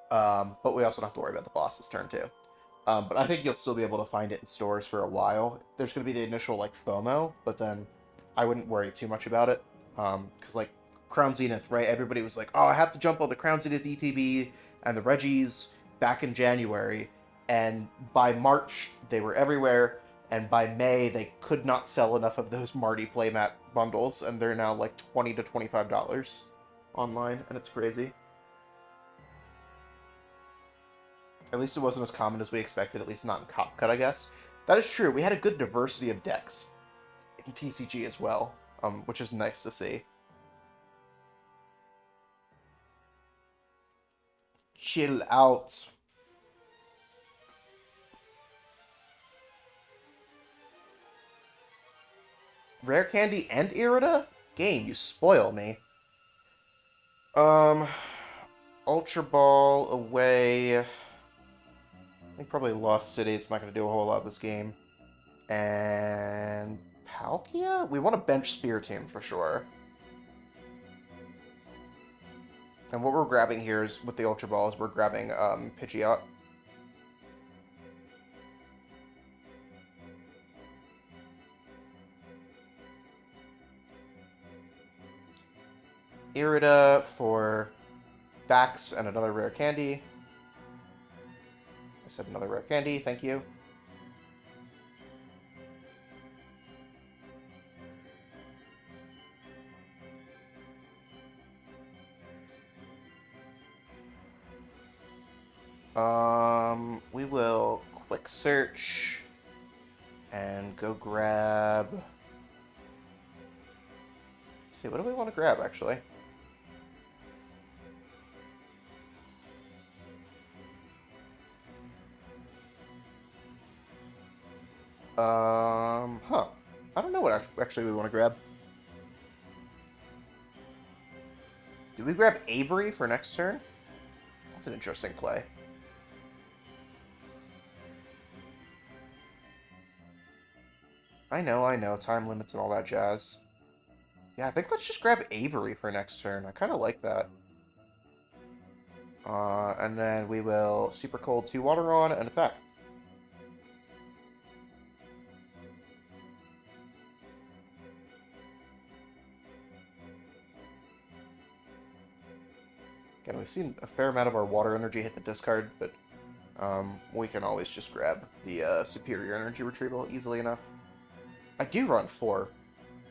But we also don't have to worry about the boss's turn, too. But I think you'll still be able to find it in stores for a while. There's going to be the initial, like, FOMO, but then I wouldn't worry too much about it. Because, like, Crown Zenith, right? Everybody was like, oh, I have to jump on the Crown Zenith ETB and the Reggies back in January. And by March, they were everywhere. And by May, they could not sell enough of those Marty playmat bundles. And they're now, like, $20 to $25 online. And it's crazy. At least it wasn't as common as we expected, at least not in Cop Cut, I guess. That is true. We had a good diversity of decks in TCG as well, which is nice to see. Chill out. Rare Candy and Irida? Game, you spoil me. Ultra Ball away. I think probably Lost City. It's not going to do a whole lot this game. And Palkia? We want to bench Spear Team for sure. And what we're grabbing here is, with the Ultra Balls, we're grabbing Pidgeot. Irida for Vax and another Rare Candy. I said another Rare Candy, thank you. We will quick search and go grab. Let's see, what do we want to grab actually? I don't know what actually we want to grab. Do we grab Avery for next turn? That's an interesting play. I know, time limits and all that jazz. Yeah, I think let's just grab Avery for next turn. I kind of like that. And then we will Super Cold 2 Water on and attack. Again, we've seen a fair amount of our water energy hit the discard, but we can always just grab the superior energy retrieval easily enough. I do run 4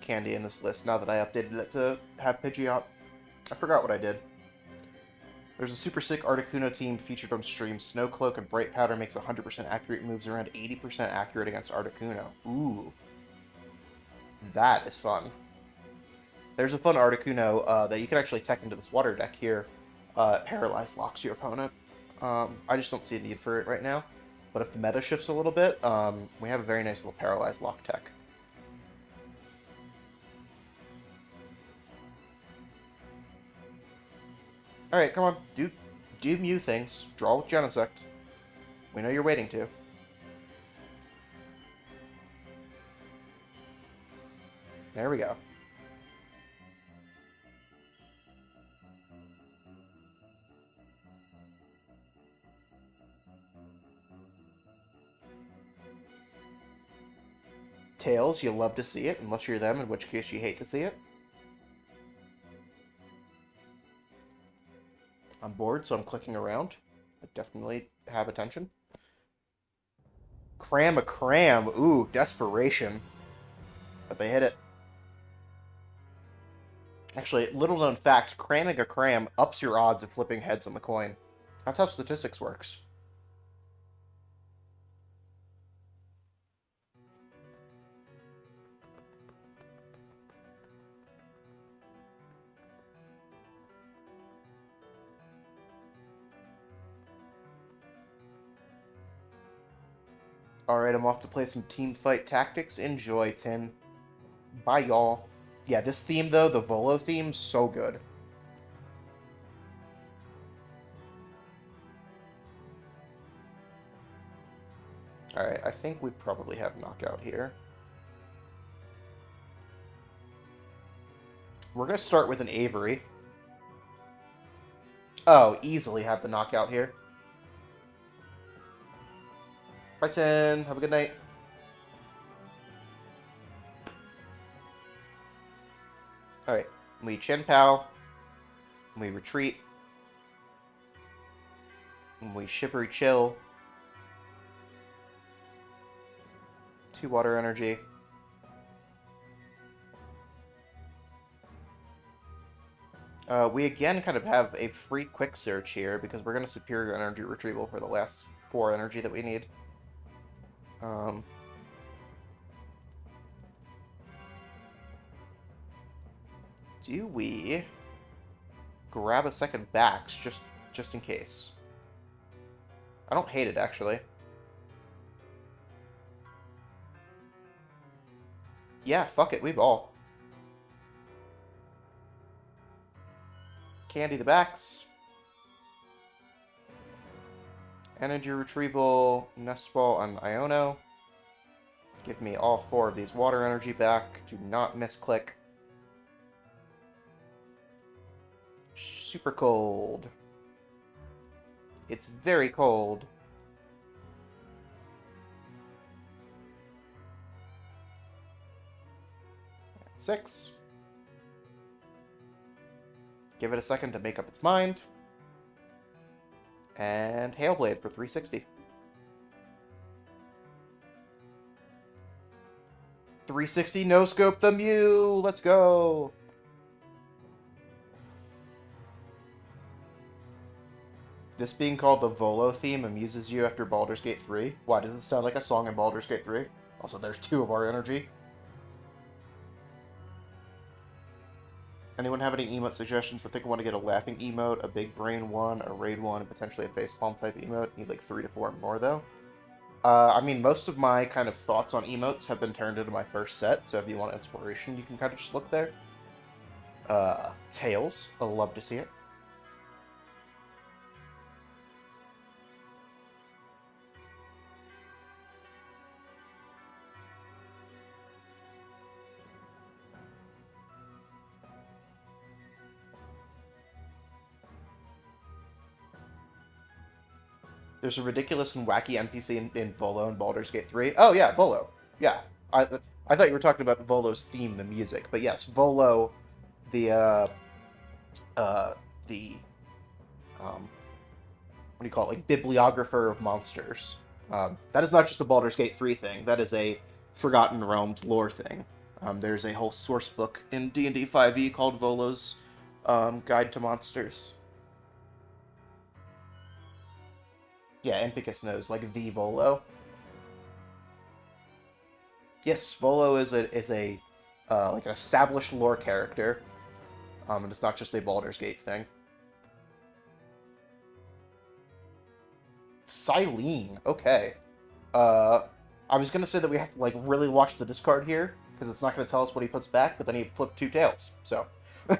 candy in this list now that I updated it to have Pidgeot. I forgot what I did. There's a super sick Articuno team featured on stream. Snowcloak and Bright Powder makes 100% accurate moves around 80% accurate against Articuno. Ooh. That is fun. There's a fun Articuno that you can actually tech into this water deck here. Paralyze locks your opponent. I just don't see a need for it right now. But if the meta shifts a little bit, we have a very nice little Paralyze lock tech. Alright, come on. Do Mew things. Draw with Genesect. We know you're waiting to. There we go. Tails, you love to see it, unless you're them, in which case you hate to see it. I'm bored, so I'm clicking around. I definitely have attention. Cram a cram. Ooh, desperation. But they hit it. Actually, little known fact, cramming a cram ups your odds of flipping heads on the coin. That's how statistics works. Alright, I'm off to play some Team Fight Tactics. Enjoy, Tin. Bye, y'all. Yeah, this theme, though, the Volo theme, so good. Alright, I think we probably have knockout here. We're going to start with an Avery. Oh, easily have the knockout here. Brighton, have a good night. Alright, we Chien-Pao. We retreat. We Shivery Chill. 2 water energy. We again kind of have a free quick search here because we're going to superior energy retrieval for the last 4 energy that we need. Do we grab a second Bax just in case? I don't hate it, actually. Yeah, fuck it, we ball. Candy the Bax. Energy retrieval, Nest Ball on Iono. Give me all 4 of these water energy back. Do not misclick. Super cold. It's very cold. Six. Give it a second to make up its mind. And Hailblade for 360. 360 no scope the Mew. Let's go. This being called the Volo theme amuses you after Baldur's Gate 3. Why does it sound like a song in Baldur's Gate 3? Also, there's 2 of our energy. Anyone have any emote suggestions? I think I want to get a laughing emote, a big brain one, a raid one, and potentially a facepalm type emote. Need like 3 to 4 more though. I mean, most of my kind of thoughts on emotes have been turned into my first set, so if you want inspiration, you can kind of just look there. Tails. I'll love to see it. There's a ridiculous and wacky NPC in Volo and Baldur's Gate 3. Oh, yeah, Volo. Yeah. I thought you were talking about Volo's theme, the music. But yes, Volo, the what do you call it? Like, bibliographer of monsters. That is not just a Baldur's Gate 3 thing. That is a Forgotten Realms lore thing. There's a whole source book in D&D 5e called Volo's Guide to Monsters. Yeah, Empicus knows, like the Volo. Yes, Volo is a like an established lore character. And it's not just a Baldur's Gate thing. Silene, okay. I was gonna say that we have to like really watch the discard here because it's not gonna tell us what he puts back, but then he flipped 2 tails. So, all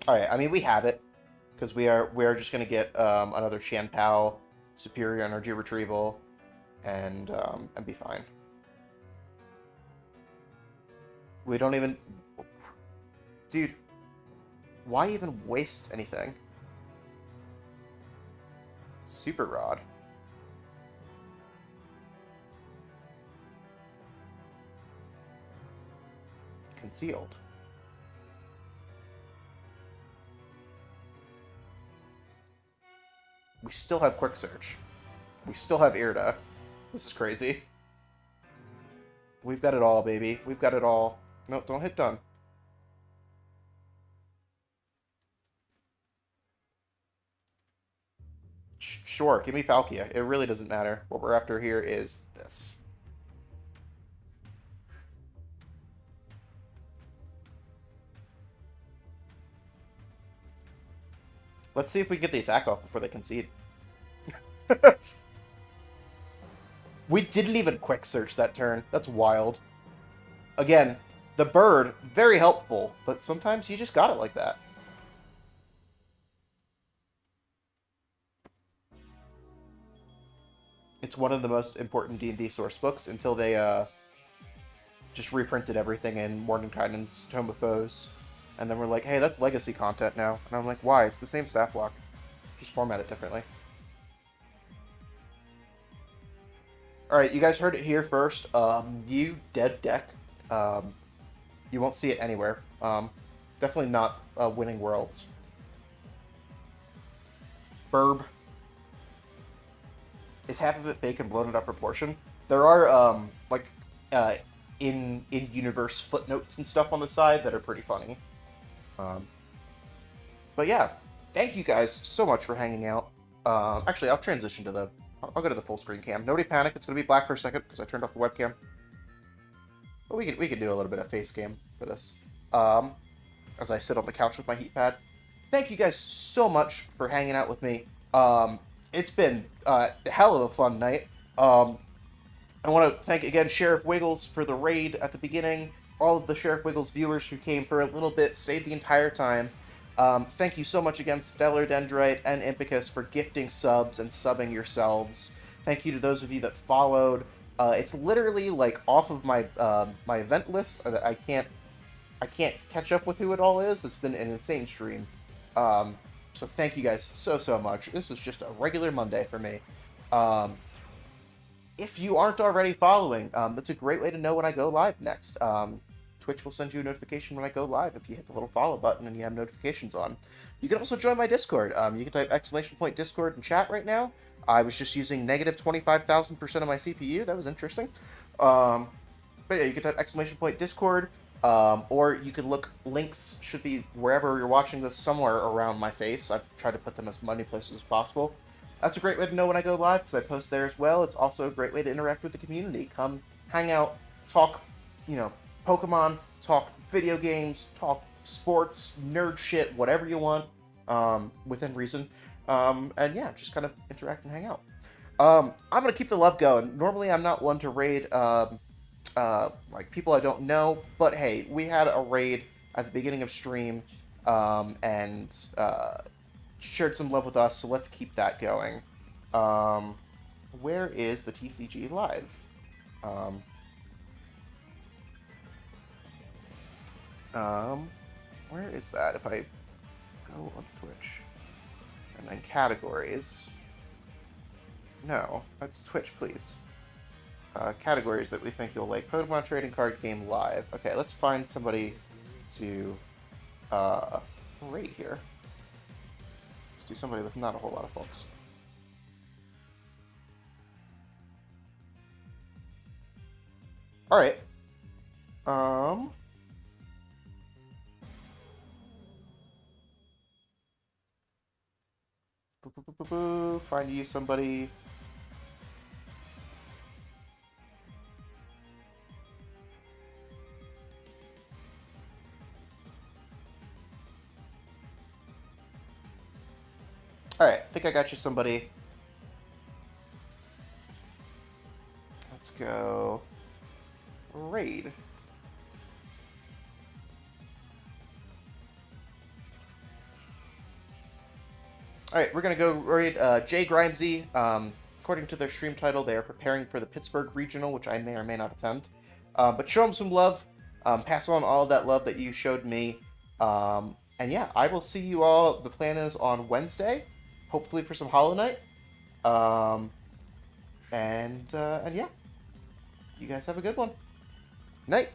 right. I mean, we have it. Because we are just going to get another Chien-Pao, superior energy retrieval, and be fine. We don't even... Dude, why even waste anything? Super Rod. Concealed. We still have Quick Search. We still have Irida. This is crazy. We've got it all, baby. We've got it all. No, don't hit done. Sure, give me Palkia. It really doesn't matter. What we're after here is this. Let's see if we can get the attack off before they concede. We didn't even quick search that turn. That's wild. Again, the bird, very helpful, but sometimes you just got it like that. It's one of the most important D&D source books until they just reprinted everything in Mordenkainen's Tome of Foes. And then we're like, hey, that's legacy content now. And I'm like, why? It's the same stat block. Just format it differently. Alright, you guys heard it here first. New dead deck. You won't see it anywhere. Definitely not Winning Worlds. Burb. Is half of it fake and blown out of proportion? There are, in-universe footnotes and stuff on the side that are pretty funny. But yeah, thank you guys so much for hanging out. Actually, I'll transition to the... I'll go to the full screen cam. Nobody panic, it's going to be black for a second because I turned off the webcam. But we could do a little bit of face cam for this. As I sit on the couch with my heat pad. Thank you guys so much for hanging out with me. It's been a hell of a fun night. I want to thank again Sheriff Wiggles for the raid at the beginning. All of the Sheriff Wiggles viewers who came for a little bit, stayed the entire time. Thank you so much again, Stellar Dendrite and Impicus, for gifting subs and subbing yourselves. Thank you to those of you that followed. It's literally like off of my my event list. I can't catch up with who it all is. It's been an insane stream. So thank you guys so much. This was just a regular Monday for me. If you aren't already following, that's a great way to know when I go live next. Twitch will send you a notification when I go live if you hit the little follow button and you have notifications on. You can also join my Discord. You can type ! Discord in chat right now. I was just using negative 25,000% of my CPU. That was interesting. But yeah, you can type ! Discord. Or you could look, links should be wherever you're watching this, somewhere around my face. I've tried to put them as many places as possible. That's a great way to know when I go live, because I post there as well. It's also a great way to interact with the community. Come hang out, talk, Pokemon, talk video games, talk sports, nerd shit, whatever you want, within reason. And yeah, just kind of interact and hang out. I'm going to keep the love going. Normally I'm not one to raid, like people I don't know, but hey, we had a raid at the beginning of stream, and shared some love with us, so let's keep that going. Where is the TCG live? Where is that? If I go on Twitch and then categories, no, that's Twitch, please. Categories that we think you'll like. Pokemon Trading Card Game Live. Okay, let's find somebody to rate here. Let's do somebody with not a whole lot of folks. Alright. Find you somebody. Alright, I think I got you somebody. Let's go raid. Alright, we're gonna go raid Jay Grimesy. According to their stream title, they are preparing for the Pittsburgh Regional, which I may or may not attend. But show them some love. Pass on all of that love that you showed me. And yeah, I will see you all. The plan is on Wednesday, hopefully for some Hollow Knight. And yeah, you guys have a good one. Night.